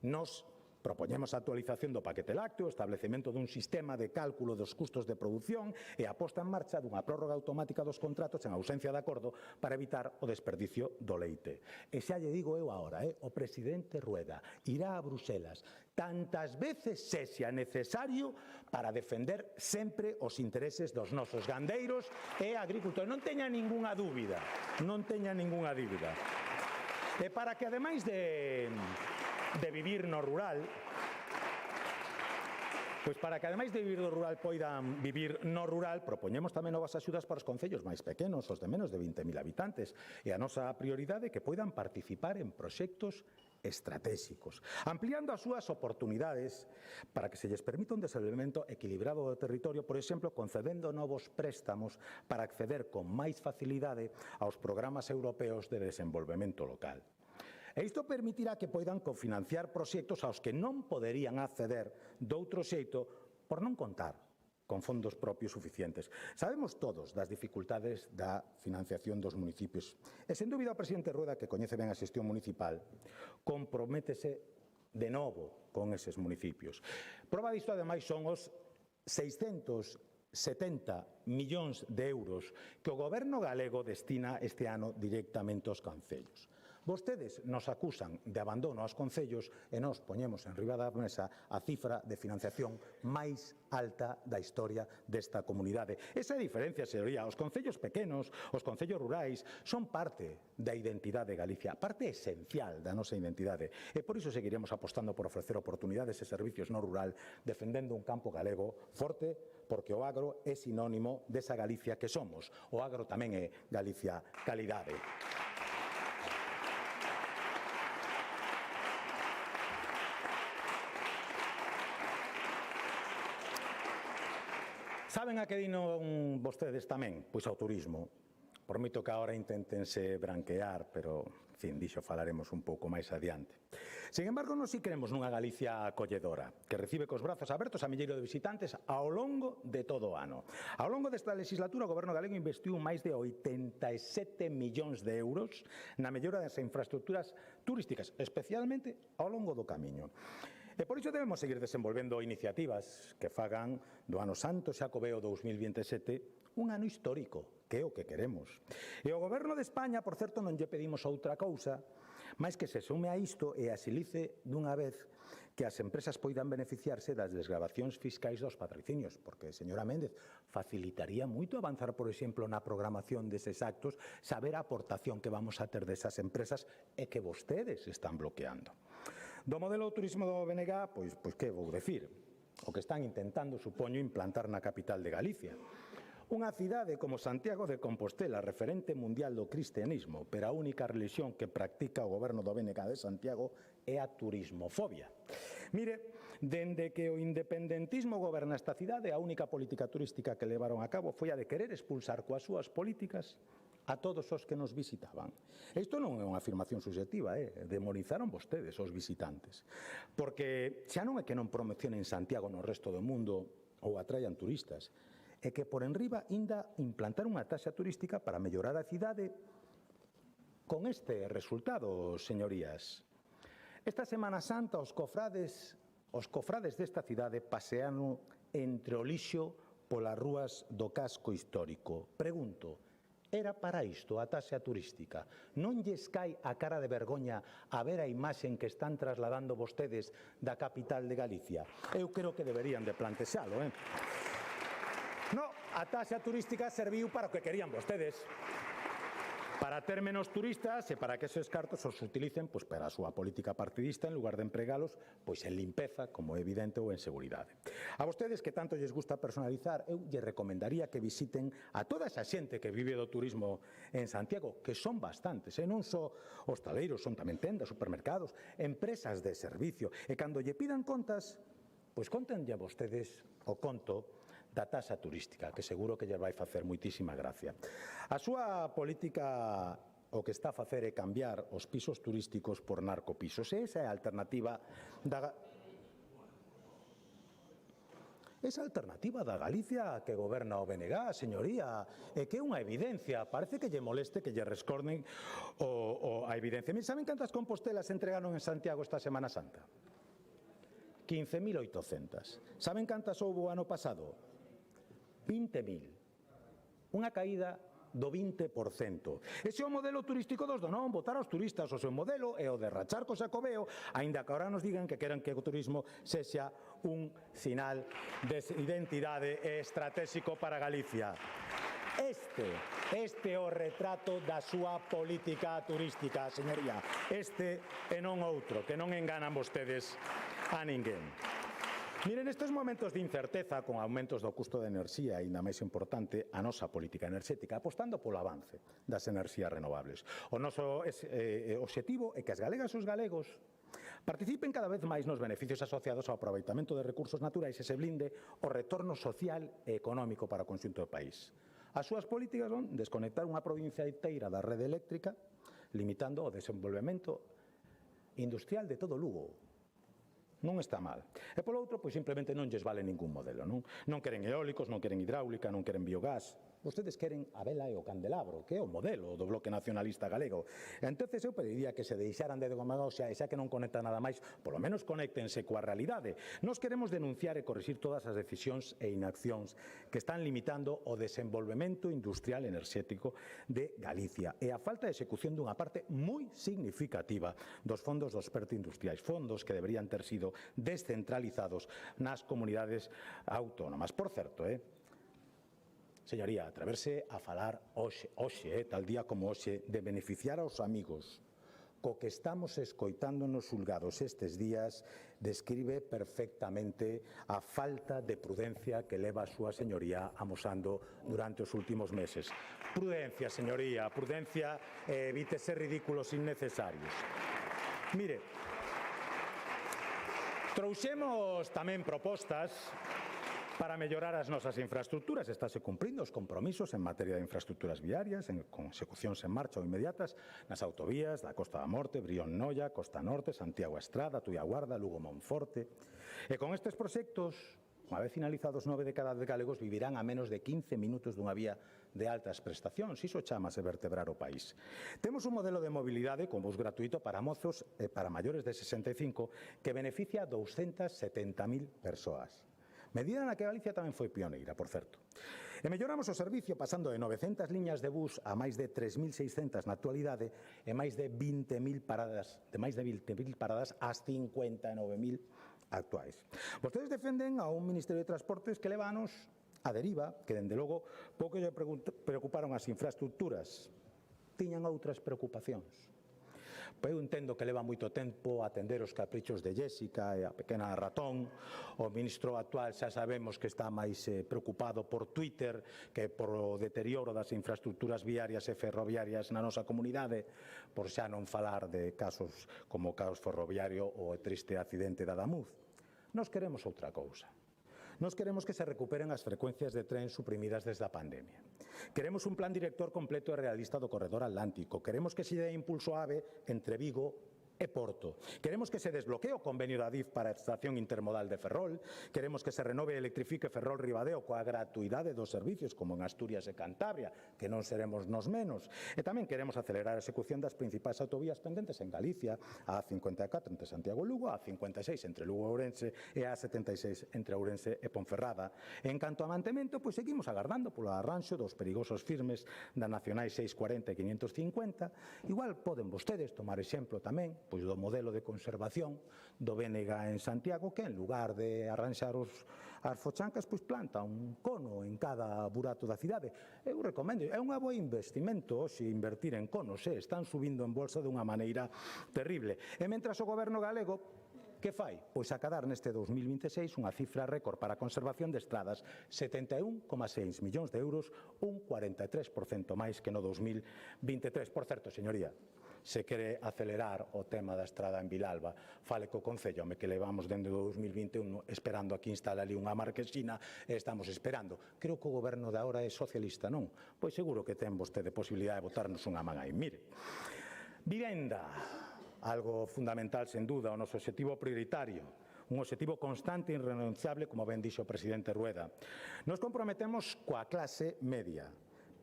nos propoñemos a actualización do paquete lácteo, o establecemento dun sistema de cálculo dos custos de produción e a posta en marcha dunha prórroga automática dos contratos en ausencia de acordo para evitar o desperdicio do leite. E xa lle digo eu agora, o presidente Rueda irá a Bruxelas tantas veces sexa necesario para defender sempre os intereses dos nosos gandeiros e agricultores. Non teña ningunha dúbida, non teña ningunha dúbida. E para que, ademais de vivir no rural, pois para que, ademais de vivir do rural, poidan vivir no rural, propoñemos tamén novas axudas para os concellos máis pequenos, os de menos de 20.000 habitantes. E a nosa prioridade é que poidan participar en proxectos estratégicos, ampliando as súas oportunidades para que se lles permita un desenvolvemento equilibrado do territorio, por exemplo, concedendo novos préstamos para acceder con máis facilidade aos programas europeos de desenvolvemento local. E isto permitirá que poidan cofinanciar proxectos aos que non poderían acceder doutro xeito por non contar con fondos propios suficientes. Sabemos todos das dificultades da financiación dos municipios. E, sen dúbida, o presidente Rueda, que coñece ben a xestión municipal, comprométese de novo con eses municipios. Proba disto, ademais, son os 670 millóns de euros que o Goberno galego destina este ano directamente aos concellos. Vostedes nos acusan de abandono aos concellos e nos poñemos en riba da mesa a cifra de financiación máis alta da historia desta comunidade. Esa diferencia, señoría, os concellos pequenos, os concellos rurais, son parte da identidade de Galicia, parte esencial da nosa identidade. E por iso seguiremos apostando por ofrecer oportunidades e servicios no rural, defendendo un campo galego forte, porque o agro é sinónimo desa Galicia que somos. O agro tamén é Galicia calidade. Saben a que dinon vostedes tamén? Pois ao turismo. Por moito que agora intentense branquear, pero, en fin, dixo falaremos un pouco máis adiante. Sin embargo, nós si queremos nunha Galicia acolledora, que recibe cos brazos abertos a milleiro de visitantes ao longo de todo o ano. Ao longo desta legislatura, o Goberno galego investiu máis de 87 millóns de euros na mellora das infraestructuras turísticas, especialmente ao longo do camiño. E por iso debemos seguir desenvolvendo iniciativas que fagan do ano Santo Xacobeo 2027 un ano histórico, que é o que queremos. E o Goberno de España, por certo, non lle pedimos outra cousa, máis que se sume a isto e asilice dunha vez que as empresas poidan beneficiarse das desgravacións fiscais dos patrocinios, porque, señora Méndez, facilitaría moito avanzar, por exemplo, na programación deses actos, saber a aportación que vamos a ter desas empresas e que vostedes están bloqueando. Do modelo do turismo do BNG, pois que vou decir? O que están intentando, supoño, implantar na capital de Galicia. Unha cidade como Santiago de Compostela, referente mundial do cristianismo, pero a única religión que practica o goberno do BNG de Santiago é a turismofobia. Mire, dende que o independentismo goberna esta cidade, a única política turística que levaron a cabo foi a de querer expulsar coas súas políticas a todos os que nos visitaban. Isto non é unha afirmación subjetiva, demonizaron vostedes os visitantes. Porque xa non é que non promocionen Santiago no resto do mundo ou atraian turistas, é que por enriba inda implantar unha taxa turística para mellorar a cidade con este resultado, señorías. Esta Semana Santa os cofrades desta cidade pasean entre o lixo polas rúas do casco histórico. Pregunto, era para isto a taxa turística? Non lles cae a cara de vergoña a ver a imaxen que están trasladando vostedes da capital de Galicia? Eu creo que deberían de plantexalo, No, a taxa turística serviu para o que querían vostedes. Para ter menos turistas e para que esos cartos os utilicen para a súa política partidista en lugar de empregalos en limpeza, como é evidente, ou en seguridade. A vostedes que tanto lles gusta personalizar, eu lle recomendaría que visiten a toda esa xente que vive do turismo en Santiago, que son bastantes, non só hostaleiros, son tamén tendas, supermercados, empresas de servicio, e cando lle pidan contas, contenlle a vostedes o conto da taxa turística, que seguro que lle vai facer moitísima gracia. A súa política o que está a facer é cambiar os pisos turísticos por narcopisos, e esa é a alternativa da Galicia que goberna o BNG, señoría, e que é unha evidencia. Parece que lle moleste que lle rescorden a evidencia. Saben cantas compostelas entregaron en Santiago esta Semana Santa? 15.800. Saben cantas houbo ano pasado? 20.000. Unha caída do 20%. Ese é o modelo turístico dos do non, botar aos turistas. O seu modelo é o de rachar co Xacobeo, aínda que agora nos digan que queren que o turismo sexa un sinal de identidade estratégico para Galicia. Este é o retrato da súa política turística, señoría. Este e non outro, que non enganan vostedes a ninguén. Miren, nestes momentos de incerteza, con aumentos do custo da enerxía e, ainda máis importante, a nosa política enerxética, apostando polo avance das enerxías renovables. O noso obxectivo é que as galegas e os galegos participen cada vez máis nos beneficios asociados ao aproveitamento de recursos naturais e se blinde o retorno social e económico para o conxunto do país. As súas políticas son desconectar unha provincia inteira da rede eléctrica, limitando o desenvolvemento industrial de todo Lugo. Non está mal. E polo outro, pois simplemente non lles vale ningún modelo. Non queren eólicos, non queren hidráulica, non queren biogás. Vostedes queren a vela e o candelabro, que é o modelo do Bloque Nacionalista Galego. Entonces eu pediría que se deixaran de demagoxia e xa que non conectan nada máis, polo menos conéctense coa realidade. Nos queremos denunciar e corrixir todas as decisións e inaccións que están limitando o desenvolvemento industrial enerxético de Galicia e a falta de execución dunha parte moi significativa dos fondos dos PERTE industriais, fondos que deberían ter sido descentralizados nas comunidades autónomas. Por certo, señoría, atreverse a falar hoxe, tal día como hoxe, de beneficiar aos amigos co que estamos escoitando nos xulgados estes días describe perfectamente a falta de prudencia que leva a súa señoría amosando durante os últimos meses. Prudencia, señoría, prudencia e evítese ridículos innecesarios. Mire, trouxemos tamén propostas para mellorar as nosas infraestructuras. Estáse cumprindo os compromisos en materia de infraestructuras viarias, con execucións en marcha ou inmediatas nas autovías da Costa da Morte, Brión-Noia, Costa Norte, Santiago-Estrada, Tuia-Guarda, Lugo-Monforte. E con estes proxectos, unha vez finalizados, 9 de cada 10 galegos vivirán a menos de 15 minutos dunha vía de altas prestacións. Iso chamase vertebrar o país. Temos un modelo de mobilidade con bus gratuito para mozos e para maiores de 65 que beneficia a 270.000 persoas. Medida na que Galicia tamén foi pioneira, por certo. E melloramos o servicio pasando de 900 liñas de bus a máis de 3.600 na actualidade e máis de 20.000 paradas, ás 59.000 actuais. Vostedes defenden a un Ministerio de Transportes que leva anos a deriva, que, dende logo, pouco lle preocuparon as infraestructuras. Tiñan outras preocupacións. Eu entendo que leva moito tempo atender os caprichos de Jéssica e a pequena ratón. O ministro actual xa sabemos que está máis preocupado por Twitter que por o deterioro das infraestructuras viarias e ferroviarias na nosa comunidade, por xa non falar de casos como o caos ferroviario ou o triste accidente da Adamuz. Nós queremos outra cousa. Nós queremos que se recuperen as frecuencias de tren suprimidas desde a pandemia. Queremos un plan director completo e realista do corredor atlántico. Queremos que se dé impulso AVE entre Vigo e Porto. Queremos que se desbloquee o convenio da DIF para a estación intermodal de Ferrol. Queremos que se renove e electrifique Ferrol Ribadeo coa gratuidade dos servicios como en Asturias e Cantabria, que non seremos nos menos. E tamén queremos acelerar a execución das principais autovías pendentes en Galicia, a A54 entre Santiago e Lugo, a A56 entre Lugo e Ourense e a A76 entre Ourense e Ponferrada. En canto a mantemento, pois seguimos agardando polo arranxo dos perigosos firmes da Nacionais 640 e 550. Igual poden vostedes tomar exemplo tamén pois do modelo de conservación do BNG en Santiago, que en lugar de arranxar as fochancas, pois planta un cono en cada burato da cidade. Eu recomendo, é un bo investimento hoxe invertir en conos, están subindo en bolsa dunha maneira terrible. E mentras o goberno galego, que fai? Pois acadar neste 2026 unha cifra récord para a conservación de estradas, 71,6 millóns de euros, un 43% máis que no 2023. Por certo, señoría, se quere acelerar o tema da estrada en Vilalba, fale co Concello, que levamos dende o 2021 esperando a que instale ali unha marquesina e estamos esperando. Creo que o goberno de agora é socialista, non? Pois seguro que ten vostede posibilidade de botarnos unha man aí. Mire, vivenda, algo fundamental, sen dúda, o noso obxectivo prioritario, un obxectivo constante e irrenunciable, como ben dixo o presidente Rueda. Nos comprometemos coa clase media.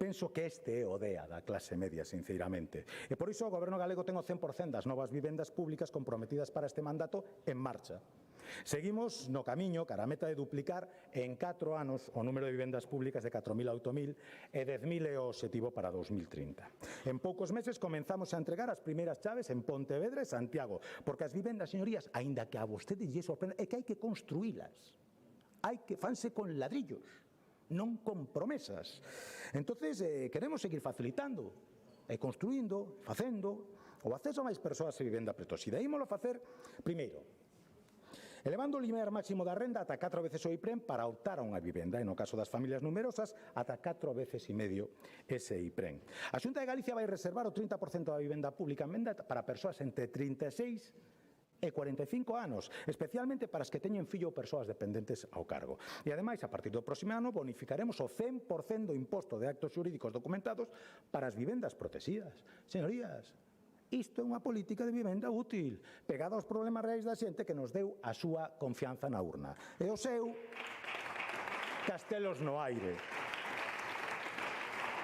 Penso que este é o DEA da clase media, sinceramente. E por iso o goberno galego ten o 100% das novas vivendas públicas comprometidas para este mandato en marcha. Seguimos no camiño cara a meta de duplicar en 4 anos o número de vivendas públicas de 4.000 a 8.000 e 10.000 é o obxectivo para 2030. En poucos meses comenzamos a entregar as primeiras chaves en Pontevedra e Santiago, porque as vivendas, señorías, aínda que a vostedes lle sorprenda, é que hai que construílas. Fanse con ladrillos. non con promesas. Entonces, queremos seguir facilitando e construindo, facendo o acceso a máis persoas a vivenda pretoxida. Ímolo facer, primeiro, elevando o limiar máximo da renda ata 4 veces o IPREM para optar a unha vivenda, e no caso das familias numerosas, ata 4 veces e medio ese IPREM. A Xunta de Galicia vai reservar o 30% da vivenda pública en venda para persoas entre 36 e 45 anos, especialmente para as que teñen fillo ou persoas dependentes ao cargo. E, ademais, a partir do próximo ano, bonificaremos o 100% do imposto de actos xurídicos documentados para as vivendas protegidas. Señorías, isto é unha política de vivenda útil, pegada aos problemas reais da xente que nos deu a súa confianza na urna. E o seu castelos no aire.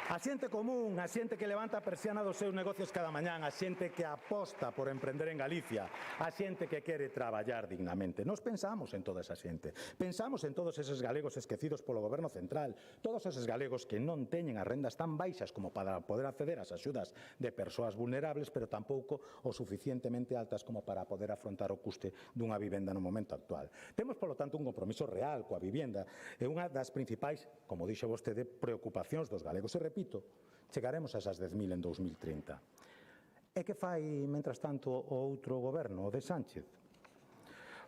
A xente común, a xente que levanta a persiana dos seus negocios cada mañán, a xente que aposta por emprender en Galicia, a xente que quere traballar dignamente. Nos pensamos en toda esa xente. Pensamos en todos eses galegos esquecidos polo Goberno central, todos eses galegos que non teñen as rendas tan baixas como para poder acceder ás axudas de persoas vulnerables, pero tampouco o suficientemente altas como para poder afrontar o custe dunha vivenda no momento actual. Temos, polo tanto, un compromiso real coa vivenda e unha das principais, como dixo vostede, preocupacións dos galegos. E repito, chegaremos a esas 10.000 en 2030. E que fai, mentras tanto, o outro goberno, o de Sánchez?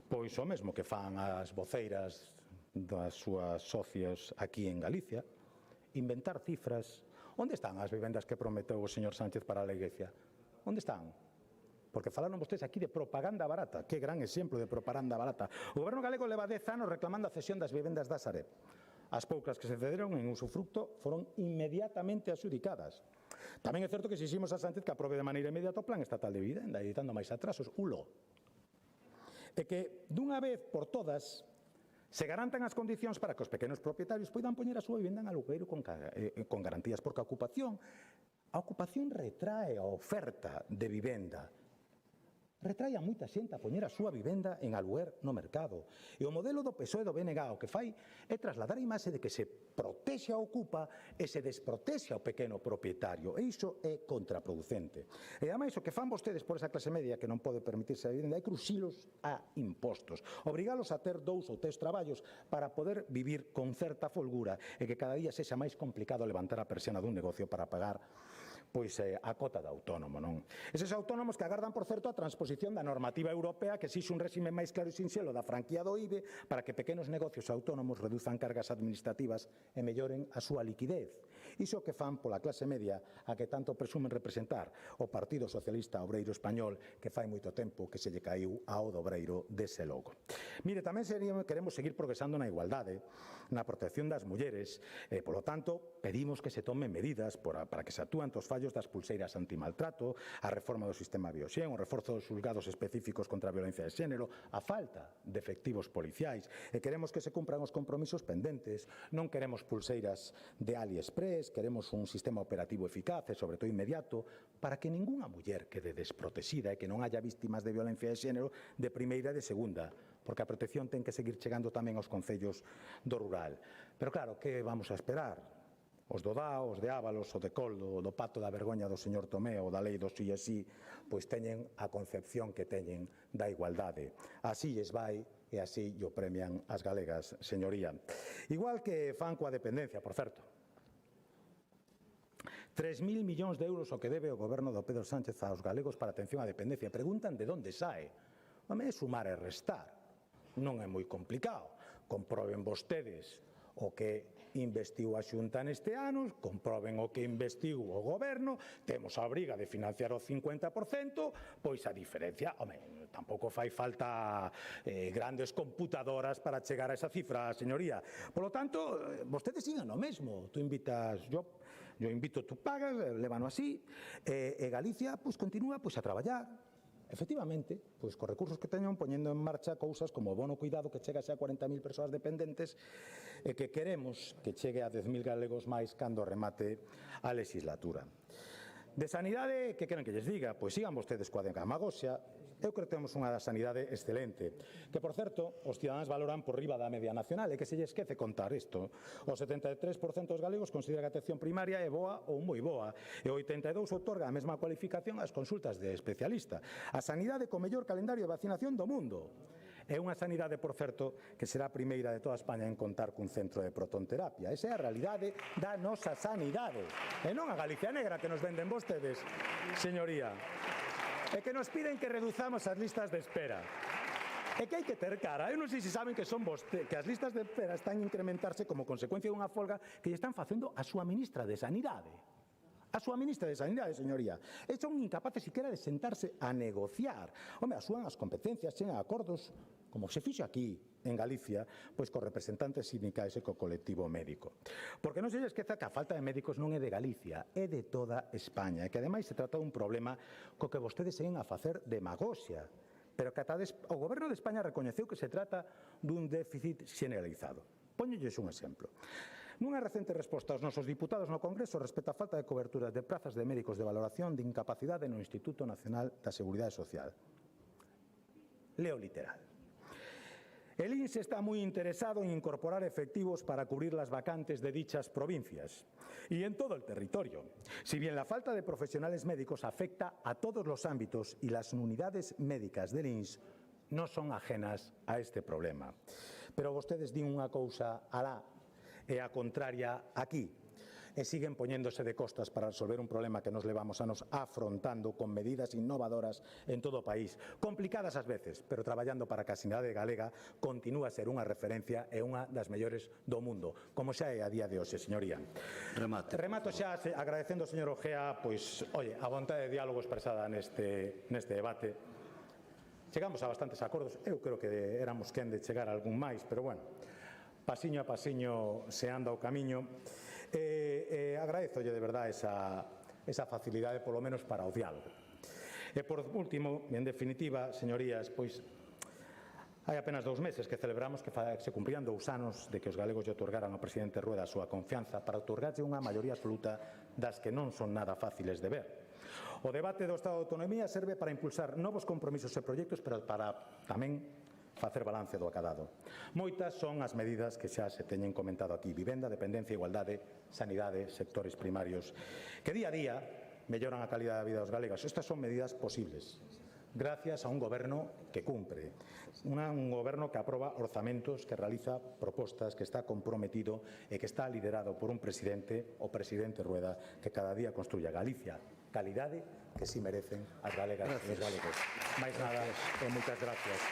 Pois o mesmo que fan as voceiras das súas socios aquí en Galicia, inventar cifras. Onde están as vivendas que prometeu o señor Sánchez para a Iglesia? Onde están? Porque falaron vostedes aquí de propaganda barata. Que gran exemplo de propaganda barata. O goberno galego leva 10 anos reclamando a cesión das vivendas da Sareb. As poucas que se cederon en usufructo foron inmediatamente adxudicadas. Tamén é certo que exiximos a Sánchez que aprobe de maneira inmediata o plan estatal de vivenda, evitando máis atrasos, ULO. E que, dunha vez por todas, se garantan as condicións para que os pequenos propietarios poidan poñer a súa vivenda en alugueiro con garantías, porque a ocupación retrae a oferta de vivenda. Retrae a moita xente a poñer a súa vivenda en aluguer no mercado. E o modelo do PSOE do BNG o que fai é trasladar a imaxe de que se protexe a ocupa e se desprotexe ao pequeno propietario. E iso é contraproducente. E ademais o que fan vostedes por esa clase media que non pode permitirse a vivenda é cruxilos a impostos. Obrigalos a ter 2 ou 3 traballos para poder vivir con certa folgura e que cada día sexa máis complicado levantar a persiana dun negocio para pagar a cota de autónomo, non? Eses autónomos que agardan, por certo, a transposición da normativa europea que exixe un réxime máis claro e sinxelo da franquía do IBE para que pequenos negocios autónomos reduzan cargas administrativas e melloren a súa liquidez. Iso que fan pola clase media a que tanto presumen representar o Partido Socialista Obreiro Español, que fai moito tempo que se lle caiu ao do obreiro dese logo. Mire, tamén queremos seguir progresando na igualdade, na protección das mulleres, e, polo tanto, pedimos que se tomen medidas para que se actúen os fallos das pulseiras antimaltrato, a reforma do sistema Bioxen, o reforzo dos xulgados específicos contra a violencia de xénero, a falta de efectivos policiais, e queremos que se cumpran os compromisos pendentes. Non queremos pulseiras de AliExpress, queremos un sistema operativo eficaz e, sobre todo, inmediato, para que ningunha muller quede desprotexida e que non haya víctimas de violencia de xénero de primeira e de segunda, porque a protección ten que seguir chegando tamén aos concellos do rural. Pero claro, que vamos a esperar? Os do Dao, os de Ábalos, o de Coldo, o do pacto da vergoña do señor Tomé ou da lei do sí e sí, pois teñen a concepción que teñen da igualdade. Así lles vai e así o premian as galegas, señoría. Igual que fan coa dependencia, por certo. 3.000 millóns de euros o que debe o goberno do Pedro Sánchez aos galegos para atención á dependencia. Preguntan de onde sae. Home, é sumar e restar. Non é moi complicado. Comproben vostedes o que investiu a Xunta neste ano, comproben o que investiu o goberno, temos a obriga de financiar o 50%, pois a diferencia, home, tampouco fai falta grandes computadoras para chegar a esa cifra, señoría. Por lo tanto, vostedes sigan o mesmo. Tú invitas, yo invito, tú pagas, lévano así, e Galicia continúa a traballar. Efectivamente, pois cos recursos que teñen poñendo en marcha cousas como o bono cuidado que chega xa a 40.000 persoas dependentes e que queremos que chegue a 10.000 galegos máis cando remate a legislatura. De sanidade, que queren que lles diga? Pois sigan vostedes coa demagoxia. Eu creo que temos unha sanidade excelente, que, por certo, os cidadáns valoran por riba da media nacional, e que se lle esquece contar isto. O 73% dos galegos considera que a atención primaria é boa ou moi boa, e o 82% outorga a mesma cualificación ás consultas de especialista. A sanidade co mellor calendario de vacinación do mundo. E unha sanidade, por certo, que será a primeira de toda España en contar cun centro de protonterapia. Esa é a realidade da nosa sanidade. E non a Galicia Negra que nos venden vostedes, señoría. E que nos piden que reduzamos as listas de espera. É que hai que ter cara. Eu non sei se saben que son que as listas de espera están a incrementarse como consecuencia dunha folga que lle están facendo a súa ministra de Sanidade. A súa ministra de Sanidade, señoría. E son incapaces siquiera de sentarse a negociar. Home, asuan as competencias, chegan a acordos, como se fixo aquí, en Galicia, pois co representantes sindicais e co colectivo médico. Porque non se lle esqueza que a falta de médicos non é de Galicia, é de toda España, e que ademais se trata dun problema co que vostedes seguen a facer demagoxia, pero que ata o Goberno de España recoñeceu que se trata dun déficit xeneralizado. Póñolles un exemplo. Nunha recente resposta aos nosos diputados no Congreso respecto á falta de cobertura de prazas de médicos de valoración de incapacidade no Instituto Nacional da Seguridade Social. Leo literal. El INSS está muy interesado en incorporar efectivos para cubrir las vacantes de dichas provincias y en todo el territorio. Si bien la falta de profesionales médicos afecta a todos los ámbitos y las unidades médicas del INSS no son ajenas a este problema. Pero vostedes din unha cousa alá e a contraria aquí, e siguen poñéndose de costas para resolver un problema que nos levamos anos afrontando con medidas innovadoras en todo o país, complicadas ás veces, pero traballando para que a sanidade galega continúe a ser unha referencia e unha das mellores do mundo, como xa é a día de hoxe, señoría. Remato xa agradecendo ao señor Ojea, pois, oye, a vontade de diálogo expresada neste debate. Chegamos a bastantes acordos, eu creo que éramos quen de chegar a algún máis, pero bueno, pasiño a pasiño se anda o camiño. Agradezolle de verdade esa facilidade, polo menos para o diálogo. E por último, en definitiva, señorías, pois hai apenas 2 meses que celebramos que se cumprirían 2 anos de que os galegos lle otorgaran ao presidente Rueda a súa confianza para otorgarlle unha maioría absoluta das que non son nada fáciles de ver. O debate do Estado de Autonomía serve para impulsar novos compromisos e proxectos, pero para tamén facer balance do acadado. Moitas son as medidas que xa se teñen comentado aquí: vivenda, dependencia, igualdade, sanidade, sectores primarios, que día a día melloran a calidade da vida dos galegos. Estas son medidas posibles gracias a un goberno que cumpre, un goberno que aproba orzamentos, que realiza propostas, que está comprometido e que está liderado por un presidente, o presidente Rueda, que cada día construye a Galicia calidade que si merecen as galegas e os galegos. Mais nada e moitas gracias.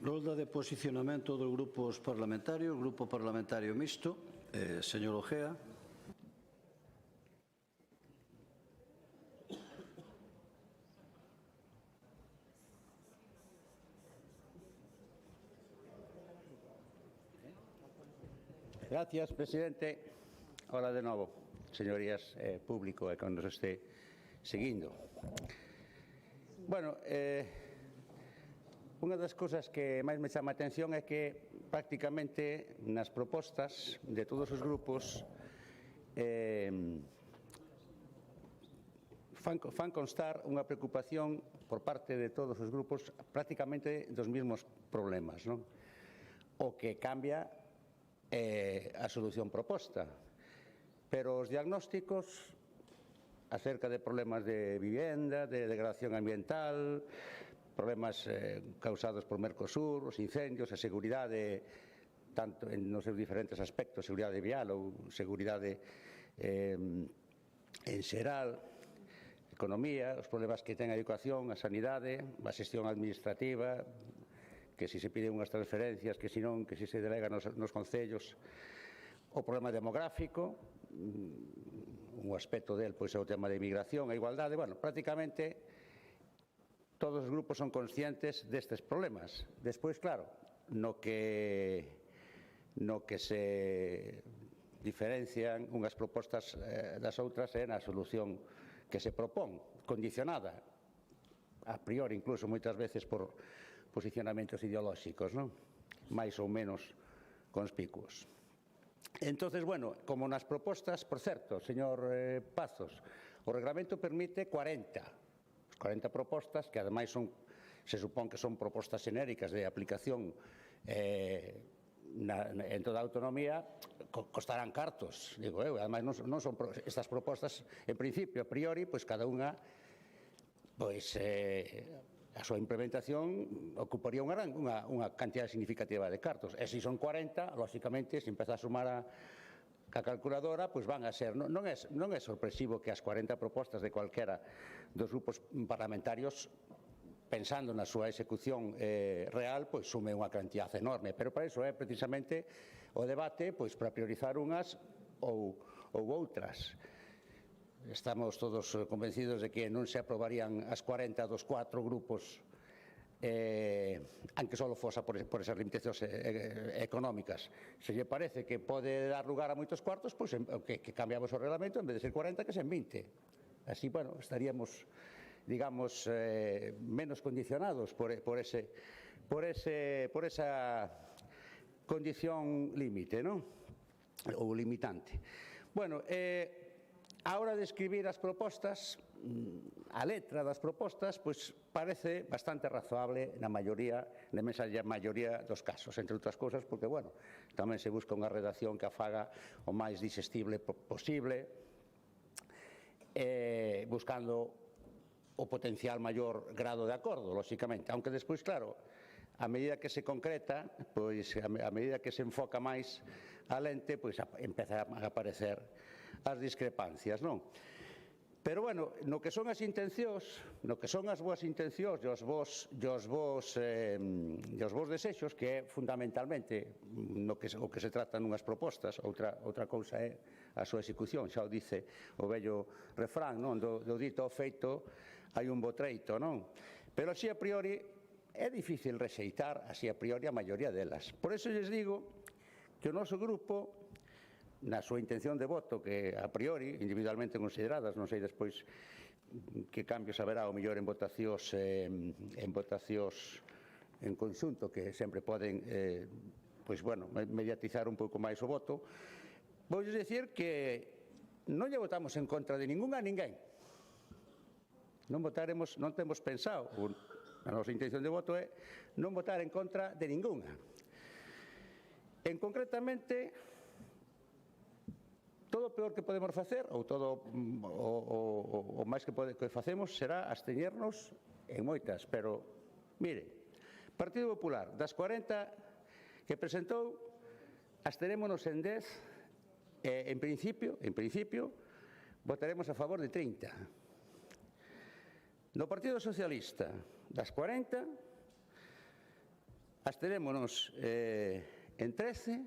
Rolda de posicionamento dos grupos parlamentarios. Grupo Parlamentario Mixto, señor Ojea. Gracias, presidente. Hola de novo, señorías, público e que nos este seguindo. Bueno, unha das cousas que máis me chama a atención é que prácticamente nas propostas de todos os grupos fan constar unha preocupación por parte de todos os grupos prácticamente dos mesmos problemas, non? O que cambia a solución proposta, pero os diagnósticos acerca de problemas de vivenda, de degradación ambiental, problemas causados por Mercosur, os incendios, a seguridade, tanto nos seus diferentes aspectos, seguridade vial ou seguridade en xeral, economía, os problemas que ten a educación, a sanidade, a xestión administrativa, que se piden unhas transferencias, que se non, que se delega nos concellos, o problema demográfico, un aspecto del pois é o tema de inmigración, a igualdade, bueno, prácticamente todos os grupos son conscientes destes problemas. Despois, claro, no que se diferencian unhas propostas das outras é na solución que se propón, condicionada, a priori, incluso moitas veces por posicionamentos ideolóxicos, non? máis ou menos conspicuos. Entonces, bueno, como nas propostas, por certo, señor Pazos, o reglamento permite 40 propostas, que ademais se supón que son propostas xenéricas de aplicación en toda a autonomía, costarán cartos, digo eu. Ademais, non son estas propostas, en principio, a priori, pois cada unha, pois a súa implementación ocuparía unha cantidad significativa de cartos. E se son 40, lóxicamente, se empeza a sumar a calculadora, pois van a ser, non é sorpresivo que as 40 propostas de cualquera dos grupos parlamentarios, pensando na súa execución real, pois sume unha cantidad enorme, pero para iso é precisamente o debate, pois para priorizar unhas ou outras. Estamos todos convencidos de que non se aprobarían as 40 dos 4 grupos, aunque só fosa por esas limitacións económicas. Se lle parece que pode dar lugar a moitos cuartos, pois que cambiamos o reglamento, en vez de ser 40, que sen 20. Así, bueno, estaríamos, digamos, menos condicionados por esa condición límite, non? Ou limitante. Bueno, a hora de escribir as propostas, a letra das propostas, pois parece bastante razoable na maioría dos casos, entre outras cousas, porque, bueno, tamén se busca unha redacción que a faga o máis digestible posible, buscando o potencial maior grado de acordo, lóxicamente, aunque despois, claro, a medida que se concreta, pois a medida que se enfoca máis a lente, pois empeza a aparecer as discrepancias, non? Pero, bueno, no que son as intencións, no que son as boas intencións e os vos desexos, que é fundamentalmente o que se trata nunhas propostas, outra cousa é a súa execución, xa o dice o vello refrán, non? Do dito ao feito hai un bo treito, non? Pero así a priori é difícil rexeitar así a priori a maioría delas. Por iso lles digo que o noso grupo, na súa intención de voto, que a priori, individualmente consideradas, non sei despois que cambios haberá o mellor en votacións en conxunto, que sempre poden, pois, bueno, mediatizar un pouco máis o voto, vou dicir que non lle votamos en contra de ningunha a ninguén. Non temos pensado, a nosa intención de voto é non votar en contra de ningunha. En concretamente, todo o peor que podemos facer, ou todo o máis que facemos, será absteñernos en moitas, pero, mire, Partido Popular, das 40 que presentou, abstenémonos en 10, en principio, votaremos a favor de 30. No Partido Socialista, das 40, abstenémonos en 13,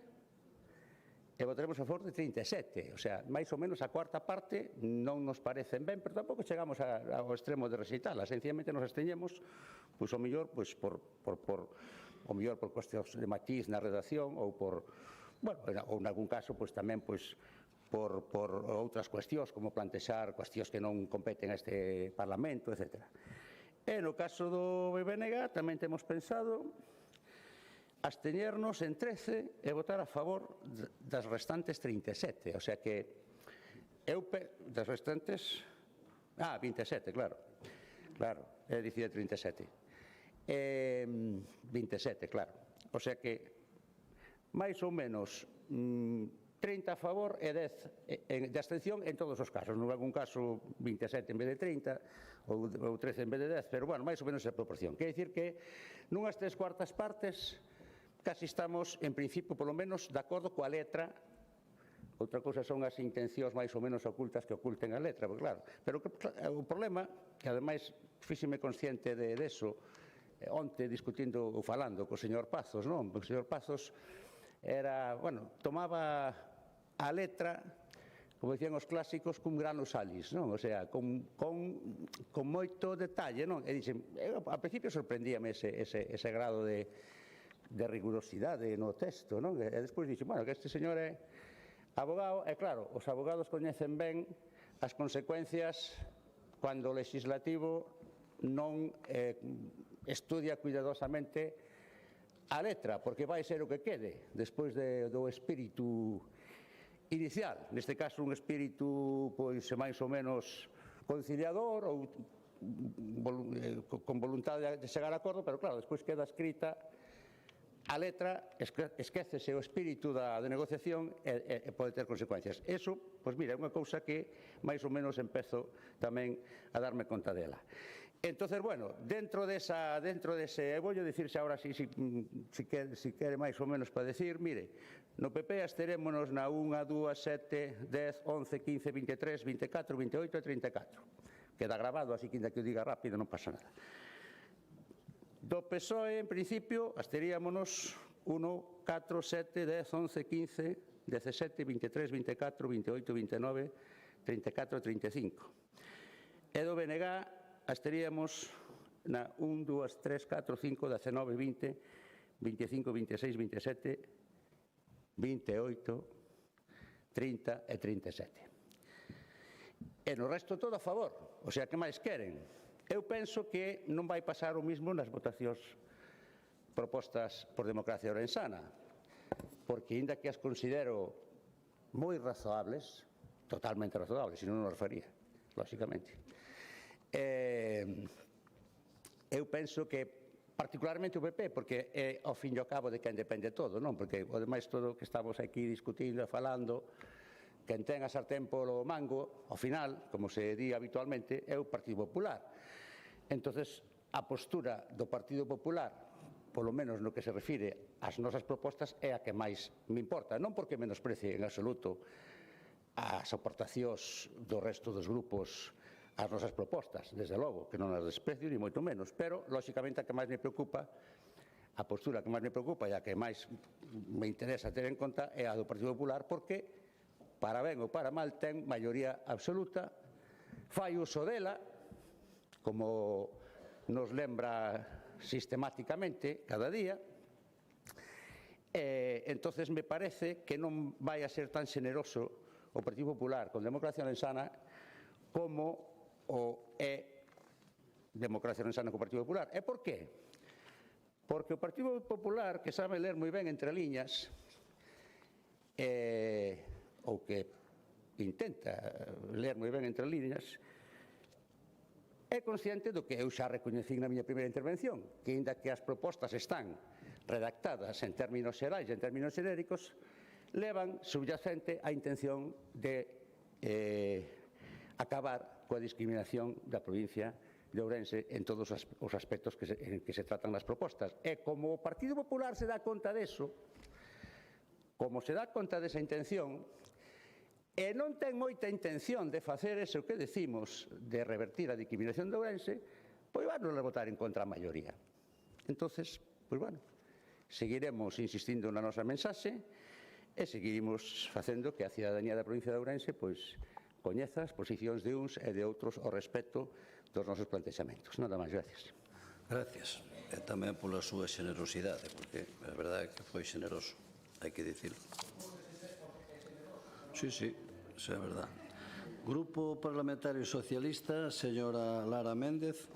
e votaremos a favor de 37, o sea, máis ou menos a cuarta parte non nos parecen ben, pero tampouco chegamos ao extremo de rexeitala, sencillamente nos absteñemos, pois o mellor por cuestións de matiz na redacción ou ou en algún caso pois tamén pois por outras cuestións, como plantexar cuestións que non competen a este Parlamento, etc. E no caso do BBNG tamén temos pensado absteñernos en 13 e votar a favor das restantes 37, o sea que das restantes 27, claro, é dicir 37, 27, claro, o sea que máis ou menos 30 a favor e 10 de abstención en todos os casos, en algún caso 27 en vez de 30 ou 13 en vez de 10, pero, bueno, máis ou menos esa proporción. Quer dicir que nunhas 3/4 partes casi estamos, en principio, polo menos, de acordo coa letra. Outra cousa son as intencións máis ou menos ocultas que oculten a letra, porque, claro, pero o problema, que ademais fíxeme consciente deso, onte discutindo ou falando co señor Pazos, non? O señor Pazos tomaba a letra como dicían os clásicos, cun grano salis, non? O sea, con moito detalle, non? E dixen, a principio sorprendíame ese grado de rigurosidade no texto, non? E despois dixen, bueno, que este señor é abogado, e claro, os abogados coñecen ben as consecuencias cando o legislativo non estudia cuidadosamente a letra, porque vai ser o que quede despois do espírito inicial, neste caso un espírito pois máis ou menos conciliador ou con voluntade de chegar a acordo, pero claro, despois queda escrita a letra, esquécese o espírito de negociación e pode ter consecuencias. Eso, pois mira, é unha cousa que máis ou menos empezo tamén a darme conta dela. Entonces, bueno, dentro dese, vou dicirse agora si quere máis ou menos para decir, mire, no PP esterémonos na 1, 2, 7, 10, 11, 15, 23, 24, 28 e 34. Queda grabado, así que ainda que o diga rápido non pasa nada. Do PSOE, en principio, estaríamos 1, 4, 7, 10, 11, 15, 17, 23, 24, 28, 29, 34, 35. E do BNG estaríamos na 1, 2, 3, 4, 5, 19, 20, 25, 26, 27, 28, 30 e 37. E no resto todo a favor, o sea, que máis queren? Eu penso que non vai pasar o mismo nas votacións propostas por Democracia Ourensana, porque, inda que as considero moi razoables, totalmente razoables, senón non as faría, lóxicamente, eu penso que, particularmente o PP, porque é ao fin e ao cabo de quen depende todo, non? Porque, o demais, todo o que estamos aquí discutindo e falando, quen ten a sartén polo mango, ao final, como se di habitualmente, é o Partido Popular. Entonces, a postura do Partido Popular, polo menos no que se refire ás nosas propostas, é a que máis me importa. Non porque menosprecie en absoluto as aportacións do resto dos grupos ás nosas propostas, desde logo, que non as desprecio, ni moito menos, pero, lóxicamente, a que máis me preocupa, a postura que máis me preocupa e a que máis me interesa ter en conta é a do Partido Popular, porque, para ben ou para mal, ten maioría absoluta, fai uso dela, como nos lembra sistemáticamente cada día, entonces me parece que non vai a ser tan xeneroso o Partido Popular con Democracia Ourensana como o é Democracia Ourensana co Partido Popular. E por qué? Porque o Partido Popular, que sabe ler moi ben entre liñas, ou que intenta ler moi ben entre liñas, é consciente do que eu xa recoñecín na miña primeira intervención, que, inda que as propostas están redactadas en términos xerais e en términos xenéricos, levan subyacente a intención de acabar coa discriminación da provincia de Ourense en todos os aspectos en que se tratan as propostas. E como o Partido Popular se dá conta deso, como se dá conta desa intención, e non ten moita intención de facer eso que decimos de revertir a discriminación de Ourense, pois van a votar en contra a maioría. Entonces, pois bueno, seguiremos insistindo na nosa mensaxe e seguiremos facendo que a cidadanía da provincia de Ourense pois coñeza as posicións de uns e de outros ao respecto dos nosos plantexamentos. Nada máis, gracias. Gracias. E tamén pola súa xenerosidade, porque a verdade é que foi xeneroso, hai que dicirlo. Sí, sí, isso é verdade. Grupo Parlamentario Socialista, señora Lara Méndez.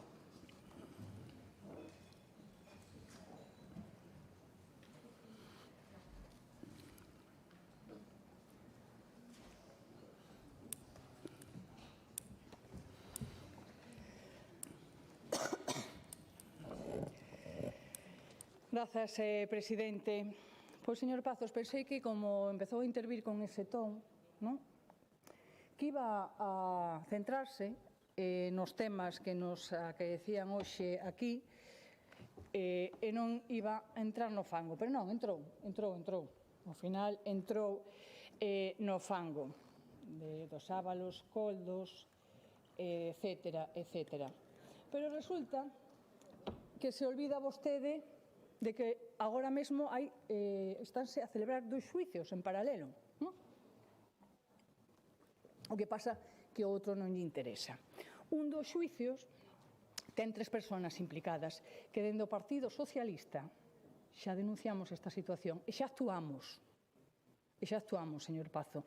Grazas, presidente. Pois, señor Pazos, pensei que como empezou a intervir con ese ton, non? Que iba a centrarse nos temas que nos acaecían hoxe aquí e non iba a entrar no fango, pero non, entrou. Ao final entrou no fango dos ábalos, coldos, etcétera, etcétera. Pero resulta que se olvida vostede de que agora mesmo estánse a celebrar 2 xuicios en paralelo. Non? O que pasa que o outro non lle interesa. Un dos xuicios ten 3 persoas implicadas que dende o Partido Socialista xa denunciamos esta situación e xa actuamos. Señor Pazo.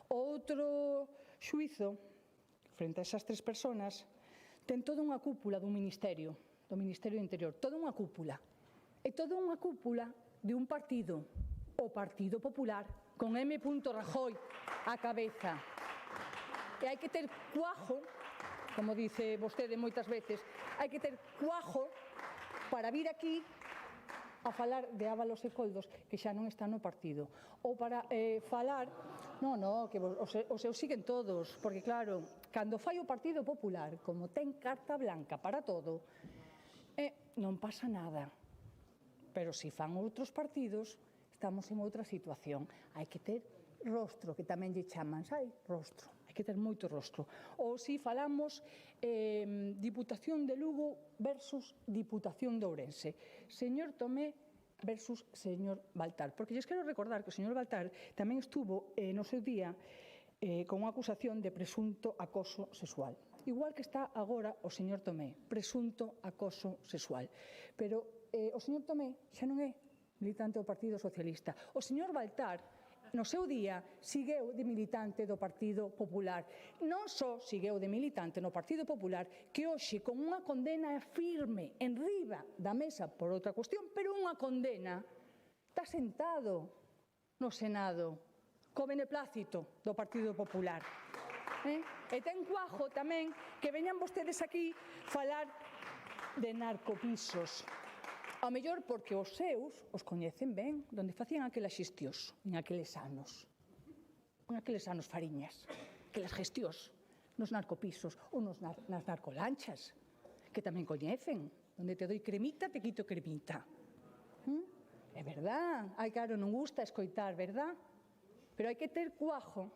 O outro xuizo, frente a esas 3 persoas, ten toda unha cúpula dun ministerio, do Ministerio do Interior, toda unha cúpula. E toda unha cúpula de un partido, o Partido Popular, con M. Rajoy á cabeza. E hai que ter cuajo, como dice vostede moitas veces, hai que ter cuajo para vir aquí a falar de Ábalos e Coldos, que xa non están no partido. Ou para falar... Non, que os seus siguen todos, porque claro, cando fai o Partido Popular, como ten carta blanca para todo, non pasa nada. Pero se fan outros partidos, estamos en outra situación. Hai que ter rostro, que tamén lle chaman, sai? Rostro. Hai que ter moito rostro. Ou se falamos Diputación de Lugo versus Diputación de Ourense. Señor Tomé versus señor Baltar. Porque lles quero recordar que o señor Baltar tamén estuvo no seu día con unha acusación de presunto acoso sexual. Igual que está agora o señor Tomé, presunto acoso sexual. Pero o señor Tomé xa non é militante do Partido Socialista. O señor Baltar, no seu día, sigueu de militante do Partido Popular. Non só sigueu de militante no Partido Popular, que hoxe, con unha condena firme en riba da mesa por outra cuestión, pero unha condena, está sentado no Senado, co beneplácito do Partido Popular. E ten cuajo tamén que veñan vostedes aquí falar de narcopisos. Ao mellor porque os seus os coñecen ben, onde facían aquelas xestións, en aqueles anos Fariñas, aquelas gestións nos narcopisos ou nas narcolanchas, que tamén coñecen, onde te doi cremita, te quito cremita. É verdad, ai, claro, non gusta escoitar, verdad? Pero hai que ter cuajo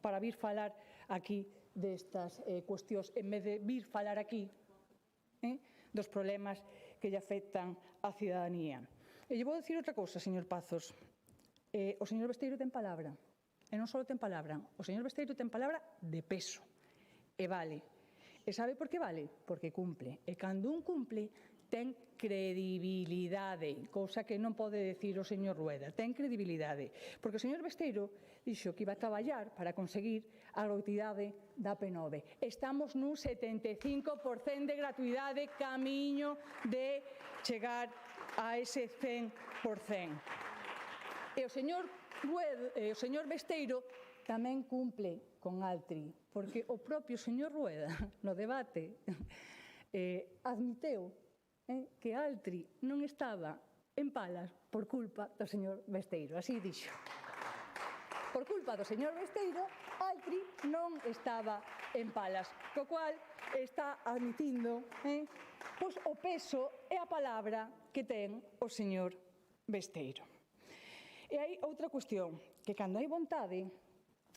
para vir falar aquí destas cuestións, en vez de vir falar aquí dos problemas que lle afectan á cidadanía. E lle vou dicir outra cousa, señor Pazos. O señor Besteiro ten palabra. E non só ten palabra. O señor Besteiro ten palabra de peso. E vale. E sabe por que vale? Porque cumple. E cando un cumple, ten credibilidade, cousa que non pode decir o señor Rueda. Ten credibilidade. Porque o señor Besteiro dixo que iba a traballar para conseguir a gratuidade da P9. Estamos nun 75% de gratuidade, camiño de chegar a ese 100%. E o señor Besteiro tamén cumple con Altri, porque o propio señor Rueda, no debate, admiteu que Altri non estaba en palas por culpa do señor Besteiro. Así dixo. Por culpa do señor Besteiro, Altri non estaba en palas, co cual está admitindo o peso e a palabra que ten o señor Besteiro. E hai outra cuestión, que cando hai vontade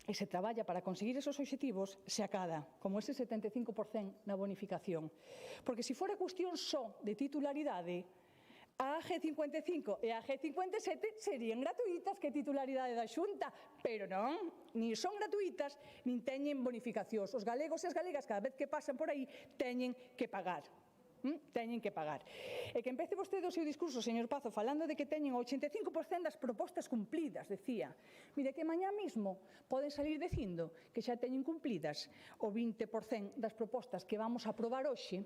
e se traballa para conseguir esos obxectivos, se acada, como ese 75% na bonificación. Porque se fora cuestión só de titularidade, a AG55 e a AG57 serían gratuitas, que titularidade da Xunta, pero non, nin son gratuitas, nin teñen bonificacións. Os galegos e as galegas, cada vez que pasan por aí, teñen que pagar. Teñen que pagar. E que empece vostede o seu discurso, señor Pazo, falando de que teñen o 85% das propostas cumplidas, decía. Mire, que mañá mismo poden salir dicindo que xa teñen cumplidas o 20% das propostas que vamos a aprobar hoxe,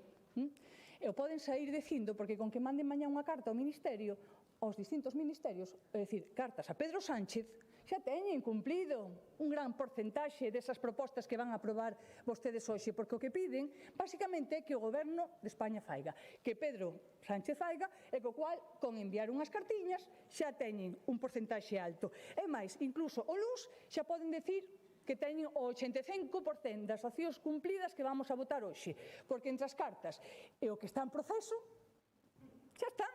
e o poden sair dicindo, porque con que manden mañá unha carta ao Ministerio, aos distintos ministerios, é dicir, cartas a Pedro Sánchez, xa teñen cumplido un gran porcentaxe desas propostas que van a aprobar vostedes hoxe, porque o que piden, basicamente, é que o Goberno de España faiga, que Pedro Sánchez faiga, e co cual, con enviar unhas cartiñas, xa teñen un porcentaxe alto. E máis, incluso o LUS xa poden decir que teñen o 85% das accións cumplidas que vamos a votar hoxe, porque entre as cartas e o que está en proceso, xa están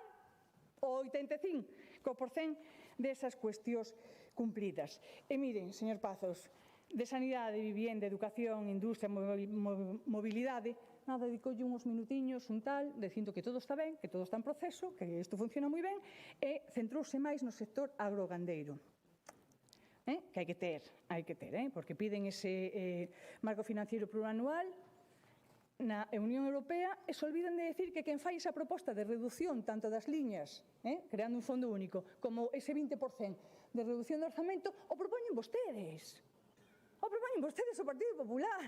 o 85% desas cuestións cumplidas. E miren, señor Pazos, de sanidade, vivienda, educación, industria, mobilidade, nada, dedicoulle uns minutiños, un tal, dicindo que todo está ben, que todo está en proceso, que isto funciona moi ben, e centrouse máis no sector agrogandeiro. que hai que ter, porque piden ese marco financiero plurianual na Unión Europea e se olvidan de decir que quen fai esa proposta de reducción tanto das liñas, creando un fondo único, como ese 20% de reducción do orzamento, o propoñen vostedes. O propoñen vostedes o Partido Popular.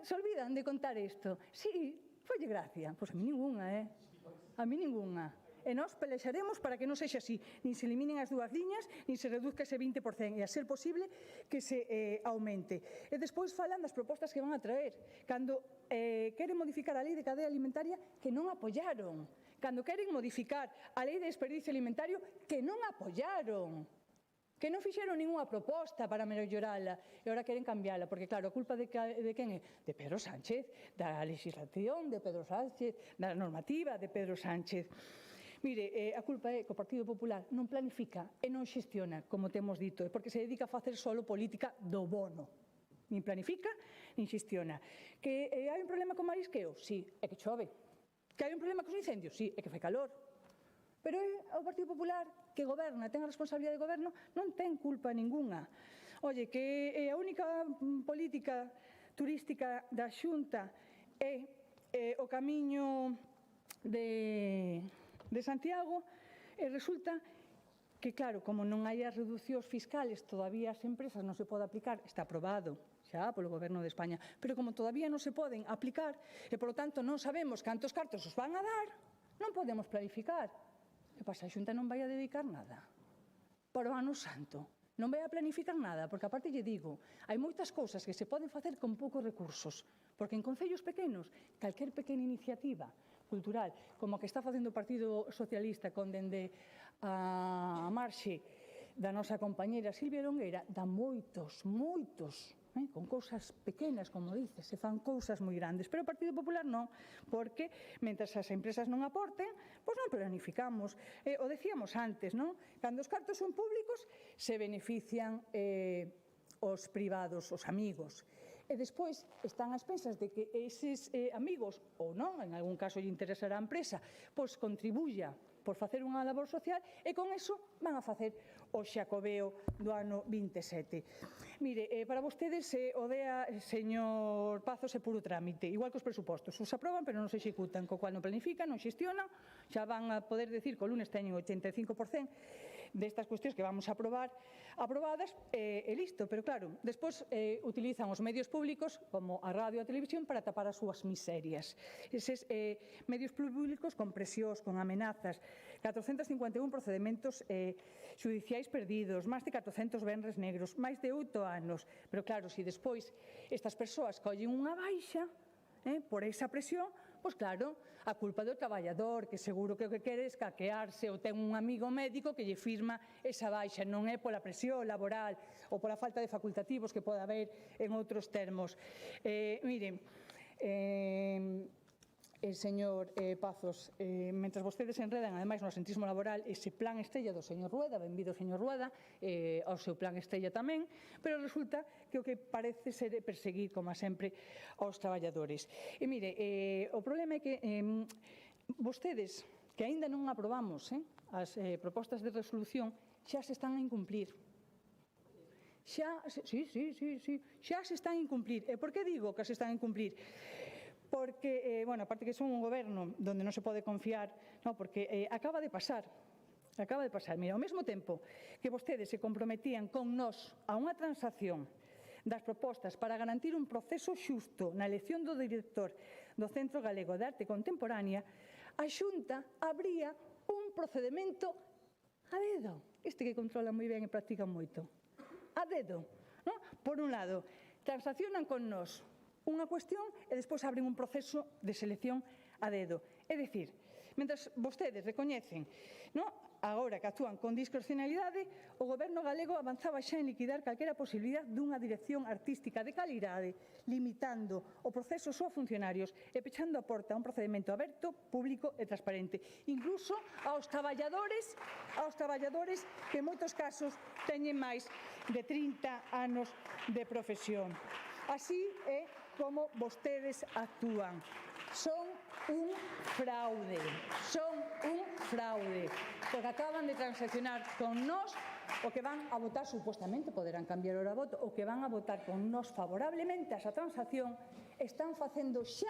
Se olvidan de contar isto. Sí, folle gracia. Pois a mí ninguna, A mí ninguna. E nós pelexaremos para que non sexa así, nin se eliminen as dúas liñas, nin se reduzca ese 20%, e a ser posible que se aumente. E despois falan das propostas que van a traer, cando queren modificar a lei de cadea alimentaria que non apoyaron, cando queren modificar a lei de desperdicio alimentario que non apoyaron, que non fixeron ninguna proposta para mellorala e agora queren cambiala, porque claro, a culpa de quen é? De Pedro Sánchez, da legislación de Pedro Sánchez, da normativa de Pedro Sánchez. Mire, a culpa é que o Partido Popular non planifica e non xestiona, como temos dito, porque se dedica a facer solo política do bono. Nin planifica, nin xestiona. Que hai un problema con marisqueo? Sí, é que chove. Que hai un problema cos incendios? Sí, é que fai calor. Pero o Partido Popular, que goberna, ten a responsabilidade de goberno, non ten culpa ninguna. Oye, que a única política turística da Xunta é o camiño de Santiago, e resulta que, claro, como non hai as reducións fiscales, todavía as empresas non se pode aplicar, está aprobado xa polo Goberno de España, pero como todavía non se poden aplicar, e, polo tanto, non sabemos cantos cartos os van a dar, non podemos planificar. Que pasa? A Xunta non vai a dedicar nada para o ano santo. Non vai a planificar nada, porque aparte lle digo, hai moitas cousas que se poden facer con poucos recursos, porque en concellos pequenos, calquer pequena iniciativa cultural, como a que está facendo o Partido Socialista con dende a marxe da nosa compañeira Silvia Longueira, dá moitos, con cousas pequenas, como dice, se fan cousas moi grandes, pero o Partido Popular non, porque mentras as empresas non aporten, pois non planificamos. O decíamos antes, non? Cando os cartos son públicos, se benefician os privados, os amigos. E despois están as pensas de que eses amigos, ou non, en algún caso lle interesará a empresa, pois contribuya por facer unha labor social e con eso van a facer o xacobeo do ano 27. Mire, para vostedes o DEA, señor Pazos, é puro trámite, igual que os presupostos. Os aproban, pero non se executan, co cual non planifican, non xestionan, xa van a poder decir que o lunes teñen 85% destas cuestións que vamos a aprobar aprobadas e listo, pero claro, despois utilizan os medios públicos como a radio e a televisión para tapar as súas miserias. Eses medios públicos con presións, con amenazas, 451 procedementos judiciais perdidos, máis de 400 venres negros, máis de 8 anos, pero claro, se despois estas persoas collen unha baixa por esa presión, pois claro, a culpa do traballador, que seguro que o que quere é escaquearse ou ten un amigo médico que lle firma esa baixa, non é pola presión laboral ou pola falta de facultativos que pode haber en outros termos. Miren, señor Pazos, mentras vostedes enredan, ademais, no asentismo laboral, ese plan estrella do señor Rueda, benvido señor Rueda, ao seu plan estrella tamén, pero resulta que o que parece ser perseguir, como sempre, aos traballadores. E mire, o problema é que vostedes, que aínda non aprobamos as propostas de resolución, xa se están a incumplir. Xa se están a incumplir. E por que digo que se están a incumplir? Porque, bueno, aparte que son un goberno donde non se pode confiar, porque acaba de pasar, mira, ao mesmo tempo que vostedes se comprometían con nós a unha transacción das propostas para garantir un proceso xusto na elección do director do Centro Galego de Arte Contemporánea, a Xunta abría un procedemento a dedo, este que controla moi ben e practica moito, a dedo, non? Por un lado, transaccionan con nós unha cuestión e despois abren un proceso de selección a dedo. É dicir, mentras vostedes recoñecen, agora que actúan con discrecionalidade, o Goberno galego avanzaba xa en liquidar calquera posibilidade dunha dirección artística de calidade, limitando o proceso só a funcionarios e pechando a porta a un procedimento aberto, público e transparente, incluso aos traballadores que en moitos casos teñen máis de 30 anos de profesión. Así é como vostedes actúan. Son un fraude, porque acaban de transaccionar con nós o que van a votar supostamente, poderán cambiar o voto, o que van a votar con nos favorablemente a esa transacción, están facendo xa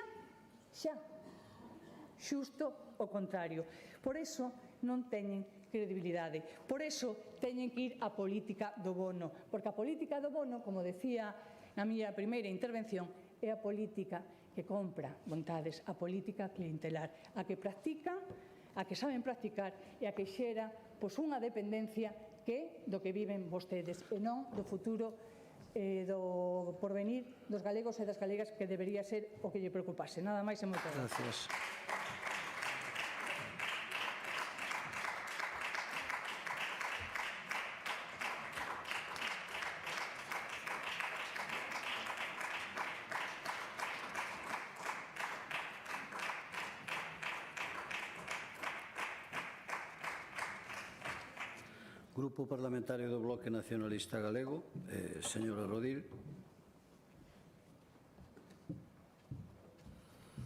xusto o contrario. Por iso non teñen credibilidade. Por iso teñen que ir á política do bono, porque a política do bono, como decía na miña primeira intervención, é a política que compra vontades, a política clientelar, a que practican, a que saben practicar e a que xera unha dependencia que é do que viven vostedes e non do futuro do porvenir dos galegos e das galegas, que debería ser o que lle preocupase. Nada máis e moitas gracias. Grupo Parlamentario do Bloque Nacionalista Galego, señora Rodil.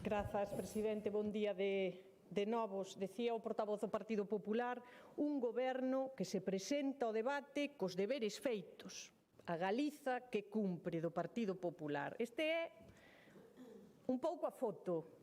Grazas, presidente. Bon día de novos. Decía o portavoz do Partido Popular, un goberno que se presenta ao debate cos deberes feitos. A Galiza que cumpre do Partido Popular. Este é un pouco a foto.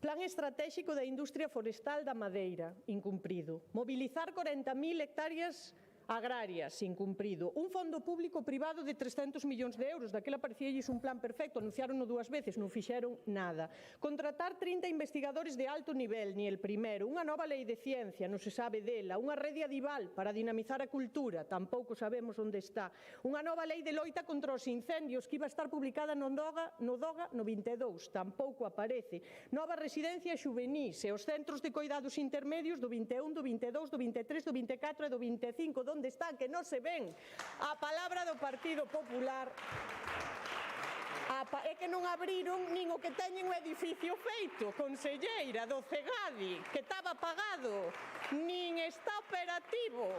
Plan estratégico da industria forestal da madeira, incumprido. Mobilizar 40.000 hectáreas agrarias, incumprido. Un fondo público privado de 300 millóns de euros, daquela parecíalles un plan perfecto, anunciaronno 2 veces, non fixeron nada. Contratar 30 investigadores de alto nivel, ni el primero. Unha nova lei de ciencia, non se sabe dela. Unha rede adival para dinamizar a cultura, tampouco sabemos onde está. Unha nova lei de loita contra os incendios, que iba a estar publicada no DOGA no 22, tampouco aparece. Novas residencias xuvenís e os centros de coidados intermedios do 21, do 22, do 23, do 24 e do 25, onde están, que non se ven. A palabra do Partido Popular é que non abriron nin o que teñen o edificio feito, conselleira, do Cegadi, que estaba pagado, nin está operativo.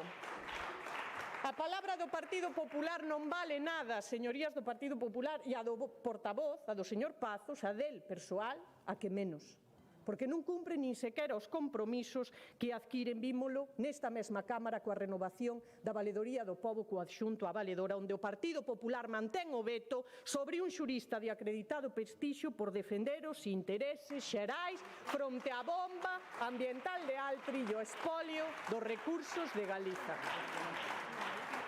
A palabra do Partido Popular non vale nada, señorías do Partido Popular, e a do portavoz, a do señor Pazos, a del persoal, a que menos. Porque non cumpre nin sequera os compromisos que adquiren, vímolo, nesta mesma Cámara coa renovación da valedoría do pobo coadxunto á valedora, onde o Partido Popular mantén o veto sobre un xurista de acreditado prestixio por defender os intereses xerais fronte á bomba ambiental de Altri e o espolio dos recursos de Galiza.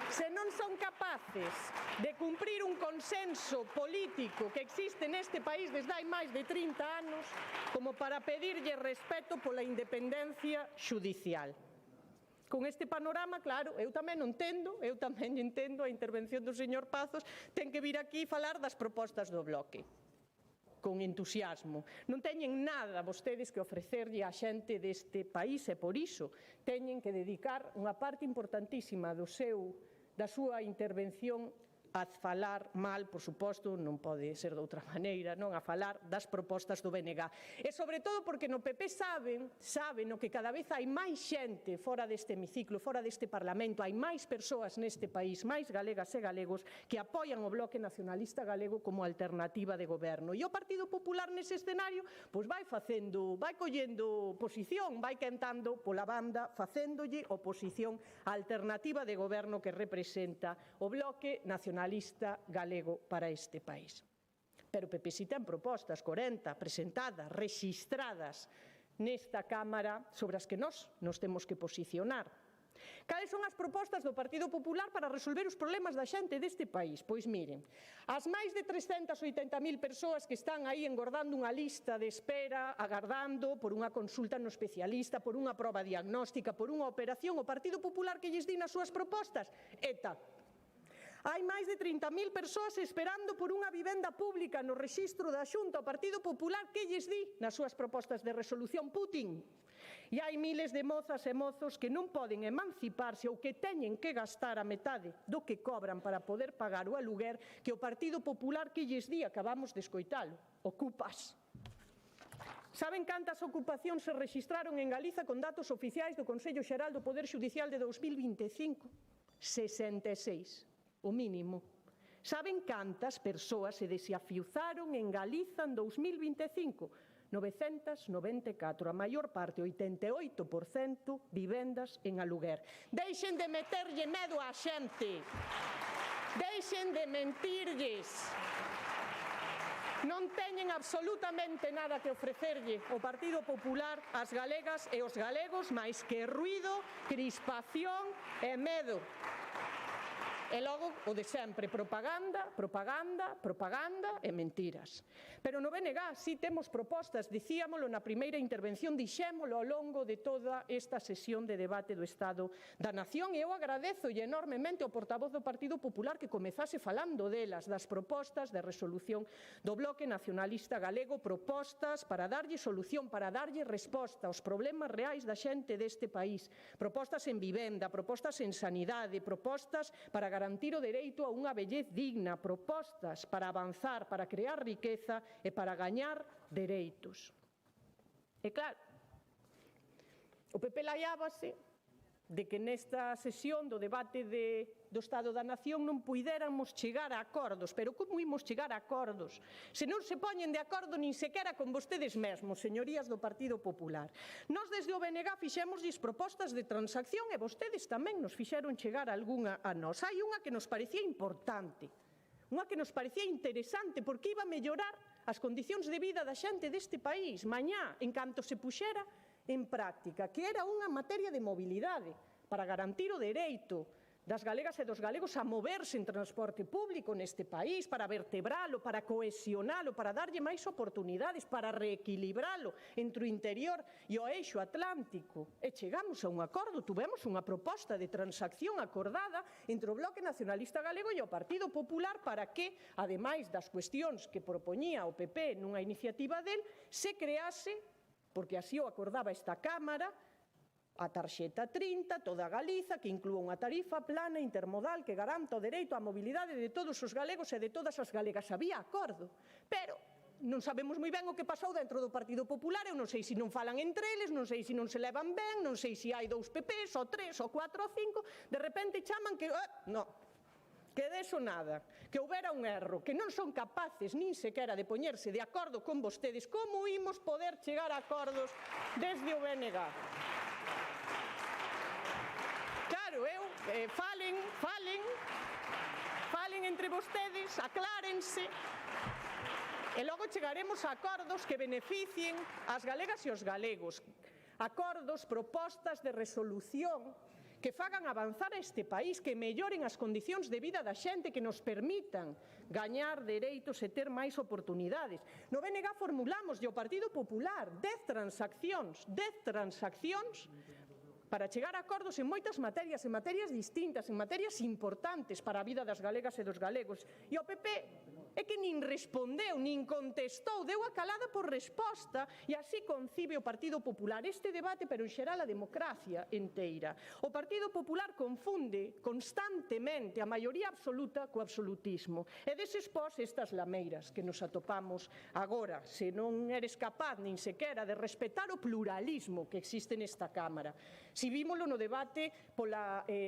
Se non son capaces de cumprir un consenso político que existe neste país desde hai máis de 30 anos como para pedirlle respeto pola independencia xudicial. Con este panorama, claro, eu tamén entendo a intervención do señor Pazos, ten que vir aquí falar das propostas do Bloque. Con entusiasmo. Non teñen nada vostedes que ofrecerlle á xente deste país e por iso teñen que dedicar unha parte importantísima da súa intervención a falar mal, por suposto, non pode ser de outra maneira, non a falar das propostas do BNG. E sobre todo porque no PP saben que cada vez hai máis xente fora deste hemiciclo, fora deste Parlamento, hai máis persoas neste país, máis galegas e galegos, que apoian o Bloque Nacionalista Galego como alternativa de goberno. E o Partido Popular nese escenario vai collendo posición, vai cantando pola banda, facéndolle oposición á alternativa de goberno que representa o Bloque Nacionalista Galego para este país. Pero o PP si ten propostas, 40, presentadas, rexistradas nesta Cámara, sobre as que nós nos temos que posicionar. Cales son as propostas do Partido Popular para resolver os problemas da xente deste país? Pois miren, as máis de 380.000 persoas que están aí engordando unha lista de espera, agardando por unha consulta no especialista, por unha proba diagnóstica, por unha operación, o Partido Popular que lles di nas súas propostas? ETA. Hai máis de 30.000 persoas esperando por unha vivenda pública no rexistro da Xunta. O Partido Popular que lles di nas súas propostas de resolución? Putin. E hai miles de mozas e mozos que non poden emanciparse ou que teñen que gastar a metade do que cobran para poder pagar o aluguer que o Partido Popular que lles di, acabamos de escoitalo, ocupas. Saben cantas ocupacións se rexistraron en Galiza con datos oficiais do Consello Xeral do Poder Xudicial de 2025? 66. O mínimo. Saben cantas persoas se desafiuzaron en Galiza en 2025? 994, a maior parte, 88%, vivendas en aluguer. Deixen de meterlle medo á xente. Deixen de mentirlles. Non teñen absolutamente nada que ofrecerlle o Partido Popular ás galegas e os galegos máis que ruído, crispación e medo. E logo o de sempre, propaganda, propaganda, propaganda e mentiras. Pero no BNG si temos propostas, dicíamolo na primeira intervención, dixémolo ao longo de toda esta sesión de debate do Estado da Nación, e eu agradezolle enormemente ao portavoz do Partido Popular que comezase falando delas, das propostas de resolución do Bloque Nacionalista Galego, propostas para darlle solución, para darlle resposta aos problemas reais da xente deste país, propostas en vivenda, propostas en sanidade, propostas para garantir o dereito a unha vellez digna, propostas para avanzar, para crear riqueza e para gañar dereitos. E claro, o PP laiábase de que nesta sesión do debate do Estado da Nación non puidéramos chegar a acordos. Pero como imos chegar a acordos se non se poñen de acordo nin sequera con vostedes mesmos, señorías do Partido Popular? Nós desde o BNG fixémoslles propostas de transacción e vostedes tamén nos fixeron chegar algunha a nós. Hai unha que nos parecía importante, unha que nos parecía interesante porque iba a mellorar as condicións de vida da xente deste país mañá, en canto se puxera en práctica, que era unha materia de mobilidade para garantir o dereito das galegas e dos galegos a moverse en transporte público neste país, para vertebralo, para cohesionalo, para darlle máis oportunidades, para reequilibralo entre o interior e o eixo atlántico. E chegamos a un acordo, tuvemos unha proposta de transacción acordada entre o Bloque Nacionalista Galego e o Partido Popular para que, ademais das cuestións que propoñía o PP nunha iniciativa del, se crease, porque así o acordaba esta Cámara, a tarxeta 30, toda Galiza, que inclúa unha tarifa plana intermodal que garanta o dereito á mobilidade de todos os galegos e de todas as galegas. Había acordo, pero non sabemos moi ben o que pasou dentro do Partido Popular. Eu non sei se non falan entre eles, non sei se non se levan ben, non sei se hai 2 PPs, ou 3, ou 4, ou 5, de repente chaman que... non, que deso nada, que houbera un erro, que non son capaces nin sequera de poñerse de acordo con vostedes. Como imos poder chegar a acordos desde o BNG? Claro, falen entre vostedes, aclárense, e logo chegaremos a acordos que beneficien as galegas e os galegos. Acordos, propostas de resolución que fagan avanzar este país, que melloren as condicións de vida da xente, que nos permitan gañar dereitos e ter máis oportunidades. No BNG formulamos ao Partido Popular 10 transaccións para chegar a acordos en moitas materias, en materias distintas, en materias importantes para a vida das galegas e dos galegos. E o PP é que nin respondeu, nin contestou, deu a calada por resposta, e así concibe o Partido Popular este debate, pero en xeral a democracia inteira. O Partido Popular confunde constantemente a maioría absoluta co absolutismo. E deses pós estas lameiras que nos atopamos agora, se non eres capaz nin sequera de respetar o pluralismo que existe nesta Cámara. Si vímolo no debate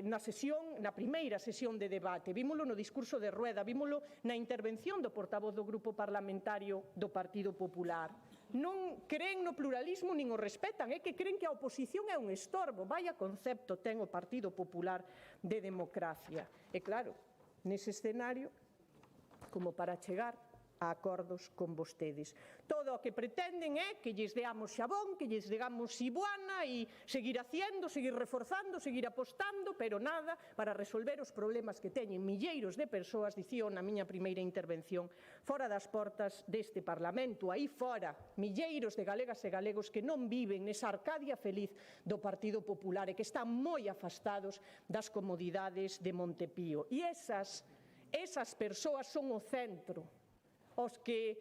na primeira sesión de debate, vímolo no discurso de Rueda, vímolo na intervención do portavoz do Grupo Parlamentario do Partido Popular. Non creen no pluralismo nin o respetan, é que creen que a oposición é un estorbo. Vaya concepto ten o Partido Popular de democracia. E claro, nese escenario, como para chegar a acordos con vostedes. Todo o que pretenden é que lles deamos xabón, que lles digamos ibuana e seguir haciendo, seguir reforzando, seguir apostando, pero nada para resolver os problemas que teñen milleiros de persoas, dicía na miña primeira intervención, fora das portas deste Parlamento, aí fora, milleiros de galegas e galegos que non viven nesa Arcadia feliz do Partido Popular e que están moi afastados das comodidades de Montepío. E esas persoas son o centro. Os que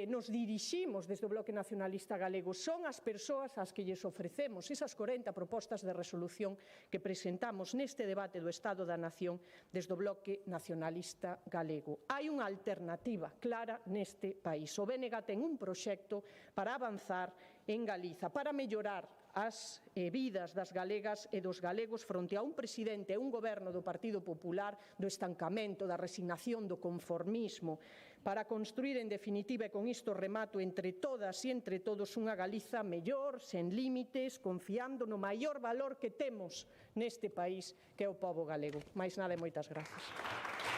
nos diriximos desde o Bloque Nacionalista Galego son as persoas ás que lles ofrecemos esas 40 propostas de resolución que presentamos neste debate do Estado da Nación desde o Bloque Nacionalista Galego. Hai unha alternativa clara neste país. O BNG ten un proxecto para avanzar en Galiza, para mellorar as vidas das galegas e dos galegos fronte a un presidente e un goberno do Partido Popular do estancamento, da resignación, do conformismo, para construir, en definitiva, e con isto remato, entre todas e entre todos unha Galiza mellor, sen límites, confiando no maior valor que temos neste país, que é o pobo galego. Máis nada e moitas grazas.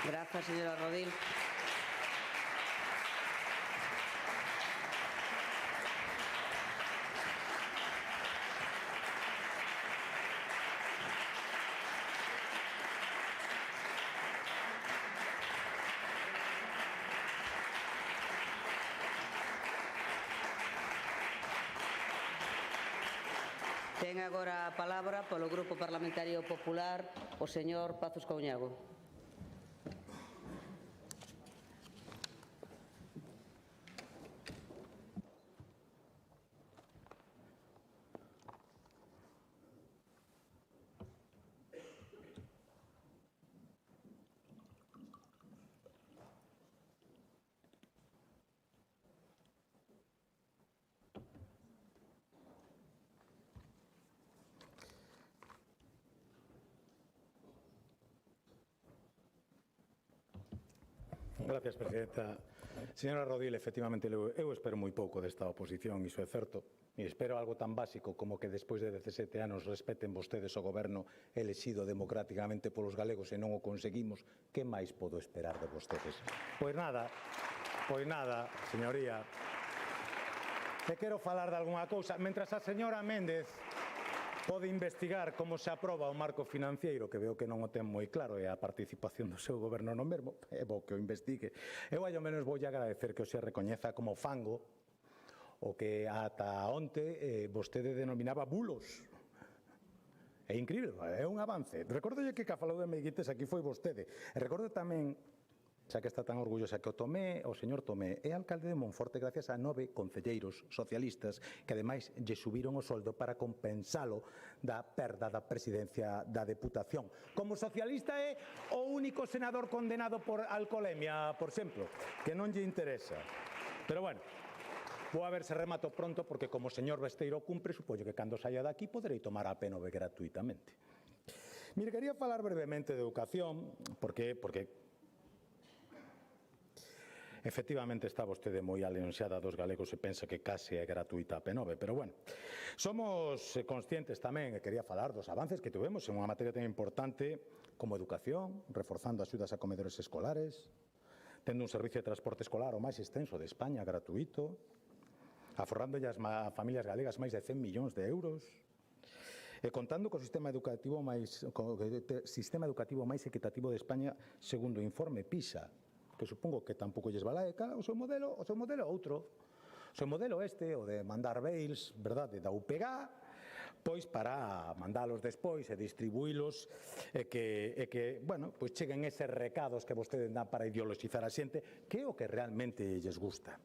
Grazas, señora Rodil. Ten agora a palabra polo Grupo Parlamentario Popular o señor Pazos Couñago. Gracias, presidenta. Señora Rodil, efectivamente, eu espero moi pouco desta oposición, iso é certo. E espero algo tan básico como que despois de 17 anos respeten vostedes o goberno elexido democráticamente polos galegos e non o conseguimos. Que máis podo esperar de vostedes? Pois nada, señoría. E quero falar de algunha cousa. Mentras a señora Méndez pode investigar como se aproba o marco financiero, que veo que non o ten moi claro, e a participación do seu goberno no mesmo, é bo que o investigue. Eu, ao menos, voulle agradecer que o se recoñeza como fango o que ata onte vostede denominaba bulos. É incrível, é un avance. Recordolle que falou de amiguites aquí foi vostede. E recordo tamén, xa que está tan orgullosa, que o señor Tomé é alcalde de Monforte gracias a 9 concelleiros socialistas que ademais lle subiron o soldo para compensalo da perda da presidencia da Deputación. Como socialista é o único senador condenado por alcoholemia, por exemplo, que non lle interesa. Pero bueno, vou a ver se remato pronto, porque como o señor Besteiro cumpre, supoño que cando saia daqui poderei tomar a PNV gratuitamente. Mire, quería falar brevemente de educación, porque efectivamente está vostede moi aleonxada dos galegos e pensa que case é gratuita a P9, pero bueno, somos conscientes tamén, e quería falar dos avances que tuvemos en unha materia tan importante como educación, reforzando axudas a comedores escolares, tendo un servicio de transporte escolar o máis extenso de España, gratuito, aforrando as familias galegas máis de 100 millóns de euros, e contando co sistema educativo máis equitativo de España segundo o informe PISA, que supongo que tampouco lles valae. O seu modelo outro. O seu modelo o de mandar mails, verdade, da UPG, pois para mandalos despois e distribuílos e que, bueno, pois cheguen eses recados que vostedes dan para ideologizar a xente, que é o que realmente lles gusta.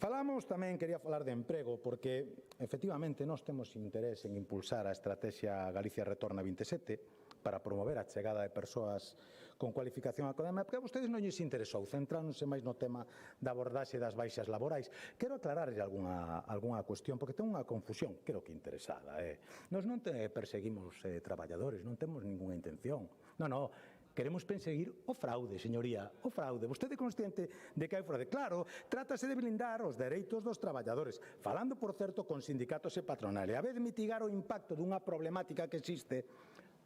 Falamos tamén, quería falar de emprego, porque efectivamente nós temos interés en impulsar a estrategia Galicia Retorna 27 para promover a chegada de persoas con cualificación académica, porque a vostedes non lles interesou, centrándose máis no tema da abordaxe das baixas laborais. Quero aclararlle algunha cuestión, porque ten unha confusión, creo que interesada. Nós non perseguimos traballadores, non temos ninguna intención. Non, queremos perseguir o fraude, señoría, o fraude. Vostede é consciente de que hai fraude. Claro, trátase de blindar os dereitos dos traballadores, falando, por certo, con sindicatos e patronal, e a vez mitigar o impacto dunha problemática que existe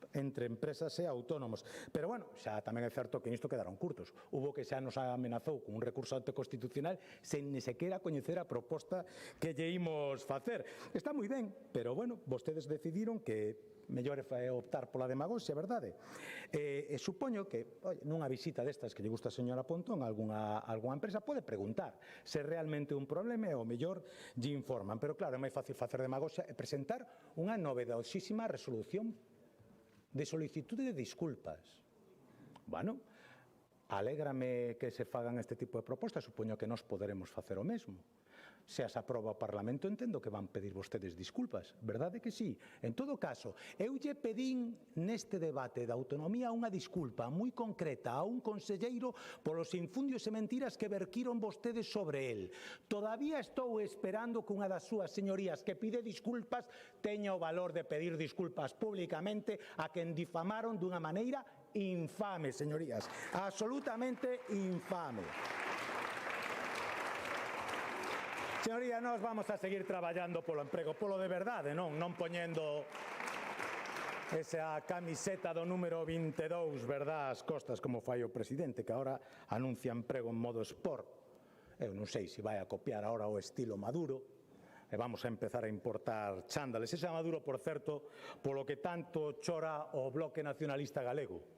entre empresas e autónomos. Pero, bueno, xa tamén é certo que nisto quedaron curtos. Hubo que xa nos amenazou con un recurso anteconstitucional sen ni sequera coñecer a proposta que lle imos facer. Está moi ben, pero, bueno, vostedes decidiron que mellor é optar pola demagoxia, verdade? E supoño que, nunha visita destas que lle gusta a señora Pontón a algunha empresa, pode preguntar se realmente un problema e o mellor lle informan. Pero, claro, é máis fácil facer demagoxia e presentar unha novedosísima resolución de solicitude de disculpas. Bueno, alégrame que se fagan este tipo de propostas, supoño que nós poderemos facer o mesmo. Se as aproba o Parlamento, entendo que van pedir vostedes disculpas, verdade que sí? En todo caso, eu lle pedín neste debate da autonomía unha disculpa moi concreta a un conselleiro polos infundios e mentiras que verquiron vostedes sobre el. Todavía estou esperando que unha das súas señorías que pide disculpas teña o valor de pedir disculpas públicamente a quen difamaron dunha maneira infame, señorías, absolutamente infame. Señoría, nós vamos a seguir traballando polo emprego, polo de verdade, non poñendo esa camiseta do número 22, verdad, as costas como fai o presidente, que agora anuncia emprego en modo sport. Eu non sei se vai a copiar agora o estilo Maduro, e vamos a empezar a importar chándales. Ese Maduro, por certo, polo que tanto chora o Bloque Nacionalista Galego.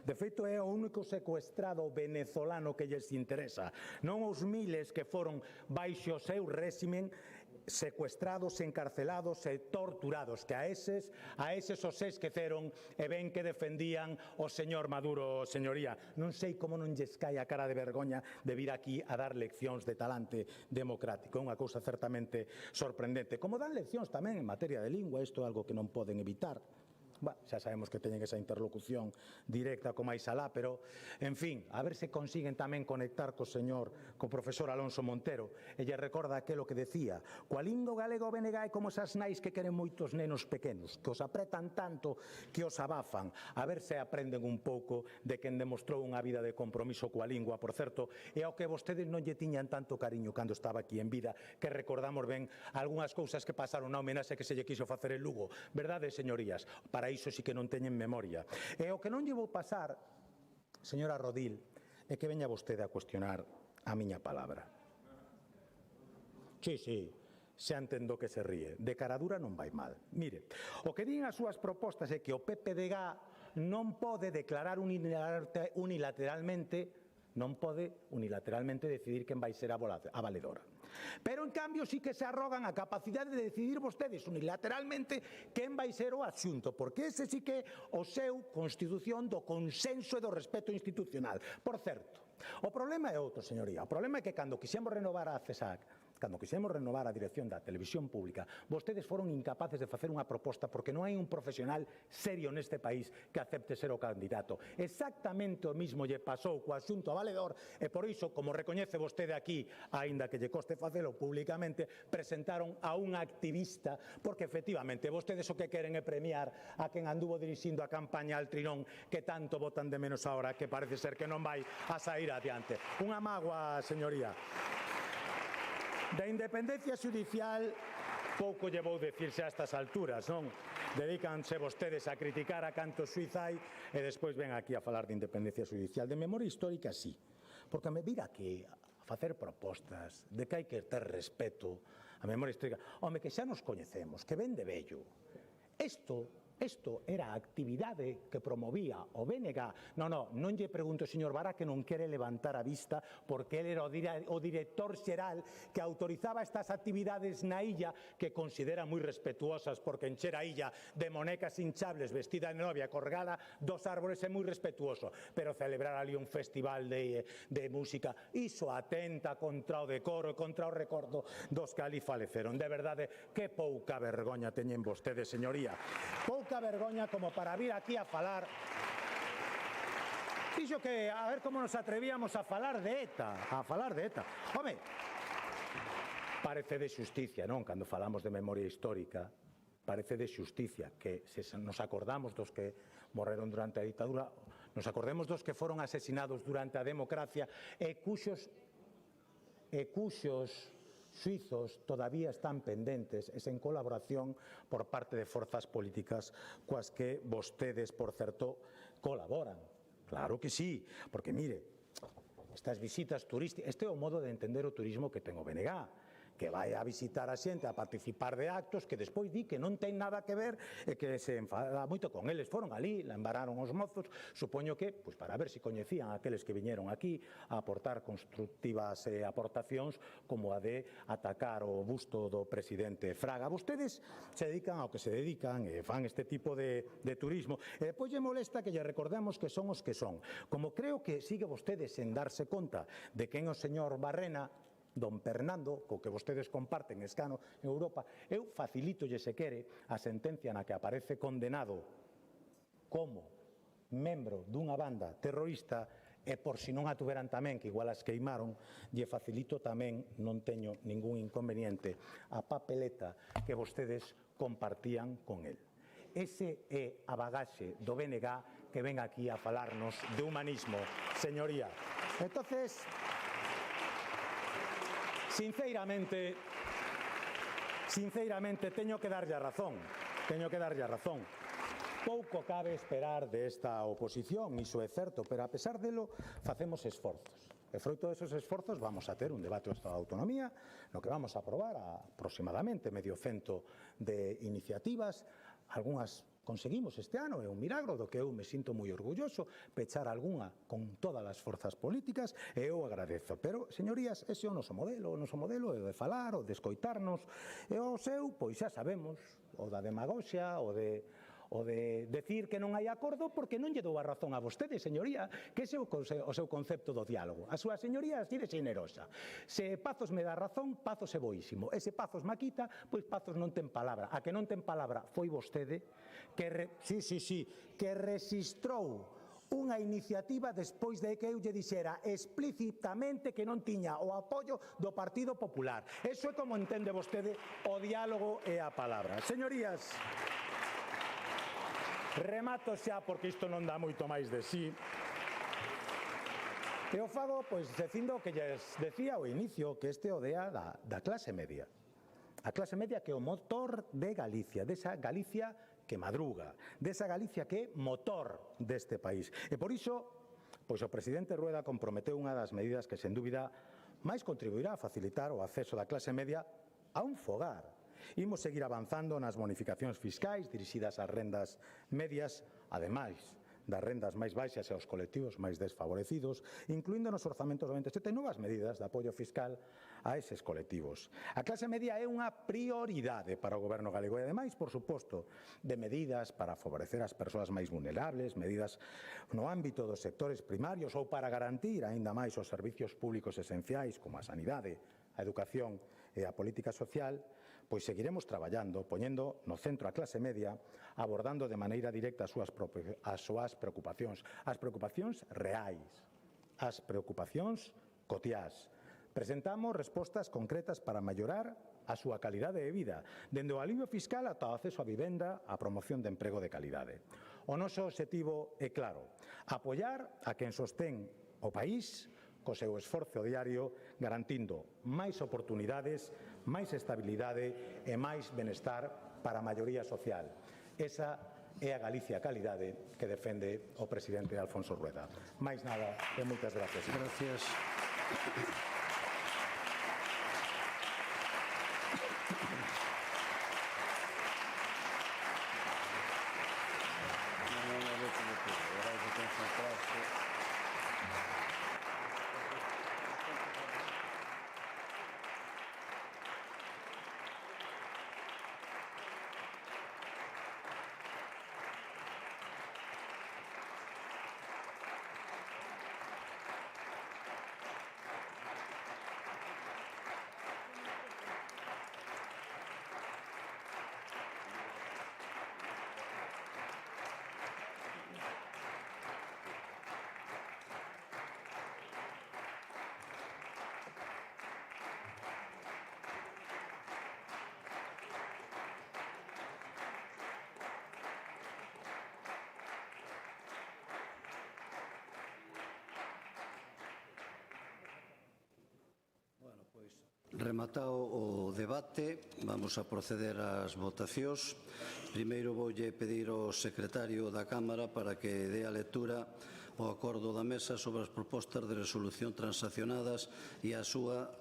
De feito, é o único secuestrado venezolano que lles interesa, non os miles que foron baixo o seu réximen secuestrados, encarcelados e torturados, que a eses os esqueceron e ben que defendían o señor Maduro, señoría. Non sei como non lles cae a cara de vergoña de vir aquí a dar leccións de talante democrático. É unha cousa certamente sorprendente. Como dan leccións tamén en materia de lingua, isto é algo que non poden evitar. Xa sabemos que teñen esa interlocución directa co máis alá, pero, en fin, a ver se consiguen tamén conectar co profesor Alonso Montero, e lle recorda aquelo que decía: coa lindo galego BNG é como esas nais que queren moitos nenos pequenos, que os apretan tanto que os abafan. A ver se aprenden un pouco de quen demostrou unha vida de compromiso coa lingua, por certo, e ao que vostedes non lle tiñan tanto cariño cando estaba aquí en vida, que recordamos ben algunhas cousas que pasaron na homenaxe que se lle quiso facer en Lugo. Verdade, señorías? Para iso sí que non teñen memoria. E o que non lle vou pasar, señora Rodil, é que veña vostede a cuestionar a miña palabra. Sí, xa entendo que se ríe. De caradura non vai mal. Mire, o que din as súas propostas é que o PPDG non pode declarar unilateralmente decidir quen vai ser a valedora. Pero, en cambio, sí que se arrogan a capacidade de decidir vostedes unilateralmente quen vai ser o adxunto, porque ese sí que é o seu constitución do consenso e do respeto institucional. Por certo, o problema é outro, señoría. O problema é que cando quixemos renovar a CESAC, cando quixemos renovar a dirección da televisión pública, vostedes foron incapaces de facer unha proposta porque non hai un profesional serio neste país que acepte ser o candidato. Exactamente o mismo lle pasou co asunto a valedor e por iso, como recoñece vostede aquí, aínda que lle coste facelo públicamente, presentaron a un activista porque efectivamente vostedes o que queren é premiar a quen anduvo dirixindo a campaña al trinón que tanto votan de menos ahora que parece ser que non vai a sair adiante. Unha mágoa, señoría. Da independencia xudicial pouco lle vou dicirse a estas alturas, non? Dedícanse vostedes a criticar a cantos xuíz hai e despois ven aquí a falar de independencia xudicial. De memoria histórica, sí, porque me vir aquí a facer propostas de que hai que ter respeto a memoria histórica. Home, que xa nos coñecemos, que ven de vello. Isto era a actividade que promovía o BNG. Non lle pregunto, señor Vara, que non quere levantar a vista porque ele era o director xeral que autorizaba estas actividades na illa que considera moi respetuosas, porque encher a illa de monecas hinchables vestida de novia colgada dos árboles é moi respetuoso, pero celebrar ali un festival de música, iso atenta contra o decoro e contra o recordo dos que ali faleceron. De verdade, que pouca vergoña teñen vostedes, señoría. Pouca vergoña como para vir aquí a falar. Dixo que a ver como nos atrevíamos a falar de ETA, Home, parece de xusticia, non? Cando falamos de memoria histórica, parece de xusticia que se nos acordamos dos que morreron durante a ditadura, nos acordemos dos que foron asesinados durante a democracia e cuxos suizos todavía están pendentes e sen colaboración por parte de forzas políticas coas que vostedes, por certo, colaboran. Claro que sí, porque mire, estas visitas turísticas, este é o modo de entender o turismo que ten o BNG, que vai a visitar a xente, a participar de actos que despois di que non ten nada que ver e que se enfada moito con eles. Foron ali, la embararon os mozos, supoño que para ver se coñecían aqueles que viñeron aquí a aportar constructivas aportacións como a de atacar o busto do presidente Fraga. Vostedes se dedican ao que se dedican e fan este tipo de turismo e depois lle molesta que lle recordemos que son os que son. Como creo que sigue vostedes sen darse conta de quen é o señor Barrena, don Fernando, co que vostedes comparten escano en Europa, eu facilitolle, se quere, a sentencia na que aparece condenado como membro dunha banda terrorista e por si non a tuveran tamén, que igual as queimaron, lle facilito tamén, non teño ningún inconveniente, a papeleta que vostedes compartían con el. Ese é a bagaxe do BNG que ven aquí a falarnos de humanismo, señoría. Entonces, Sinceiramente, teño que darlle a razón. Pouco cabe esperar desta oposición, iso é certo, pero a pesar delo facemos esforzos. E froito desos esforzos vamos a ter un debate do Estado de Autonomía no que vamos a aprobar aproximadamente medio cento de iniciativas. Algunhas conseguimos este ano, é un milagro do que eu me sinto moi orgulloso, pechar algunha con todas as forzas políticas e eu agradezo. Pero, señorías, ese é o noso modelo é o de falar, o de escoitarnos, e o seu, pois xa sabemos, o da demagoxia, o de decir que non hai acordo porque non lle dou a razón a vostede, señoría, que ese é o seu concepto do diálogo. A súa señoría así de xenerosa. Se Pazos me dá razón, Pazos é boísimo. E se Pazos me quita, pois Pazos non ten palabra. A que non ten palabra foi vostede que rexistrou unha iniciativa despois de que eu lle dixera explícitamente que non tiña o apoio do Partido Popular. Eso é como entende vostede o diálogo e a palabra. Señorías, remato xa porque isto non dá moito máis de sí. E o fago, pois, dicindo que lles decía ao inicio que este é o día da clase media. A clase media que é o motor de Galicia, desa Galicia que madruga, desa Galicia que é motor deste país. E por iso, pois o presidente Rueda comprometeu unha das medidas que, sen dúbida, máis contribuirá a facilitar o acceso da clase media a un fogar. Imos seguir avanzando nas bonificacións fiscais dirixidas ás rendas medias, ademais das rendas máis baixas e aos colectivos máis desfavorecidos, incluindo nos orzamentos do 27 novas medidas de apoio fiscal a eses colectivos. A clase media é unha prioridade para o Goberno galego e, ademais, por suposto, de medidas para favorecer as persoas máis vulnerables, medidas no ámbito dos sectores primarios ou para garantir aínda máis os servicios públicos esenciais como a sanidade, a educación e a política social, pois seguiremos traballando, poñendo no centro a clase media, abordando de maneira directa as súas preocupacións, as preocupacións reais, as preocupacións cotiás. Presentamos respostas concretas para mellorar a súa calidade de vida, dende o alivio fiscal ata o acceso á vivenda, a promoción de emprego de calidade. O noso obxectivo é claro, apoiar a quen sostén o país co seu esforzo diario, garantindo máis oportunidades, máis estabilidade e máis benestar para a maioría social. Esa é a Galicia calidade que defende o presidente Alfonso Rueda. Máis nada e moitas gracias. Gracias. Rematado o debate, vamos a proceder ás votacións. Primeiro voulle pedir ao secretario da Cámara para que dé a lectura ao acordo da mesa sobre as propostas de resolución transaccionadas e a súa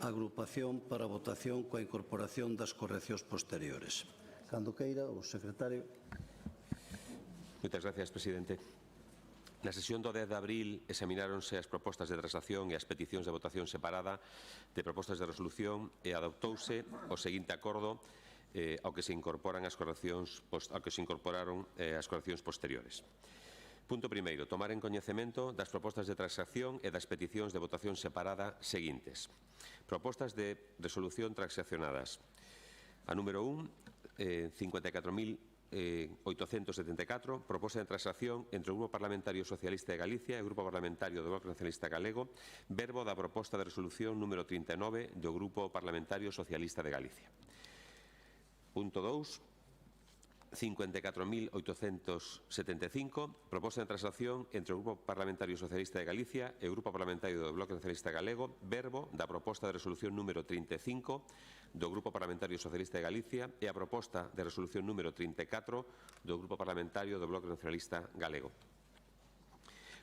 agrupación para votación coa incorporación das correccións posteriores. Cando queira, o secretario. Moitas gracias, presidente. Na sesión do 10 de abril examináronse as propostas de transacción e as peticións de votación separada de propostas de resolución e adoptouse o seguinte acordo ao que se incorporaron as correccións posteriores. Punto primeiro, tomar en coñecemento das propostas de transacción e das peticións de votación separada seguintes. Propostas de resolución transaccionadas. A número 1, 54.874, proposta de transacción entre o Grupo Parlamentario Socialista de Galicia e o Grupo Parlamentario do Bloque Nacionalista Galego, verbo da proposta de resolución número 39 do Grupo Parlamentario Socialista de Galicia. Punto 2. 54.875, proposta de transacción entre o Grupo Parlamentario Socialista de Galicia e o Grupo Parlamentario do Bloque Nacionalista Galego, verbo da proposta de resolución número 35 do Grupo Parlamentario Socialista de Galicia e a proposta de resolución número 34 do Grupo Parlamentario do Bloque Nacionalista Galego.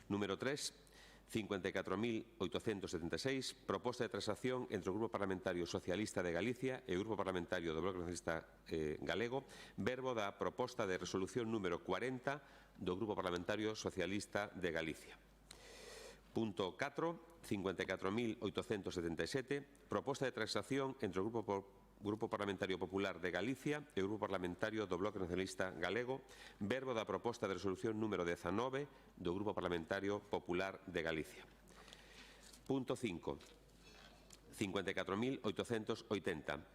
Número 3, 54.876, proposta de transacción entre o Grupo Parlamentario Socialista de Galicia e o Grupo Parlamentario do Bloque Nacionalista Galego, verbo da proposta de resolución número 40 do Grupo Parlamentario Socialista de Galicia. Punto 4, 54.877, proposta de transacción entre o Grupo Parlamentario Popular de Galicia e o Grupo Parlamentario do Bloque Nacionalista Galego, verbo da proposta de resolución número 19 do Grupo Parlamentario Popular de Galicia. Punto 5. 54.880.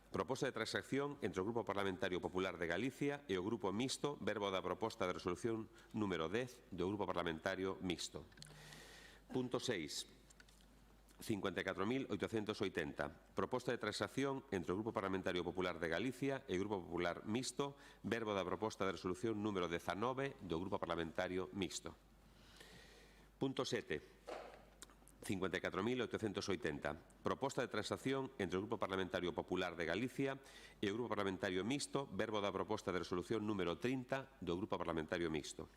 Proposta de transacción entre o Grupo Parlamentario Popular de Galicia e o Grupo Mixto, verbo da proposta de resolución número 10 do Grupo Parlamentario Mixto. Punto 6. 54.880. Proposta de transacción entre o Grupo Parlamentario Popular de Galicia e o Grupo Popular Mixto, verbo da proposta de resolución número 19 do Grupo Parlamentario Mixto. Punto 7. 54.880. Proposta de transacción entre o Grupo Parlamentario Popular de Galicia e o Grupo Parlamentario Mixto, verbo da proposta de resolución número 30 do Grupo Parlamentario Mixto.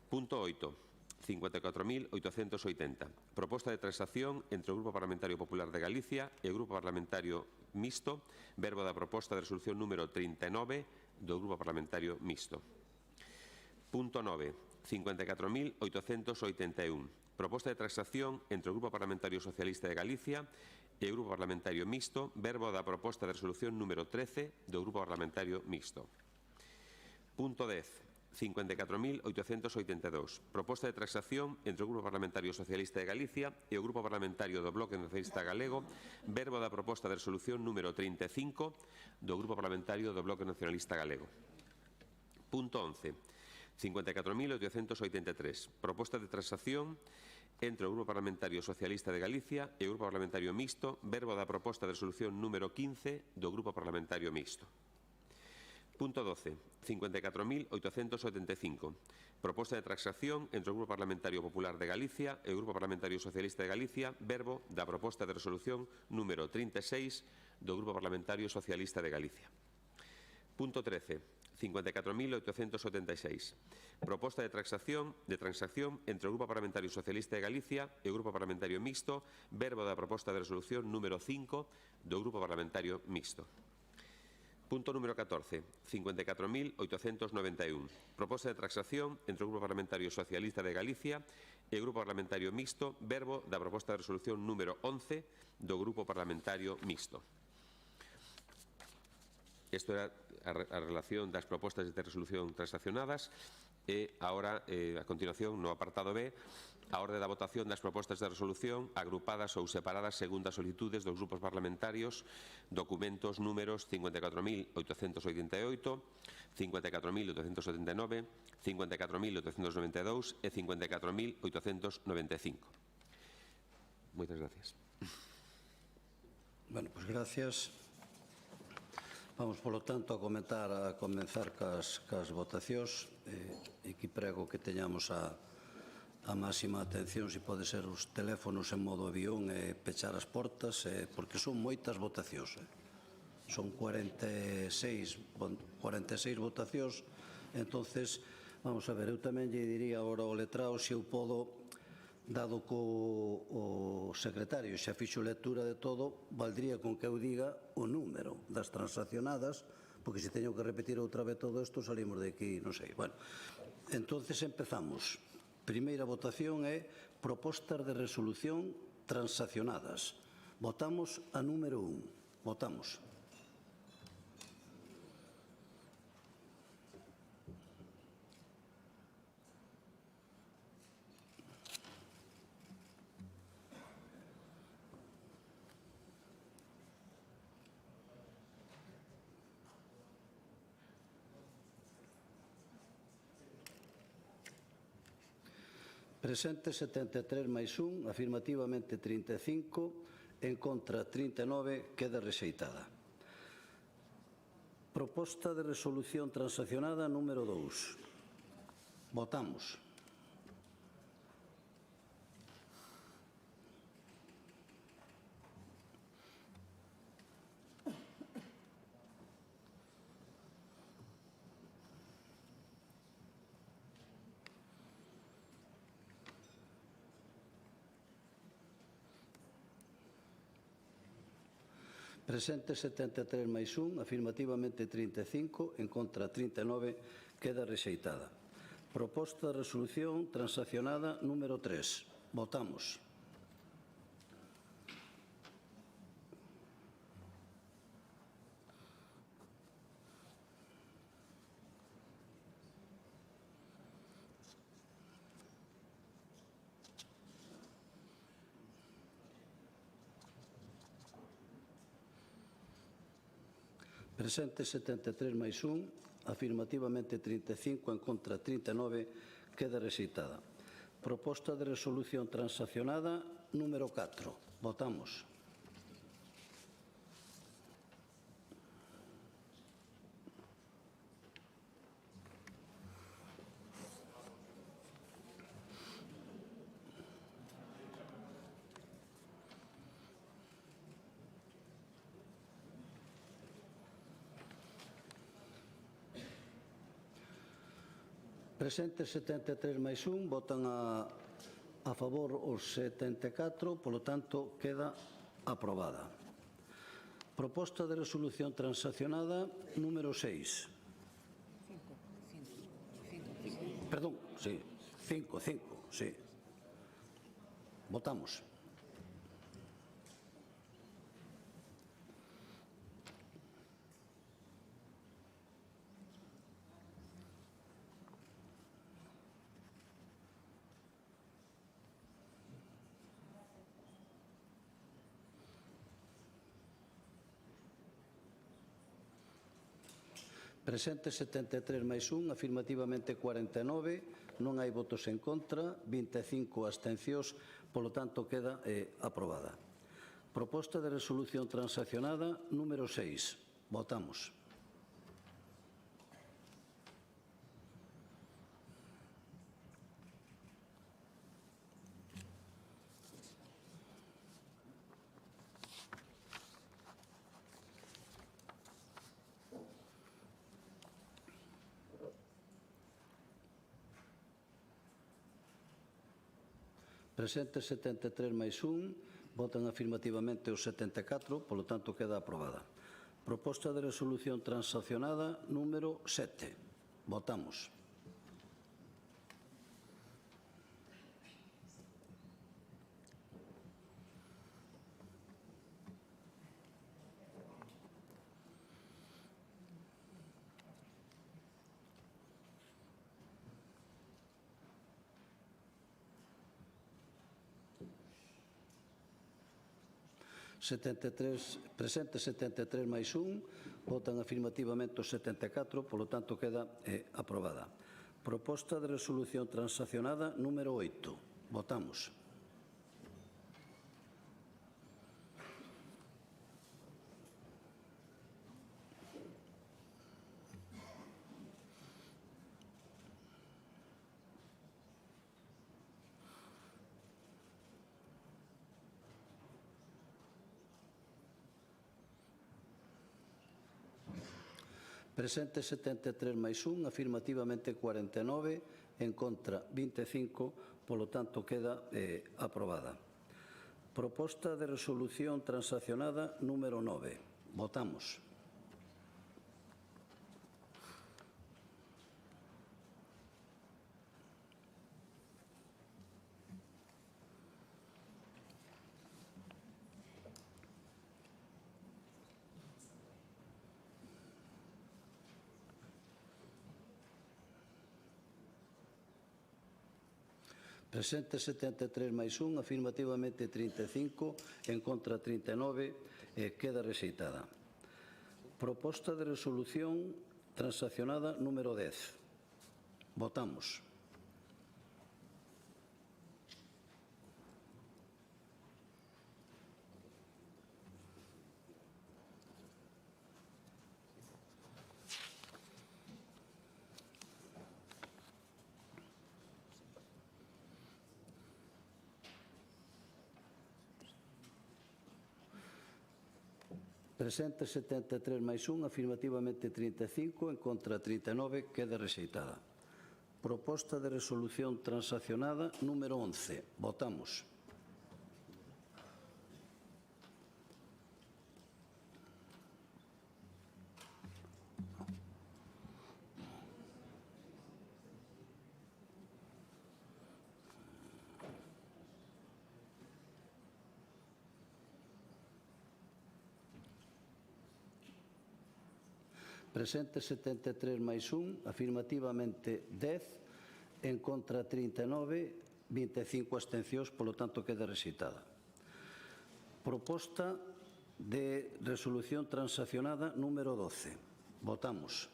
Punto 8. 54.880. Proposta de transacción entre o Grupo Parlamentario Popular de Galicia e o Grupo Parlamentario Mixto, verbo da proposta de resolución número 39 do Grupo Parlamentario Mixto. Punto 9. 54.881. Proposta de transacción entre o Grupo Parlamentario Socialista de Galicia e o Grupo Parlamentario Mixto, verbo da proposta de resolución número 13 do Grupo Parlamentario Mixto. Punto 10. 54.882. Proposta de transacción entre o Grupo Parlamentario Socialista de Galicia e o Grupo Parlamentario do Bloque Nacionalista Galego, verbo da proposta de resolución número 35 do Grupo Parlamentario do Bloque Nacionalista Galego. Punto 11. 54.883. Proposta de transacción entre o Grupo Parlamentario Socialista de Galicia e o Grupo Parlamentario Mixto, verbo da proposta de resolución número 15 do Grupo Parlamentario Mixto. Punto 12. 54.875. Proposta de transacción entre o Grupo Parlamentario Popular de Galicia e o Grupo Parlamentario Socialista de Galicia, verbo da proposta de resolución número 36 do Grupo Parlamentario Socialista de Galicia. Punto 13. 54.876. Proposta de transacción entre o Grupo Parlamentario Socialista de Galicia e o Grupo Parlamentario Mixto, verbo da proposta de resolución número 5 do Grupo Parlamentario Mixto. Punto número 14. 54.891. Proposta de transacción entre o Grupo Parlamentario Socialista de Galicia e o Grupo Parlamentario Mixto, verbo da proposta de resolución número 11 do Grupo Parlamentario Mixto. Isto era a relación das propostas de resolución transaccionadas e agora, a continuación, no apartado B, a orde da votación das propostas de resolución agrupadas ou separadas segundo as solicitudes dos grupos parlamentarios, documentos números 54.888, 54.879, 54.892 e 54.895. Moitas gracias. Bueno, pues gracias. Vamos, polo tanto, a comenzar cas votacións. Aquí prego que teñamos a máxima atención, se pode ser os teléfonos en modo avión e pechar as portas, porque son moitas votacións. Son 46 votacións. Entonces, vamos a ver, eu tamén lle diría agora ao letrado se eu podo, dado que o secretario xa fixo lectura de todo, valdría con que eu diga o número das transaccionadas, porque se teño que repetir outra vez todo isto, salimos de aquí, non sei. Bueno, entonces empezamos. Primeira votación é propostas de resolución transaccionadas. Votamos a número 1. Votamos. Presente 73 máis 1, afirmativamente 35, en contra 39, queda rexeitada. Proposta de resolución transaccionada número 2. Votamos. Presente 73 máis 1, afirmativamente 35, en contra 39, queda rexeitada. Proposta de resolución transaccionada número 3. Votamos. Presente 73 máis 1, afirmativamente 35, en contra 39, queda rexeitada. Proposta de resolución transaccionada número 4. Votamos. Presentes 73 máis 1, votan a favor os 74, polo tanto, queda aprobada. Proposta de resolución transaccionada número 6. Perdón, sí, 5, sí. Votamos. Presente 73 máis 1, afirmativamente 49, non hai votos en contra, 25 abstencións, polo tanto queda aprobada. Proposta de resolución transaccionada número 6. Votamos. Presentes 73 máis 1, votan afirmativamente os 74, polo tanto queda aprobada. Proposta de resolución transaccionada número 7. Votamos. Presente 73 máis 1, votan afirmativamente os 74, polo tanto queda aprobada. Proposta de resolución transaccionada número 8. Votamos. Presente 73 máis 1, afirmativamente 49, en contra 25, polo tanto queda aprobada. Proposta de resolución transaccionada número 9. Votamos. Presente 73 máis 1, afirmativamente 35, en contra 39, queda rexeitada. Proposta de resolución transaccionada número 10. Votamos. Presente 73 máis 1, afirmativamente 35, en contra 39, queda rexeitada. Proposta de resolución transaccionada número 11. Votamos. Presente 73 máis 1, afirmativamente 10, en contra 39, 25 abstencións, polo tanto queda rexeitada. Proposta de resolución transaccionada número 12. Votamos.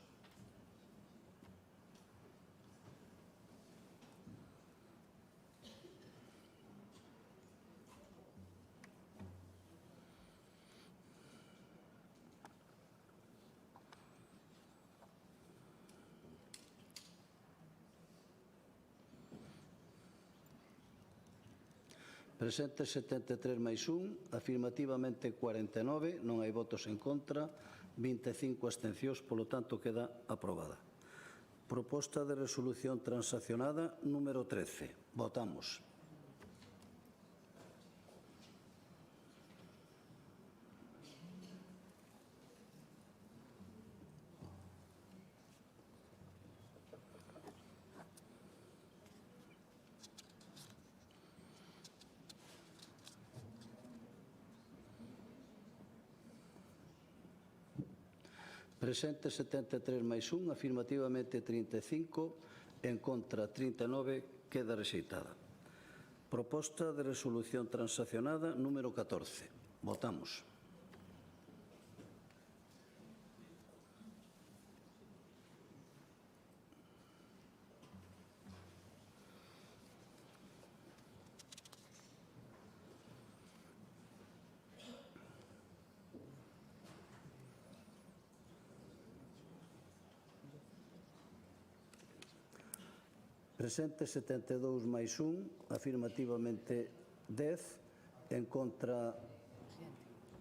Presente 73 máis 1, afirmativamente 49, non hai votos en contra, 25 abstencións, polo tanto queda aprobada. Proposta de resolución transaccionada número 13. Votamos. Presente 73 máis 1, afirmativamente 35, en contra 39, queda rexeitada. Proposta de resolución transaccionada número 14. Votamos. Presente 72 máis 1, afirmativamente 10, en contra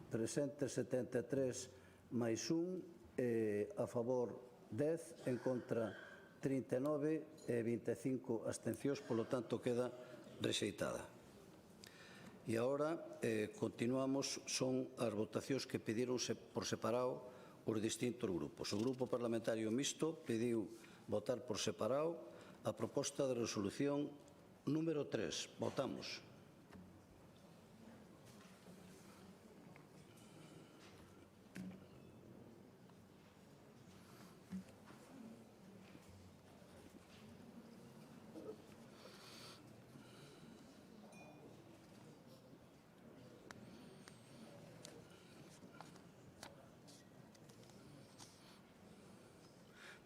presente 73 máis 1, a favor 10, en contra 39 e 25 abstencións, polo tanto queda rexeitada. E agora continuamos, son as votacións que pediron por separado os distintos grupos. O Grupo Parlamentario Mixto pediu votar por separado a proposta de resolución número 3. Votamos.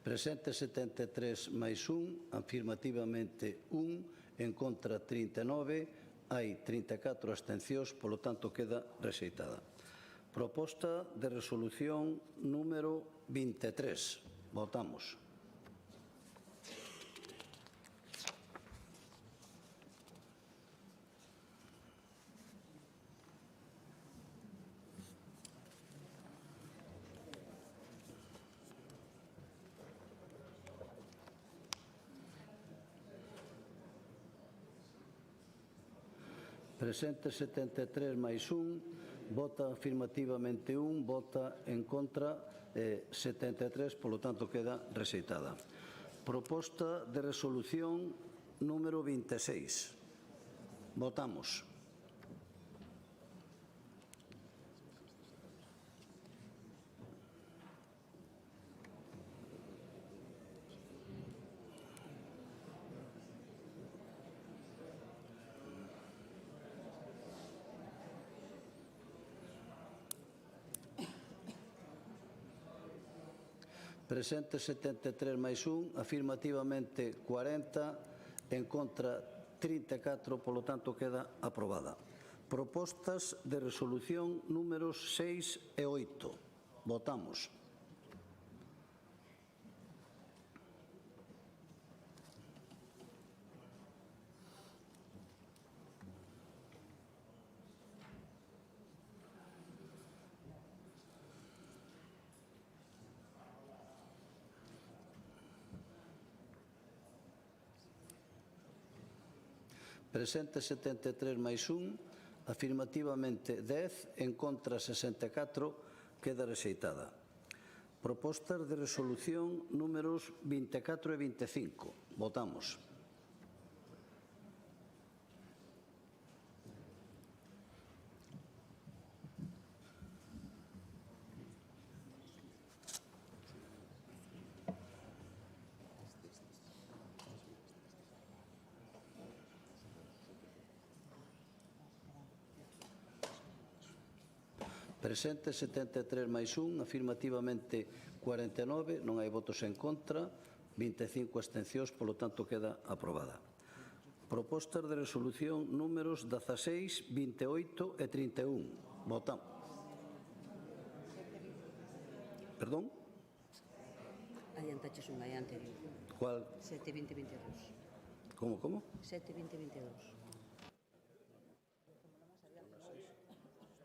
Presente 73 máis 1, afirmativamente 1, en contra 39, hai 34 abstencións, polo tanto queda rexeitada. Proposta de resolución número 23. Votamos. Presente 73 máis 1, vota afirmativamente 1, vota en contra 73, polo tanto queda rexeitada. Proposta de resolución número 26. Votamos. Presente 73 máis 1, afirmativamente 40, en contra 34, polo tanto queda aprobada. Propostas de resolución números 6 e 8. Votamos. Presente 73 máis 1, afirmativamente 10, en contra 64, queda rexeitada. Propostas de resolución números 24 e 25. Votamos. Presente 73 máis 1, afirmativamente 49, non hai votos en contra, 25 abstencións, polo tanto queda aprobada. Propostas de resolución números 16, 28 e 31. Votamos. Perdón? Adiantaches unha aí anterior. Cual? 7, 20, 22. Como? 7, 20, 22.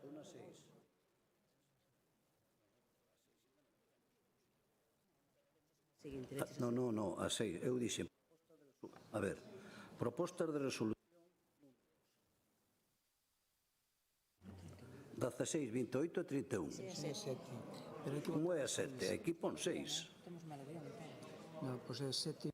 Una 6. Seguinte, No, a 6. Eu dixen. A ver, propostas de resolución 16, 28 e 31. Como é a 7? Aquí pon 6. Estamos mal orientados. No, pois é 7.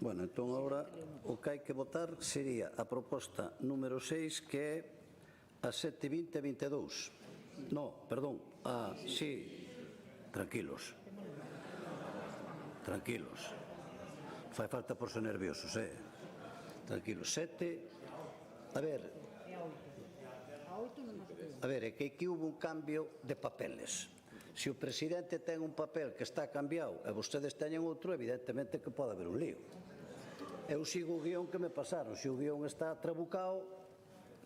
Bueno, entón agora o que hai que votar sería a proposta número 6, que é a 7, 20 e 22. No, perdón, sí, tranquilos. Tranquilos. Fai falta por ser nerviosos, Tranquilos. 7, a ver, é que aquí hubo un cambio de papeles. Se o presidente ten un papel que está cambiado e vostedes teñen outro, evidentemente que pode haber un lío. Eu sigo o guión que me pasaron. Se o guión está trabucado,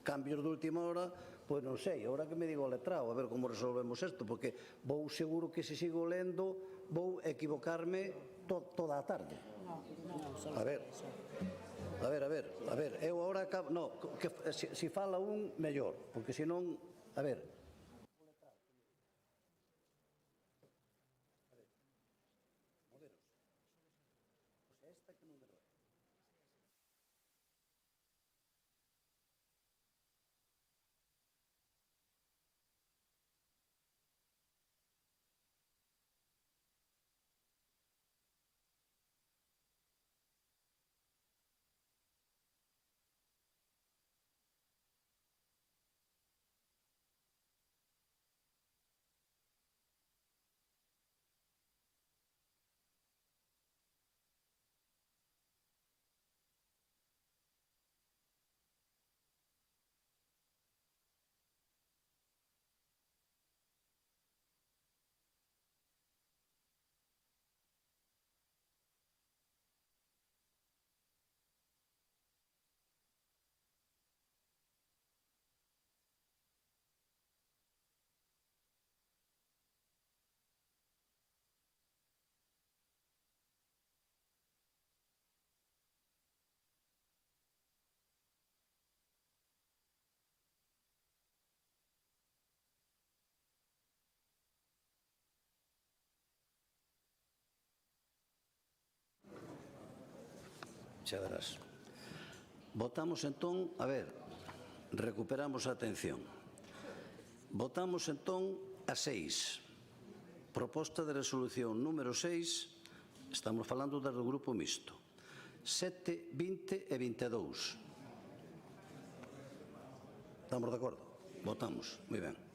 cambios de última hora, pois non sei, agora que me digo o letrado, a ver como resolvemos isto, porque vou seguro que se sigo lendo vou equivocarme toda a tarde. A ver, eu agora acabo, no, que se fala un, mellor, porque senón, a ver, xa verás. Votamos entón, a ver, recuperamos a atención. Votamos entón a 6. Proposta de resolución número 6, estamos falando do grupo mixto. 7, 20 e 22. Estamos de acordo? Votamos, moi ben.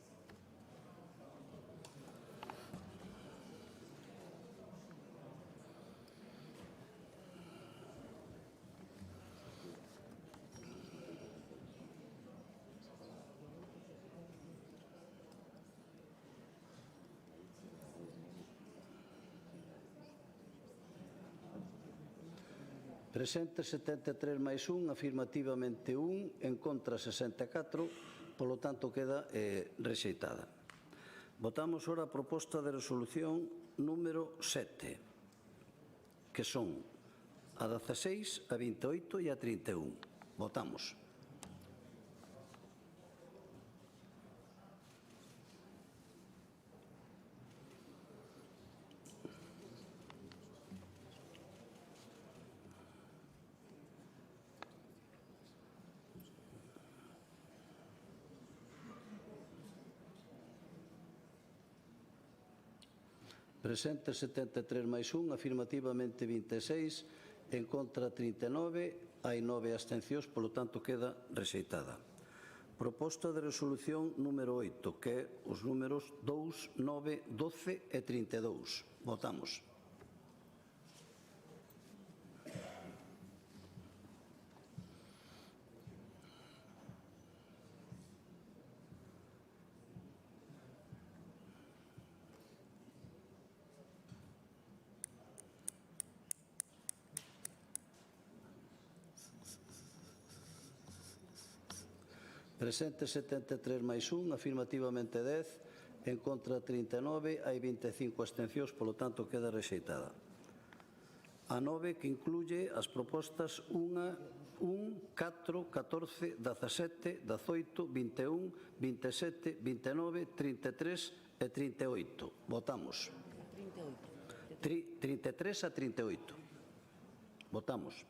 Presente 73 máis 1, afirmativamente 1, en contra 64, polo tanto queda rexeitada. Votamos ora a proposta de resolución número 7, que son a 16, a 28 e a 31. Votamos. Presente 73 máis 1, afirmativamente 26, en contra 39, hai 9 abstencións, polo tanto queda rexeitada. Proposta de resolución número 8, que é os números 2, 9, 12 e 32. Votamos. Presente 73 máis 1, afirmativamente 10, en contra 39, hai 25 abstencións, polo tanto queda rexeitada. A 9, que incluye as propostas 1, 4, 14, 17, 18, 21, 27, 29, 33 e 38. Votamos. 33 a 38. Votamos.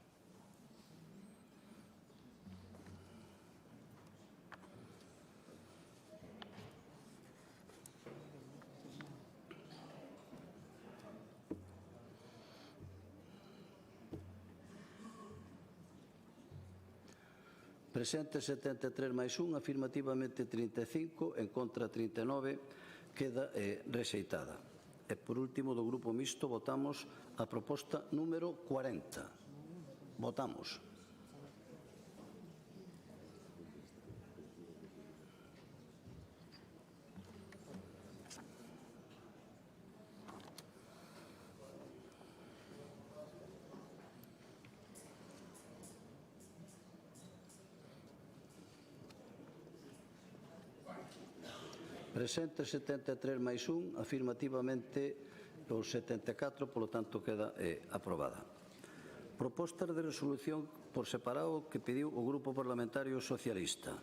Presente 73 máis 1, afirmativamente 35, en contra 39, queda rexeitada. E por último, do Grupo Mixto, votamos a proposta número 40. Votamos. Presente 73 máis 1, afirmativamente os 74, polo tanto queda aprobada. Propostas de resolución por separado que pediu o Grupo Parlamentario Socialista.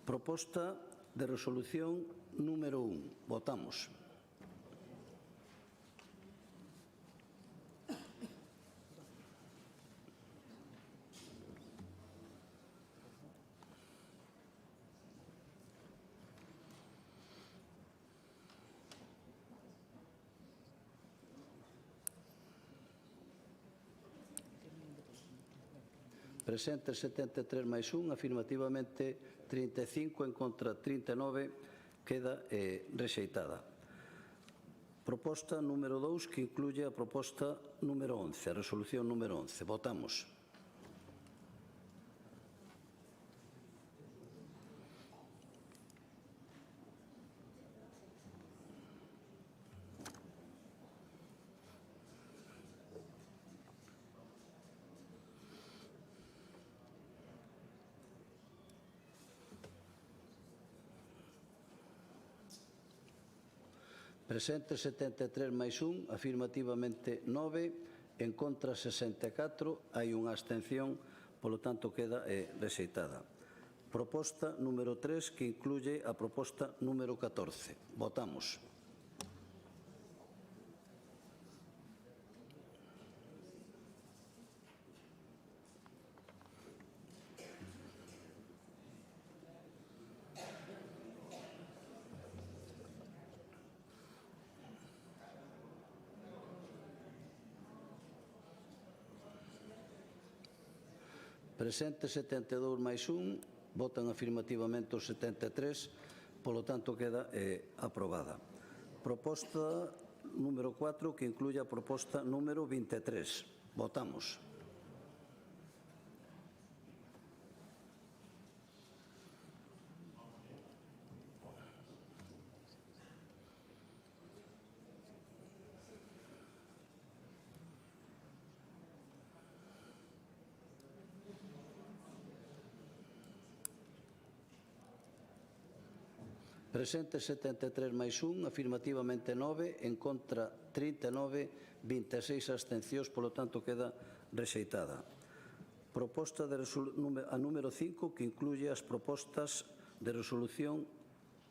Proposta de resolución número 1. Votamos. Presente 73 máis 1, afirmativamente 35, en contra 39, queda rexeitada. Proposta número 2, que incluye a proposta número 11, a resolución número 11. Votamos. Presente 73 máis 1, afirmativamente 9, en contra 64, hai unha abstención, polo tanto queda rexeitada. Proposta número 3, que incluye a proposta número 14. Votamos. Presente 72 máis 1, votan afirmativamente os 73, polo tanto queda aprobada. Proposta número 4, que incluye a proposta número 23. Votamos. Presente 73 máis 1, afirmativamente 9, en contra 39, 26 abstencións, polo tanto queda rexeitada. Proposta de a número 5, que incluye as propostas de resolución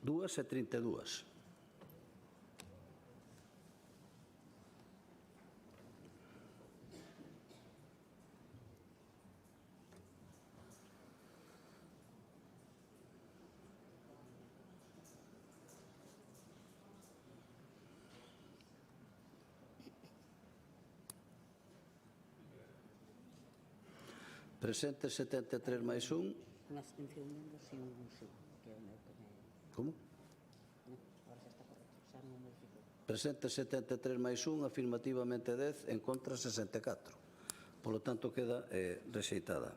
2 e 32. Presente 73 máis 1. Unha abstención menos e un sí, que é o meu que me... Como? Agora xa está correcto, xa non modificou. Presente 73 máis 1, afirmativamente 10, en contra 64. Polo tanto, queda rexeitada.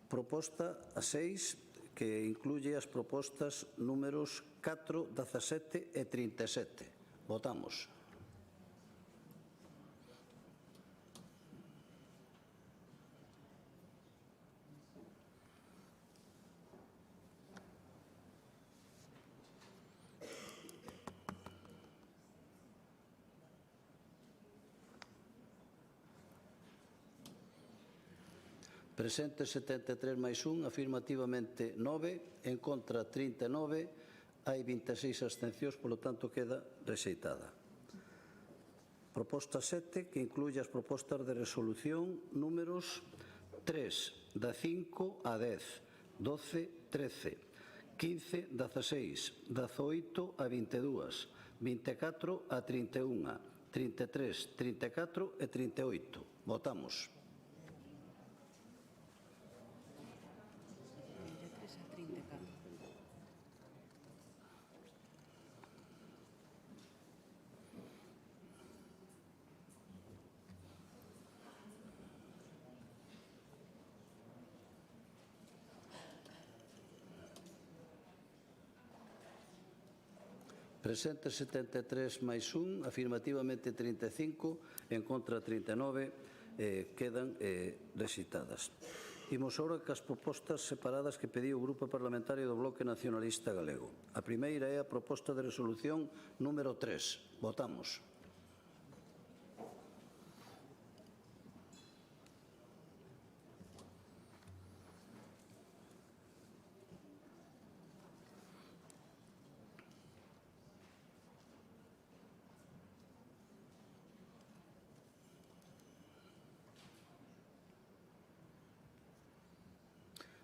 Proposta a 6, que incluye as propostas números 4, 17 e 37. Votamos. Presente 73 máis 1, afirmativamente 9, en contra 39, hai 26 abstencións, polo tanto queda rexeitada. Proposta 7, que incluye as propostas de resolución números 3, da 5 a 10, 12, 13, 15, 16, 18 a 22, 24 a 31, 33, 34 e 38. Votamos. Presente 73 máis 1, afirmativamente 35, en contra 39, quedan rexeitadas. Imos agora cas propostas separadas que pediu o Grupo Parlamentario do Bloque Nacionalista Galego. A primeira é a proposta de resolución número 3. Votamos.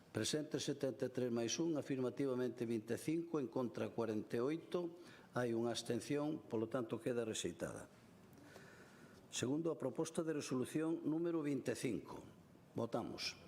Presente 73 máis 1, afirmativamente 25, en contra 48, hai unha abstención, polo tanto queda rexeitada. Segundo, a proposta de resolución número 25. Votamos.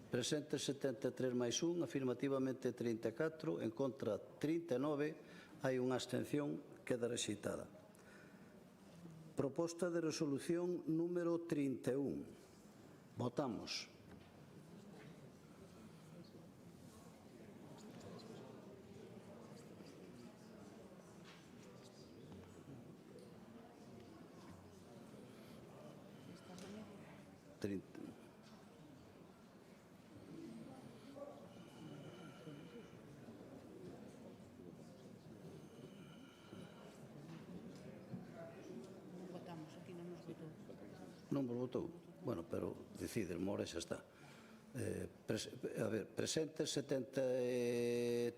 Presente 73 máis 1, afirmativamente 34, en contra 39, hai unha abstención, queda rexeitada. Proposta de resolución número 31. Votamos. Non vos votou? Bueno, pero decide, mora xa está. A ver, presente 73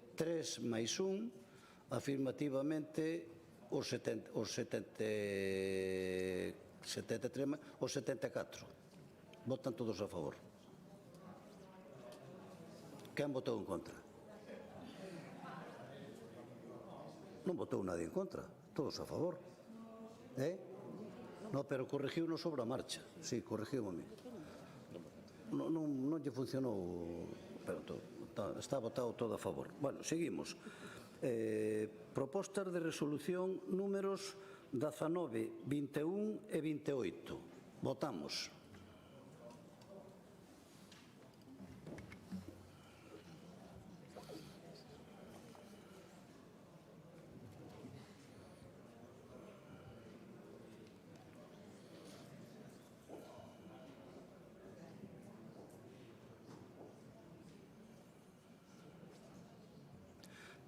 máis 1, afirmativamente os 74. Votan todos a favor. Quen votou en contra? Non votou nadie en contra, todos a favor. No, pero corrigiu-nos sobre a marcha. Sí, corrigiu a mí. Non lle funcionou, pero está votado todo a favor. Bueno, seguimos. Propostas de resolución números 19, 21 e 28. Votamos.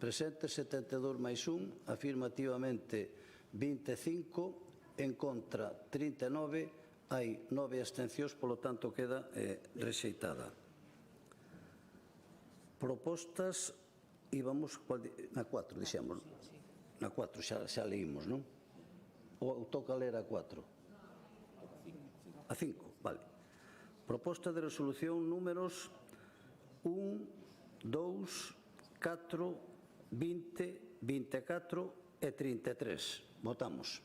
Presente 72 máis 1, afirmativamente 25, en contra 39, hai 9 abstencións, polo tanto queda rexeitada. Propostas, íbamos na 4, dixemos. Na 4 xa leímos, non? Ou toca ler a 4? A 5, vale. Proposta de resolución números 1, 2, 4, 20, 24 e 33. Votamos.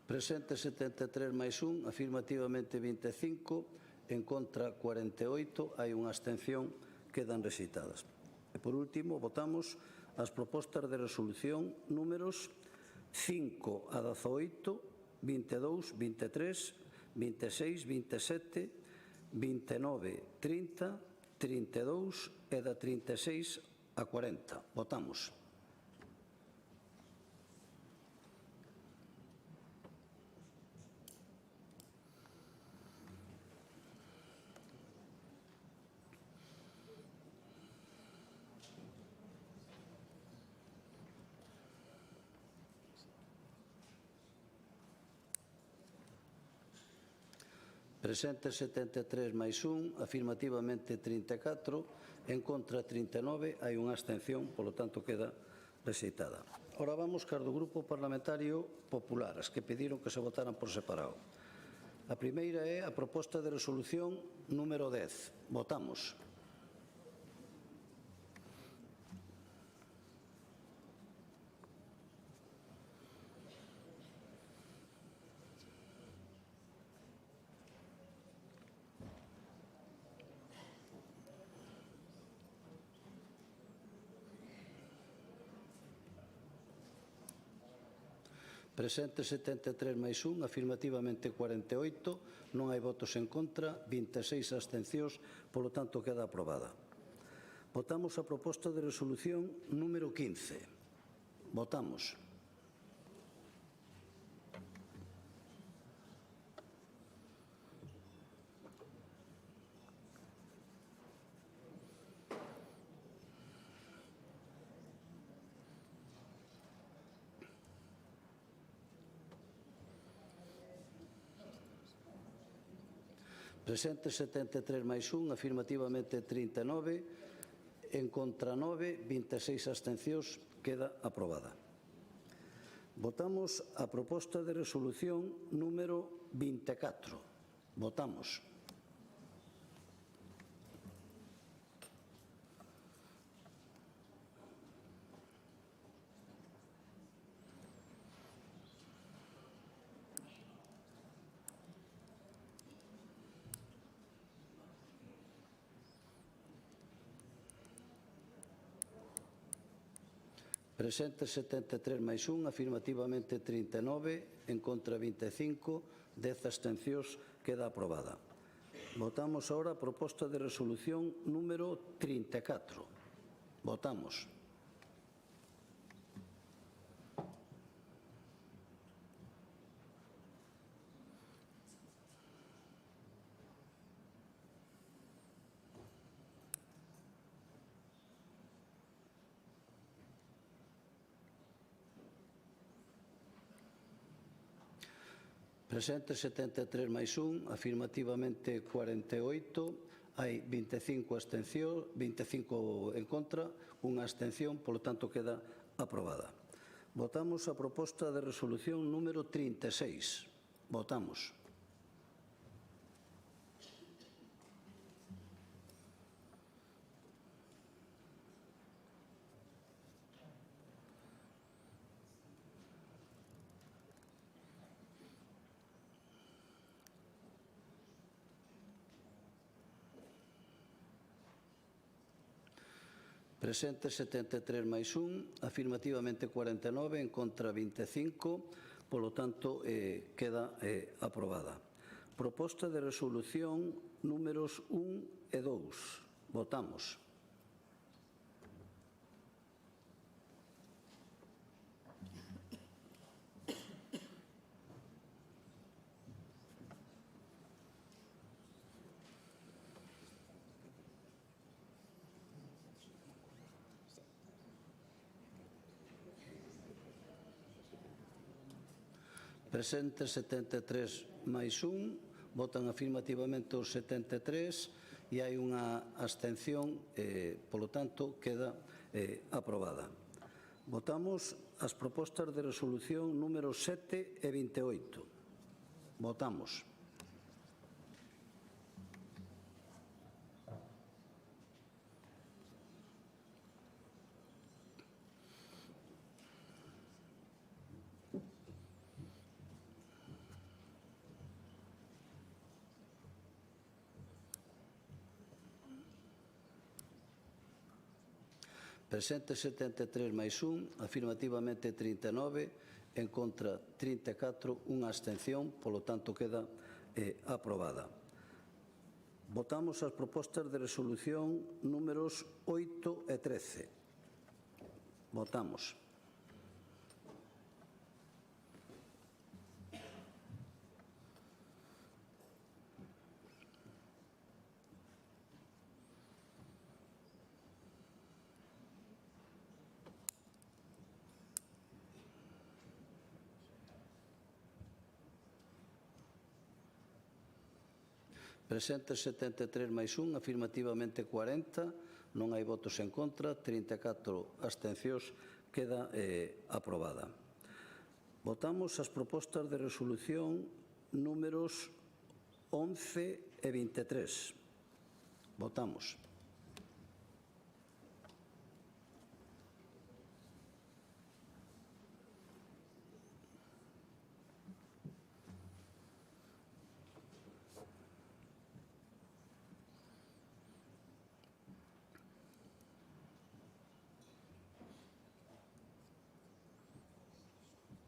Presente 73 máis 1, afirmativamente 25, en contra 48, hai unha abstención, quedan rexeitadas. E por último, votamos as propostas de resolución números 5 a 18, 22, 23, 26, 27, 29, 30, 32 e da 36 a 40. Votamos. Presente 73 máis 1, afirmativamente 34, en contra 39, hai unha abstención, polo tanto queda rexeitada. Ora vamos car do Grupo Parlamentario Popular, as que pediron que se votaran por separado. A primeira é a proposta de resolución número 10. Votamos. Presente 73 máis 1, afirmativamente 48, non hai votos en contra, 26 abstencións, polo tanto queda aprobada. Votamos a proposta de resolución número 15. Votamos. Presente 73 máis 1, afirmativamente 39, en contra 9, 26 abstencións, queda aprobada. Votamos a proposta de resolución número 24. Votamos. Presente 73 máis 1, afirmativamente 39, en contra 25, 10 abstencións, queda aprobada. Votamos agora a proposta de resolución número 34. Votamos. Presente 73 máis 1, afirmativamente 48, hai 25 abstencións, 25 en contra, unha abstención, polo tanto queda aprobada. Votamos a proposta de resolución número 36. Votamos. Presente 73 máis 1, afirmativamente 49, en contra 25, polo tanto queda aprobada. Proposta de resolución números 1 e 2. Votamos. Presentes 73 máis 1, votan afirmativamente os 73 e hai unha abstención, polo tanto, queda aprobada. Votamos as propostas de resolución números 7 e 28. Votamos. Presentes 73 máis 1, afirmativamente 39, en contra 34, unha abstención, polo tanto queda aprobada. Votamos as propostas de resolución números 8 e 13. Votamos. Presentes 73 máis 1, afirmativamente 40, non hai votos en contra, 34 abstencións, queda aprobada. Votamos as propostas de resolución números 11 e 23. Votamos.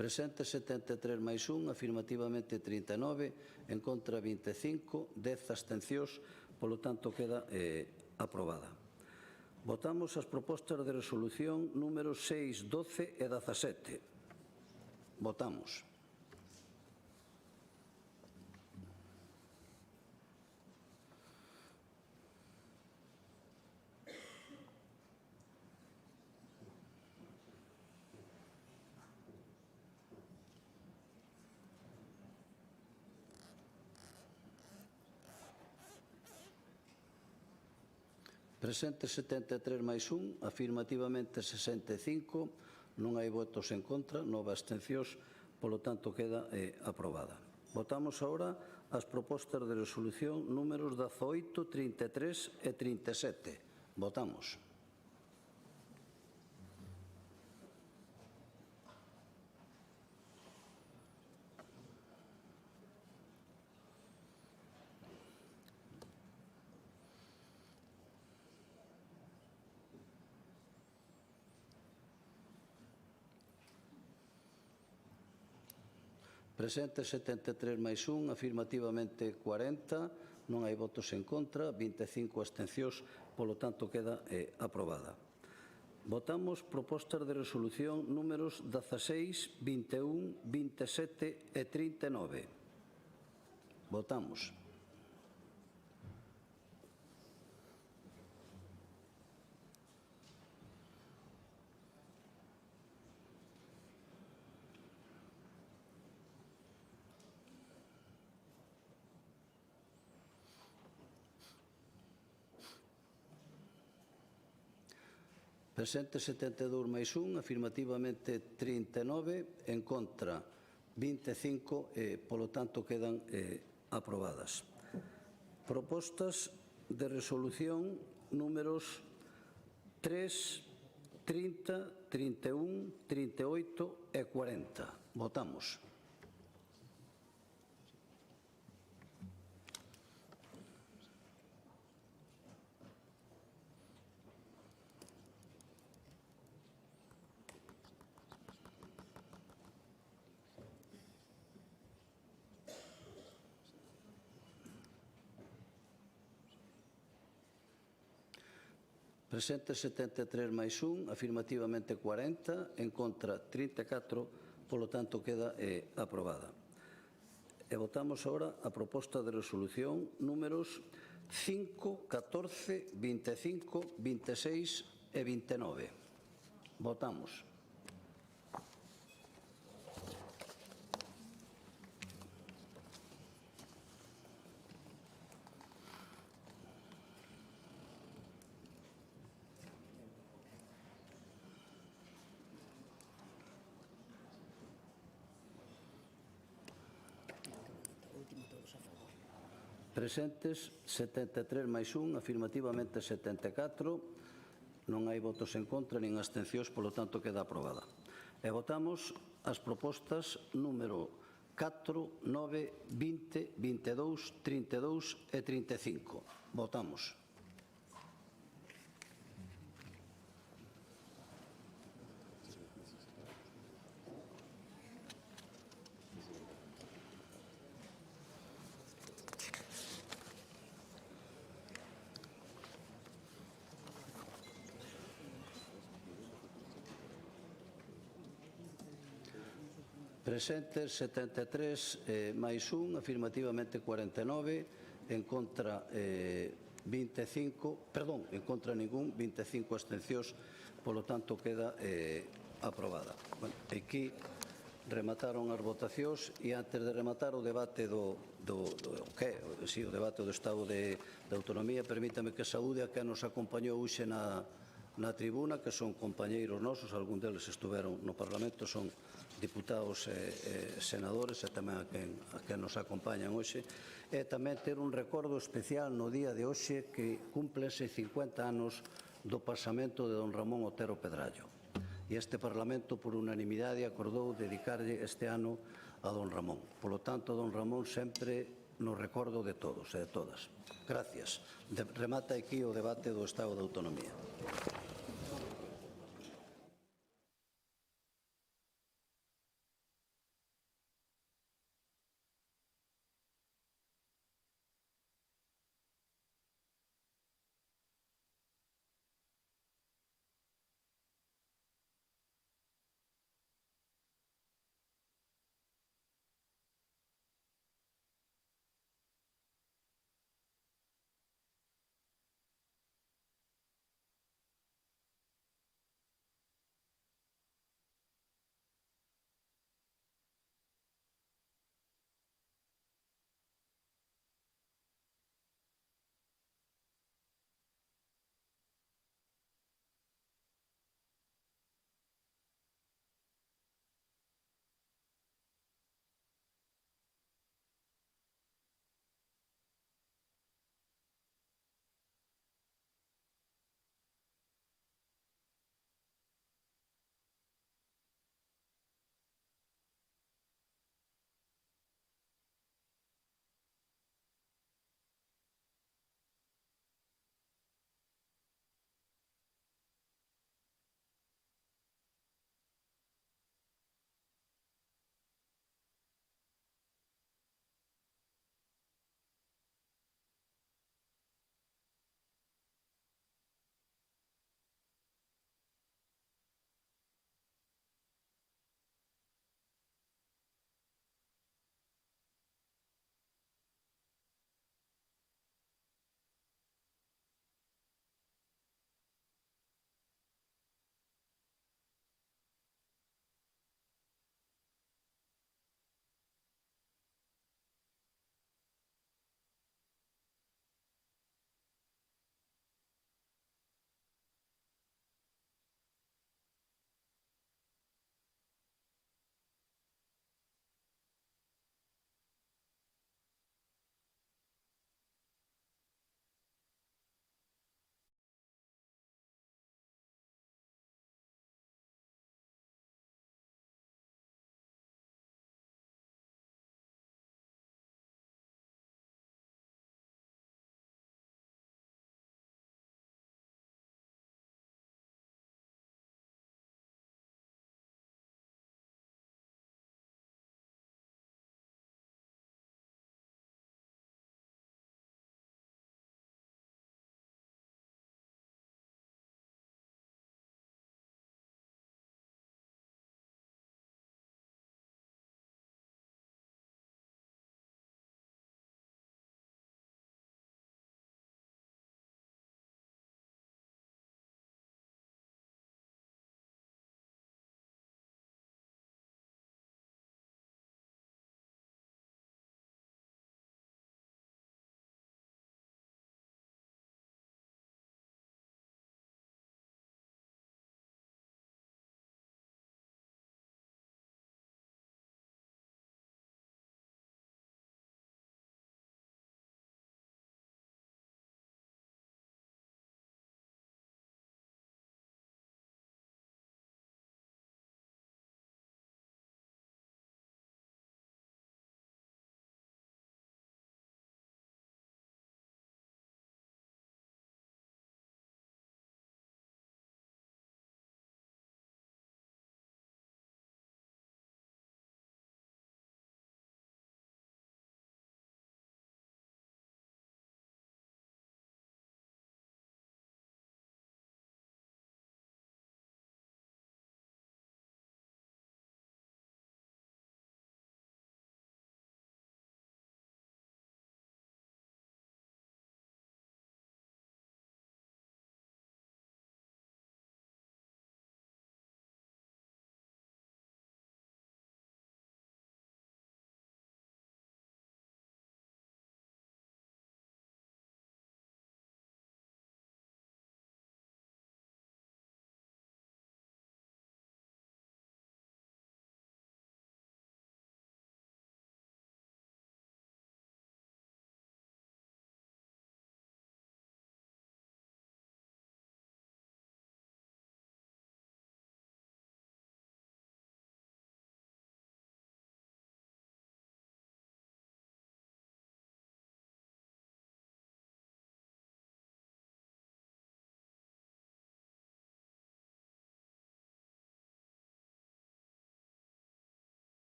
Presentes 73 máis 1, afirmativamente 39, en contra 25, 10 abstencións, polo tanto queda aprobada. Votamos as propostas de resolución números 6, 12 e 17. Votamos. Presentes 73 máis 1, afirmativamente 65, non hai votos en contra, 9 abstencións, polo tanto queda aprobada. Votamos agora as propostas de resolución números 18, 33 e 37. Votamos. Presentes 73 máis 1, afirmativamente 40, non hai votos en contra, 25 abstencións, polo tanto queda aprobada. Votamos propostas de resolución números 16, 21, 27 e 39. Votamos. Presentes 72 máis 1, afirmativamente 39, en contra 25, polo tanto quedan aprobadas. Propostas de resolución números 3, 30, 31, 38 e 40. Votamos. Presentes 73 máis 1, afirmativamente 40, en contra 34, polo tanto queda aprobada. E votamos agora a proposta de resolución números 5, 14, 25, 26 e 29. Votamos. Presentes 73 máis 1, afirmativamente 74, non hai votos en contra nin abstencións, polo tanto queda aprobada. E votamos as propostas número 4, 9, 20, 22, 32 e 35. Votamos. Presentes 73 máis 1, afirmativamente 49, en contra 25, perdón, en contra ningún, 25 abstencións, polo tanto queda aprobada. Bueno, aquí remataron as votacións e antes de rematar o debate o debate do Estado de Autonomía, permítame que saúde a que nos acompañou hoxe na tribuna, que son compañeiros nosos, algún deles estuveron no Parlamento, son diputados e senadores, e tamén a quen nos acompañan hoxe, e tamén ter un recordo especial no día de hoxe que cúmplense 50 anos do pasamento de don Ramón Otero Pedrallo. E este Parlamento, por unanimidade, acordou dedicarlle este ano a don Ramón. Polo tanto, don Ramón sempre no recordo de todos e de todas. Gracias. Remata aquí o debate do Estado de Autonomía.